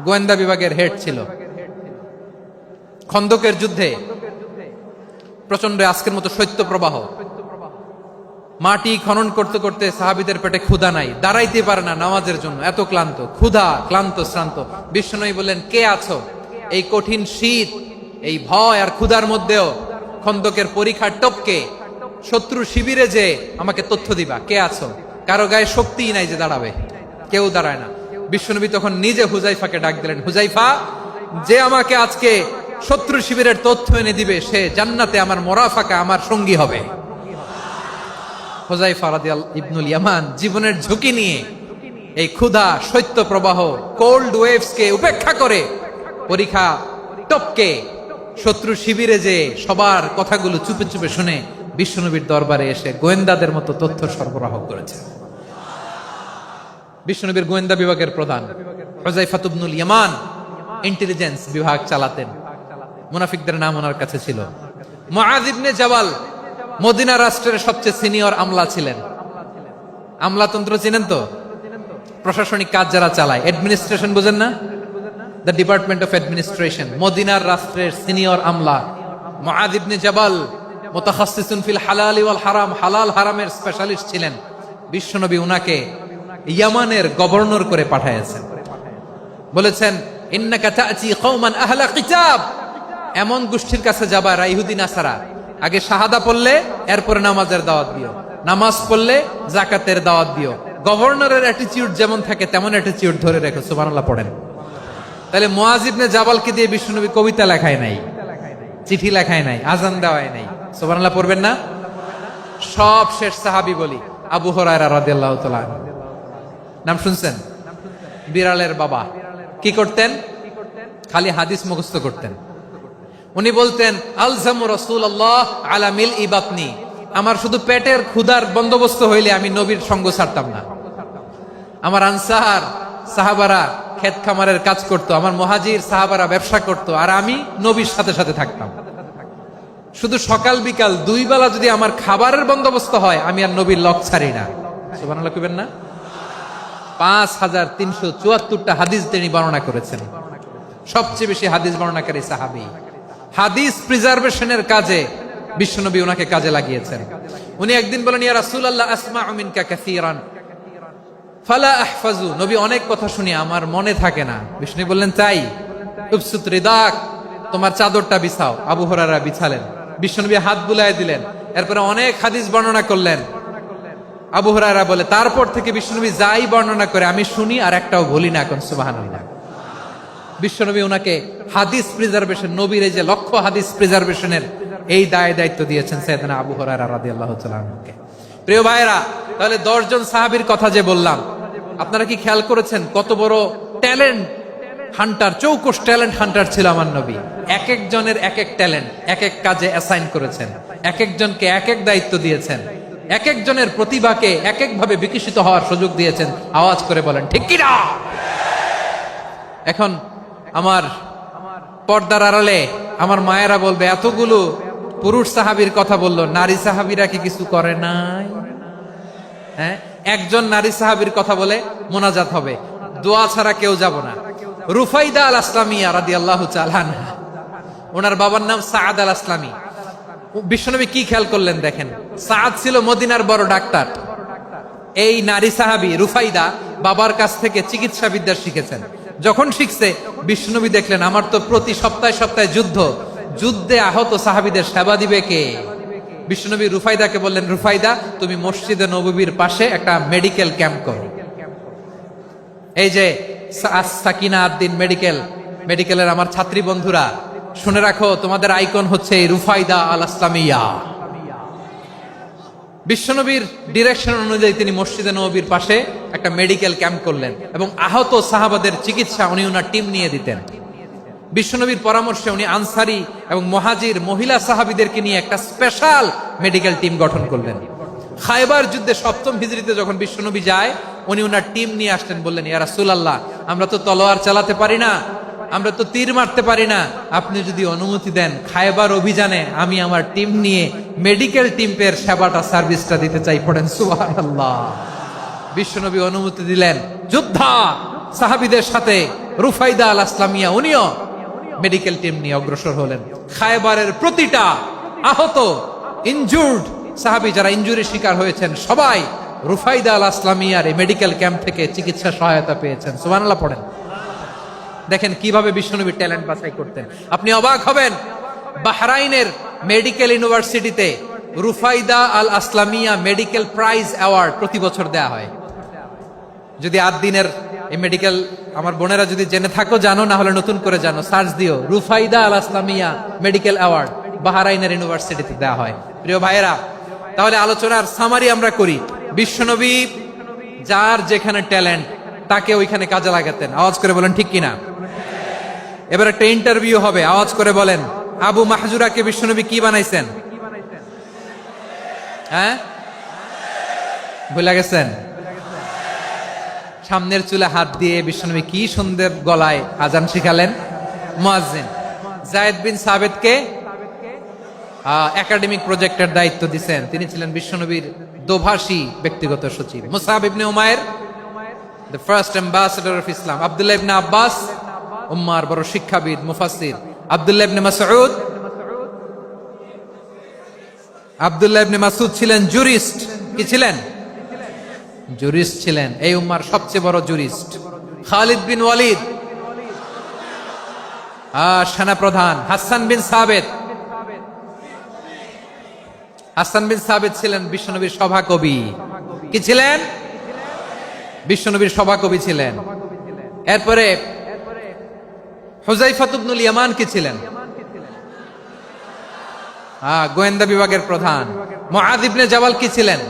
গোয়েন্দা বিভাগের হেড ছিল। খন্দকের যুদ্ধে প্রচন্ড আজকের মতো শৈত্য প্রবাহ, মাটি খনন করতে করতে সাহাবীদের পেটে ক্ষুধা নাই, দাঁড়াইতে পারে না নামাজের জন্য, এত ক্লান্ত, ক্ষুধা, ক্লান্ত, শ্রান্ত। বিশ্বনবী বললেন, কে আছো এই কঠিন শীত, এই ভয় আর ক্ষুধার মধ্যেও খন্দকের পরীক্ষার টপকে শত্রু শিবিরে যে আমাকে তথ্য দিবা, কে আছো? কারো গায়ে শক্তিই নাই যে দাঁড়াবে, কেউ দাঁড়ায় না। বিশ্বনবী তখন নিজে হুজাইফাকে ডাক দিলেন, হুজাইফা, যে আমাকে আজকে শত্রু শিবিরের তথ্য এনে দিবে সে জান্নাতে আমার মোরাফাকা, আমার সঙ্গী হবে। হুজাইফা রাদিয়াল্লাহু ইবনুল ইয়ামান জীবনের ঝুঁকি নিয়ে এই ক্ষুধা, শৈত্য প্রবাহ, কোল্ড ওয়েভস কে উপেক্ষা করে পরীক্ষা টপকে শত্রু শিবিরে যে সবার কথাগুলো চুপে চুপে শুনে বিশ্বনবীর দরবারে এসে গোয়েন্দাদের মতো তথ্য সরবরাহ করেছে। বিশ্বনবীর গোয়েন্দা বিভাগের প্রধান হুজাইফা ইবনুল ইয়ামান ইন্টেলিজেন্স বিভাগ চালাতেন। মুনাফিকদের নাম ওনার কাছে ছিল। মুআয ইবনে জাবাল মদিনা রাষ্ট্রের সবচেয়ে সিনিয়র আমলা ছিলেন। আমলাতন্ত্র চিনেন তো? প্রশাসনিক কাজ যারা চালায়, অ্যাডমিনিস্ট্রেশন বুঝেন না? The department of administration. মদিনার রাষ্ট্রের সিনিয়র আমলা মুআয ইবনে জাবাল মুতাখাসসিসুন ফিল হালাল ওয়াল হারাম, হালাল হারামের স্পেশালিস্ট ছিলেন। বিশ্বনবী উনাকে ইয়ামানের গভর্নর করে পাঠাইছেন। বলেছেন, ইন্নাকা তা'তি কওমান আহলা কিতাব, এমন গোষ্ঠীর কাছে যাবা রা ইহুদি নাসারা, আগে শাহাদা পড়লে এরপরে নামাজের দাওয়াত দিও, নামাজ পড়লে যাকাতের দাওয়াত দিও। গভর্নরের অ্যাটিটিউড যেমন থাকে তেমন অ্যাটিটিউড ধরে রেখো। সুবহানাল্লাহ পড়েন। তাহলে মুআয ইবনে জাবালকে দিয়ে বিশ্বনবী কবিতা লেখায় নাই, চিঠি লেখায় নাই, আজান দেওয়ায় নাই। সুবহানাল্লাহ পড়বেন না? সব শেষ সাহাবী বলি আবু হুরায়রা রাদিয়াল্লাহু তাআলা, নাম শুনছেন? বিড়ালের বাবা। কি করতেন? খালি হাদিস মুখস্থ করতেন। উনি বলতেন, আলজামু রাসূলুল্লাহ আলা মিলই বাতনি, আমার শুধু পেটের ক্ষুধার বন্দোবস্ত হইলে আমি নবীর সঙ্গ ছাড়তাম না। আমার আনসার সাহাবারা ক্ষেত খামারের কাজ করত, আমার মুহাজির সাহাবারা ব্যবসা করত, আর আমি নবীর সাথে সাথে থাকতাম। শুধু সকাল বিকাল দুই বেলা যদি আমার খাবারের বন্দোবস্ত হয় আমি আর নবীর লক ছাড়ি না। সুবহানাল্লাহ কইবেন না? 5374টা হাদিস তিনি বর্ণনা করেছেন। সবচেয়ে বেশি হাদিস বর্ণনাকারী সাহাবী। হাদিস প্রিজার্ভেশনের কাজে বিশ্বনবী ওনাকে কাজে লাগিয়েছেন। উনি একদিন বলেন, ইয়া রাসূলুল্লাহ আসমাউ মিনকা কাসীরান ফালা আহফাজু, নবী অনেক কথা শুনি আমার মনে থাকে না। বিষ্ণু বললেন, তাই? উবসুত রিদাক, তোমার চাদরটা বিছাও। আবু হুরায়রা বিছালেন, বিশ্বনবী হাত বুলায় দিলেন, এরপরে অনেক হাদিস বর্ণনা করলেন। আবু হুরায়রা বলে, তারপর থেকে বিশ্বনবী যাই বর্ণনা করে আমি শুনি আর একটাও বলি না। এখন সুবহানাল্লাহ। বিশ্বনবী ওনাকে হাদিস প্রিজার্ভেশন, নবীর এই যে লক্ষ্য হাদিস প্রিজার্ভেশনের এই দায়িত্ব দিয়েছেন সাইয়েদনা আবু হুরায়রা রাদিয়াল্লাহু তাআলা আনহুকে। প্রিয় ভাইরা, তাহলে 10 জন সাহাবীর কথা যে বললাম, আপনারা কি খেয়াল করেছেন কত বড় ট্যালেন্ট হান্টার, চৌকস ট্যালেন্ট হান্টার ছিল আমার নবী। এক একজনের এক এক ট্যালেন্ট, এক এক কাজে অ্যাসাইন করেছেন, এক একজনকে এক এক দায়িত্ব দিয়েছেন, এক একজনের প্রতিভাকে এক এক ভাবে বিকশিত হওয়ার সুযোগ দিয়েছেন। আওয়াজ করে বলেন ঠিক কি না? এখন আমার পর্দার আড়ালে আমার মায়েরা বলবে, এতগুলো পুরুষ সাহাবীর কথা বললো, নারী সাহাবীরা কি কিছু করে নাই? হ্যাঁ, একজন নারী সাহাবীর কথা বলে মোনাজাত হবে, দোয়া ছাড়া কেউ যাব না। রুফাইদা আল আসলামিয়া রাদিয়াল্লাহু তাআলা আনহা, ওনার বাবার নাম সাআদ আল আসলামি। বিশ্বনবী কি খেয়াল করলেন দেখেন, সাআদ ছিল মদিনার বড় ডাক্তার। এই নারী সাহাবী রুফাইদা বাবার কাছ থেকে চিকিৎসা বিদ্যা শিখেছেন। যখন শিখছে, বিশ্বনবী দেখলেন আমার তো প্রতি সপ্তাহে সপ্তাহে যুদ্ধে আহত সাহাবীদের সেবা দিবে কে? বিশ্বনবী রুফাইদাকে বললেন, রুফাইদা তুমি মসজিদে নববীর পাশে একটা মেডিকেল ক্যাম্প করো। এই যে সাকিনা আদ্দিন মেডিকেলের আমার ছাত্রী বন্ধুরা শুনে রাখো, তোমাদের আইকন হচ্ছে রুফাইদা আল আসলামিয়া। বিশ্বনবীর ডিরেকশন অনুযায়ী তিনি মসজিদে নববীর পাশে একটা মেডিকেল ক্যাম্প করলেন এবং আহত সাহাবাদের চিকিৎসা উনি ওনার টিম নিয়ে দিতেন। বিশ্বনবীর পরামর্শে উনি আনসারি এবং মুহাজির মহিলা সাহাবীদেরকে নিয়ে একটা স্পেশাল মেডিকেল টিম গঠন করলেন। খায়বার যুদ্ধে 7ম হিজরিতে যখন বিশ্বনবী যায়, উনি ওনার টিম নিয়ে আসলেন, বললেন, ইয়া রাসূলুল্লাহ, আমরা তো তলোয়ার চালাতে পারি না, আমরা তো তীর মারতে পারি না, আপনি যদি অনুমতি দেন খায়বার অভিযানে আমি আমার টিম নিয়ে মেডিকেল টিমের সেবাটা সার্ভিসটা দিতে চাই। পড়েন সুবহানাল্লাহ। বিশ্বনবী অনুমতি দিলেন। যোদ্ধা সাহাবীদের সাথে রুফাইদা আল আসলামিয়া উনিও মেডিকেল টিম নিয়ে অগ্রসর হলেন। খায়বারের প্রতিটা আহত ইনজুর্ড সাহাবী যারা ইনজুরি শিকার হয়েছেন সবাই রুফাইদা আল আসলামিয়ার এই মেডিকেল ক্যাম্প থেকে চিকিৎসা সহায়তা পেয়েছেন। সুবহানাল্লাহ পড়েন। দেখেন কিভাবে বিশ্বনবী ট্যালেন্ট বাছাই করতেন, আপনি অবাক হবেন। বাহরাইনের মেডিকেল ইউনিভার্সিটিতে রুফাইদা আল আসলামিয়া মেডিকেল প্রাইজ অ্যাওয়ার্ড প্রতি বছর দেয়া হয়। যদি 8 দিনের এই মেডিকেল আমার বোনেরা যদি জেনে থাকো জানো, না হলে নতুন করে জানো, সার্চ দিও রুফাইদা আল আসলামিয়া মেডিকেল অ্যাওয়ার্ড বাহরাইনের ইউনিভার্সিটিতে দেয়া হয়। প্রিয় ভাইয়েরা, তাহলে আলোচনার সামারি আমরা করি। বিশ্বনবী যার যেখানে ট্যালেন্ট তাকে ওইখানে কাজে লাগাতেন। আওয়াজ করে বলেন ঠিক কিনা? এবার একটা ইন্টারভিউ হবে, আওয়াজ করে বলেন, আবু মাহজুরাকে বিশ্বনবী কি বানাইছেন? হ্যাঁ, ভুলে গেছেন? সামনের চুলে হাত দিয়ে বিশ্বনবী কি সুন্দর গলায় আজান শিখালেন। মুয়াজ্জিন। যায়েদ বিন সাবিতকে একাডেমিক প্রজেক্টের দায়িত্ব দিয়েছেন, তিনি ছিলেন বিশ্বনবীর দোভাষী ব্যক্তিগত সচিব। Musab ibn Umair, the first ambassador of Islam. Abdullah ibn Abbas, উম্মার বড় শিক্ষাবিদ মুফাসসির। আব্দুল্লাহ ইবনে মাসউদ, আব্দুল্লাহ ইবনে মাসউদ ছিলেন জুরিস্ট। কি ছিলেন? জুরিস্ট ছিলেন, এই উম্মার সবচেয়ে বড় জুরিস্ট। খালিদ বিন ওয়ালিদ, সেনাপ্রধান। হাসান বিন সাবিত, হাসান বিন সাবিত ছিলেন বিশ্বনবীর সভাকবি। কি ছিলেন? বিশ্বনবীর সভাকবি ছিলেন। এরপরে হুযায়ফা ইবনুল ইয়ামান কি ছিলেন? গোয়েন্দা বিভাগের প্রধান। মুআয ইবনে জাবাল কি ছিলেন?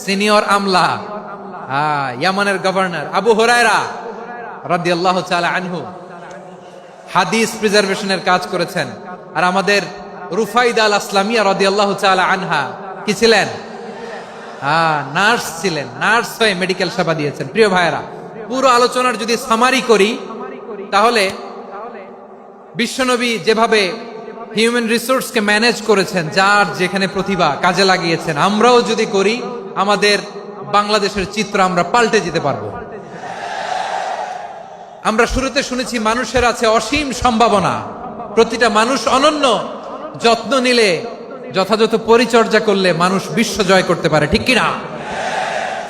সিনিয়র আমলা, ইয়ামানের গভর্নর। আবু হুরায়রা রাদিয়াল্লাহু তাআলা আনহু হাদিস প্রিজার্ভেশনের কাজ করেছেন। আর আমাদের রুফাইদা আল আসলামিয়া রাদিয়াল্লাহু তাআলা আনহা কি ছিলেন? নার্স ছিলেন, নার্স হয়ে মেডিকেল সেবা দিয়েছেন। প্রিয় ভাইয়েরা, পুরো আলোচনার যদি সামারি করি তাহলে বিশ্বনবী যেভাবে হিউম্যান রিসোর্সকে ম্যানেজ করেছেন, যার যেখানে প্রতিভা কাজে লাগিয়েছেন, আমরাও যদি করি আমাদের বাংলাদেশের চিত্র আমরা পাল্টে যেতে পারবো। আমরা শুরুতে শুনেছি মানুষের আছে অসীম সম্ভাবনা, প্রতিটা মানুষ অনন্য, যত্ন নিলে, যথাযথ পরিচর্যা করলে মানুষ বিশ্ব জয় করতে পারে। ঠিক কিনা?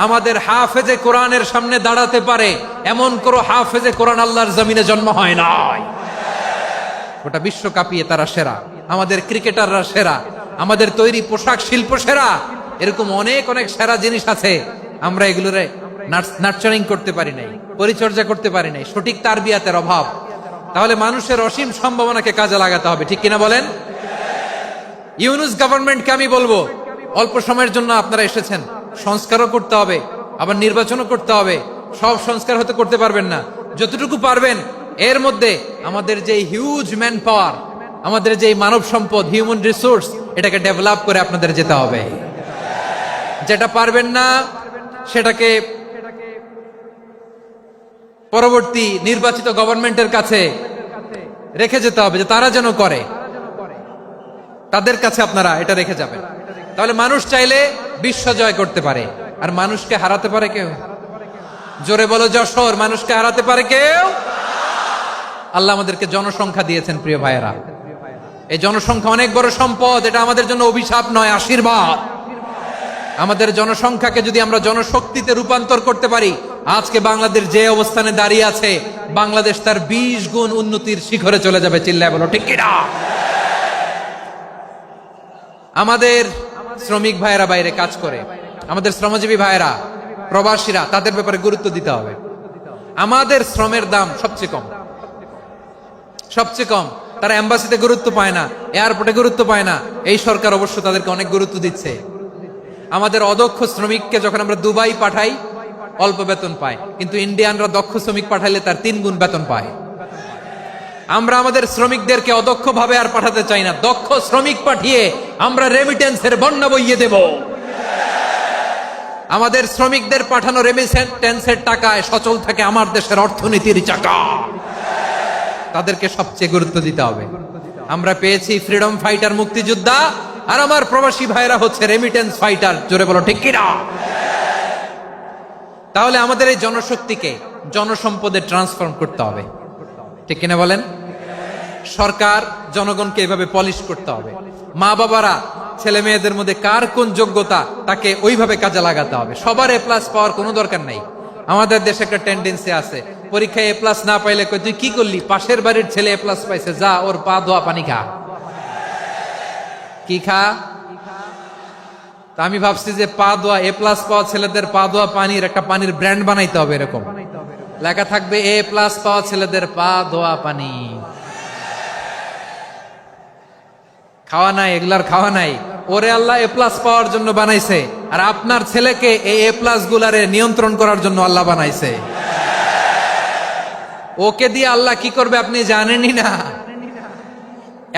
আমাদের হাফেজে কোরআনের সামনে দাঁড়াতে পারে এমন কোন হাফেজে কোরআন আল্লাহর জমিনে জন্ম হয় নাই। গোটা বিশ্ব কাঁপিয়ে তারা সেরা, আমাদের ক্রিকেটাররা সেরা, আমাদের তৈরি পোশাক শিল্প সেরা। এরকম অনেক অনেক সেরা জিনিস আছে, আমরা এগুলোরে নার্চারিং করতে পারি নাই, পরিচর্যা করতে পারি নাই, সঠিক তারবিয়াতের অভাব। তাহলে মানুষের অসীম সম্ভাবনাকে কাজে লাগাতে হবে। ঠিক কিনা বলেন? ইউনুস গভর্নমেন্টকে আমি বলবো, অল্প সময়ের জন্য আপনারা এসেছেন, সংস্কারও করতে হবে, আবার নির্বাচনও করতে হবে। সব সংস্কার হতে করতে পারবেন না, যতটুকু পারবেন এর মধ্যে আমাদের যে হিউজ ম্যান পাওয়ার, আমাদের যে মানব সম্পদ, হিউম্যান রিসোর্স, এটাকে ডেভেলপ করে আপনাদের যেতে হবে। যেটা পারবেন না সেটাকে পরবর্তী নির্বাচিত গভর্নমেন্টের কাছে রেখে যেতে হবে, যে তারা যেন করে, তাদের কাছে আপনারা এটা রেখে যাবেন। তাহলে মানুষ চাইলে বিশ্ব জয় করতে পারে। আর মানুষকে হারাতে পারে কেউ? জোরে বলো যশোর, মানুষকে হারাতে পারে কেউ? আল্লাহ আমাদেরকে জনসংখ্যা দিয়েছেন। প্রিয় ভাইয়েরা, এই জনসংখ্যা অনেক বড় সম্পদ, এটা আমাদের জন্য অভিশাপ নয়, আশীর্বাদ। আমাদের জনসংখ্যাকে যদি আমরা জনশক্তিতে রূপান্তর করতে পারি, আজকে বাংলাদেশ যে অবস্থানে দাঁড়িয়ে আছে, বাংলাদেশ তার 20 গুণ উন্নতির শিখরে চলে যাবে। চিল্লায় বলো ঠিক কিনা? আমাদের শ্রমিক ভাইয়েরা বাইরে কাজ করে, আমাদের শ্রমজীবী ভাইয়েরা, প্রবাসীরা, তাদের ব্যাপারে গুরুত্ব দিতে হবে। আমাদের শ্রমের দাম সবচেয়ে কম, সবচেয়ে কম। তারা এম্বাসিতে গুরুত্ব পায় না, এয়ারপোর্টে গুরুত্ব পায় না। এই সরকার অবশ্য তাদেরকে অনেক গুরুত্ব দিচ্ছে। আমাদের অদক্ষ শ্রমিককে যখন আমরা দুবাই পাঠাই অল্প বেতন পায়, কিন্তু ইন্ডিয়ানরা দক্ষ শ্রমিক পাঠাইলে তার 3 গুণ বেতন পায়। আমরা আমাদের শ্রমিকদেরকে অদক্ষভাবে আর পাঠাতে চাই না, দক্ষ শ্রমিক পাঠিয়ে আমরা রেমিটেন্সের বন্যা বইয়ে দেব। আমাদের শ্রমিকদের পাঠানো রেমিটেন্সের টাকায় সচল থাকে আমার দেশের অর্থনীতির চাকা। তাদেরকে সবচেয়ে গুরুত্ব দিতে হবে। আমরা পেয়েছি ফ্রিডম ফাইটার, মুক্তিযোদ্ধা, আর আমার প্রবাসী ভাইরা হচ্ছে রেমিটেন্স ফাইটার। জোরে বলো ঠিক কিনা? তাহলে আমাদের এই জনশক্তিকে জনসম্পদে ট্রান্সফর্ম করতে হবে, ঠিক কিনা বলেন? সরকার জনগণকে এভাবে পলিশ করতে হবে। মা বাবারা ছেলে মেয়েদের মধ্যে কার কোন যোগ্যতা তাকে ওইভাবে কাজে লাগাতে হবে। সবার এ প্লাস পাওয়ার কোনো দরকার নাই। আমাদের দেশে একটা টেন্ডেন্সি আছে, পরীক্ষায় এ প্লাস না পাইলে কই তুই কি করলি, পাশের বাড়ির ছেলে এ প্লাস পাইছে, যা ওর পা ধোয়া পানি খা। কি খা? তা আমি ভাবছি যে পা ধোয়া এ প্লাস পাওয়া ছেলেদের পা ধোয়া পানির একটা পানির ব্র্যান্ড বানাইতে হবে, এরকম লেখা থাকবে এ প্লাস পাওয়া ছেলেদের পা ধোয়া পানি। খাওয়া নাই, এগুলার খাওয়া নাই। ওরে আল্লাহ এ প্লাস পাওয়ার জন্য বানাইছে, আর আপনার ছেলেকে এই এ প্লাস গুলারে নিয়ন্ত্রণ করার জন্য আল্লাহ বানাইছে। ওকে দিয়ে আল্লাহ কি করবে আপনি জানেনই না।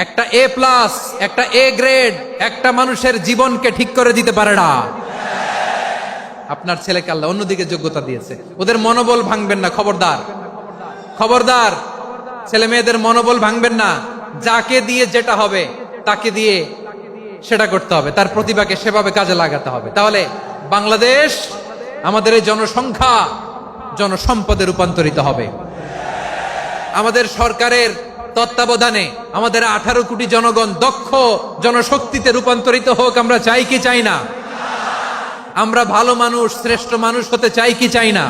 একটা এ প্লাস, একটা এ গ্রেড একটা মানুষের জীবনকে ঠিক করে দিতে পারে না। আপনার ছেলেকে আল্লাহ অন্যদিকে যোগ্যতা দিয়েছে। ওদের মনোবল ভাঙবেন না, খবরদার খবরদার। ছেলে মেয়েদের মনোবল ভাঙবেন না। যাকে দিয়ে যেটা হবে তাকে দিয়ে সেটা করতে হবে, তার প্রতিভাকে সেভাবে কাজে লাগাতে হবে। তাহলে বাংলাদেশ, আমাদের এই জনসংখ্যা জনসম্পদে রূপান্তরিত হবে। আমাদের সরকারের তত্ত্বাবধানে আমাদের 18 কোটি জনগণ দক্ষ জনশক্তিতে রূপান্তরিত হোক, আমরা চাই কি চাই না? আমরা ভালো মানুষ, শ্রেষ্ঠ মানুষ হতে চাই কি চাই না?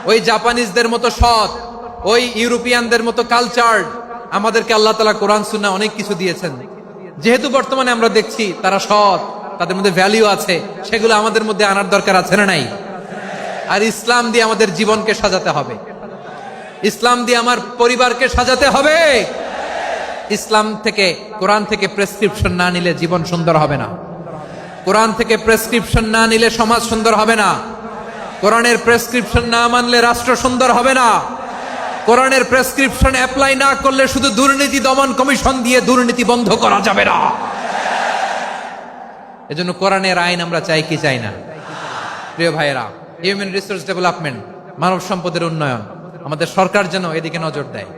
ওই জাপানিজদের মতো সৎ, ওই ইউরোপিয়ানদের মতো কালচার্ড। আমাদেরকে আল্লাহ তাআলা কোরআন সুন্নাহ অনেক কিছু দিয়েছেন। যেহেতু বর্তমানে আমরা দেখছি তারা সৎ, তাদের মধ্যে ভ্যালু আছে, সেগুলো আমাদের মধ্যে আনার দরকার আছে না নাই? আর ইসলাম দিয়ে আমাদের জীবনকে সাজাতে হবে, ইসলাম দিয়ে আমার পরিবারকে সাজাতে হবে। ইসলাম থেকে, কোরআন থেকে প্রেসক্রিপশন না নিলে জীবন সুন্দর হবে না। কোরআন থেকে প্রেসক্রিপশন না নিলে সমাজ সুন্দর হবে না। কোরআনের প্রেসক্রিপশন না মানলে রাষ্ট্র সুন্দর হবে না। কোরআনের প্রেসক্রিপশন অ্যাপ্লাই না করলে শুধু দুর্নীতি দমন কমিশন দিয়ে দুর্নীতি বন্ধ করা যাবে না। এজন্য কোরআনের আইন আমরা চাই কি চাই না? প্রিয় ভাইয়েরা, হিউম্যান রিসোর্স ডেভেলপমেন্ট, মানব সম্পদের উন্নয়ন, আমাদের সরকার যেন এদিকে নজর দেয়।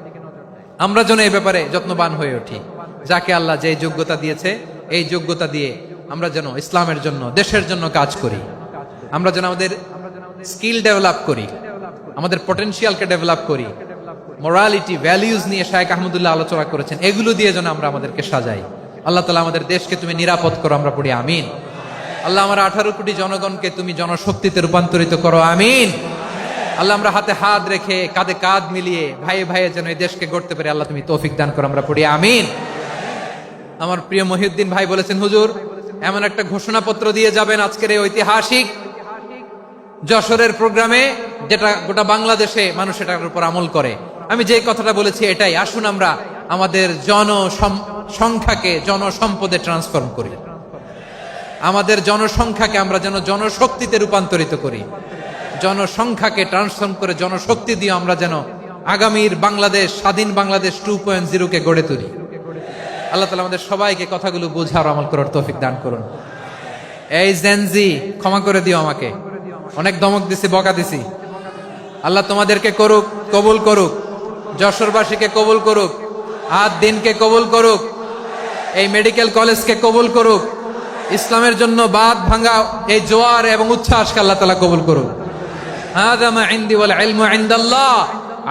আমরা যেন এই ব্যাপারে যত্নবান হয়ে উঠি। যাকে আল্লাহ যে যোগ্যতা দিয়েছে, এই যোগ্যতা দিয়ে আমরা যেন ইসলামের জন্য, দেশের জন্য কাজ করি। আমরা যেন আমাদের স্কিল ডেভেলপ করি, আমাদের পটেনশিয়ালকে ডেভেলপ করি। মোরালিটি, ভ্যালিউজ নিয়ে শায়েখ আহমদুল্লাহ আলোচনা করেছেন, এগুলো দিয়ে যেন আমরা আমাদেরকে সাজাই। আল্লাহ তাআলা আমাদের দেশকে তুমি নিরাপদ করো, আমরা পড়ি আমিন। আল্লাহ আমার 18 কোটি জনগণকে তুমি জনশক্তিতে রূপান্তরিত করো, আমিন। আল্লাহ আমরা হাতে হাত রেখে, কাঁধে কাঁধ মিলিয়ে, ভাইয়ে ভাইয়ে যেন এই দেশকে গড়তে পারি, আল্লাহ তুমি তৌফিক দান করো, আমরা পড়ি আমিন। আমার প্রিয় মহিউদ্দিন ভাই বলেছেন, হুজুর এমন একটা ঘোষণাপত্র দিয়ে যাবেন আজকের এই ঐতিহাসিক যশোরের প্রোগ্রামে, যেটা গোটা বাংলাদেশে মানুষ এটার উপর আমল করে। আমি যে কথাটা বলেছি এটাই, আসুন আমরা আমাদের জনসংখ্যাকে জনসম্পদে ট্রান্সফর্ম করি। আমাদের জনসংখ্যাকে আমরা যেন জনশক্তিতে রূপান্তরিত করি। জনসংখ্যাকে ট্রান্সফর্ম করে জনশক্তি দিয়ে আমরা যেন আগামীর বাংলাদেশ, স্বাধীন বাংলাদেশ 2.0 কে গড়ে তুলি। আল্লাহ তাআলা আমাদের সবাইকে কথাগুলো বোঝার, আমল করার তৌফিক দান করুন। এই জেনজি, ক্ষমা করে দিও আমাকে, অনেক ধমক দিছি, বকা দিছি। আল্লাহ তোমাদেরকে করুক, কবুল করুক, যশোরবাসীকে কবুল করুক, আদ দিনকে কবুল করুক, এই মেডিকেল কলেজকে কবুল করুক, ইসলামের জন্য বাদ ভাঙা এই জোয়ার এবং উচ্ছ্বাসকে আল্লাহ তাআলা কবুল করুক। হাযা মা ইনদি ওয়াল ইলমু ইনদাল্লাহ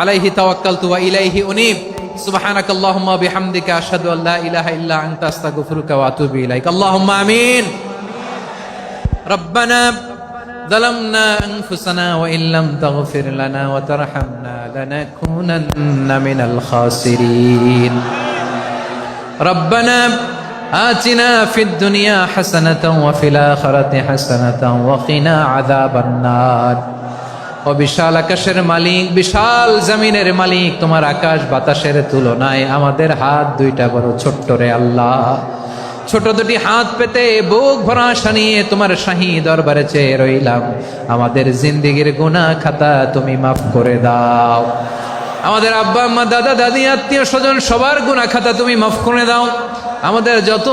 আলাইহি তাওয়াক্কালতু ওয়া ইলাইহি উনীব। সুবহানাকাল্লাহুম্মা ওয়া বিহামদিকা আশহাদু আল্লা ইলাহা ইল্লা আনতা আস্তাগফিরুকা ওয়া আতুবু ইলাইক। আল্লাহুম্মা আমিন। রব্বানা ظلمنا أنفسنا وإن لم تغفر لنا وترحمنا لنكونن من الخاسرين. ربنا آتنا في الدنيا حسنة وفي الآخرة حسنة وقنا عذاب النار. ও বিশাল আকাশের মালিক, বিশাল জমিনের মালিক, তোমার আকাশ বাতাসের তুলনায় আমাদের হাত দুইটা বড় ছোট্ট রে আল্লাহ। ছোট দুটি হাত পেতে বুক ভরা আশা নিয়ে তোমার শাহী দরবারে চেয়ে রইলাম। আমাদের জিন্দেগীর গুনাহ খাতা তুমি মাফ করে দাও। আমাদের আব্বা আম্মা দাদা দাদি আত্মীয় স্বজন সবার গুনাহ খাতা তুমি মাফ করে দাও। আমাদের যত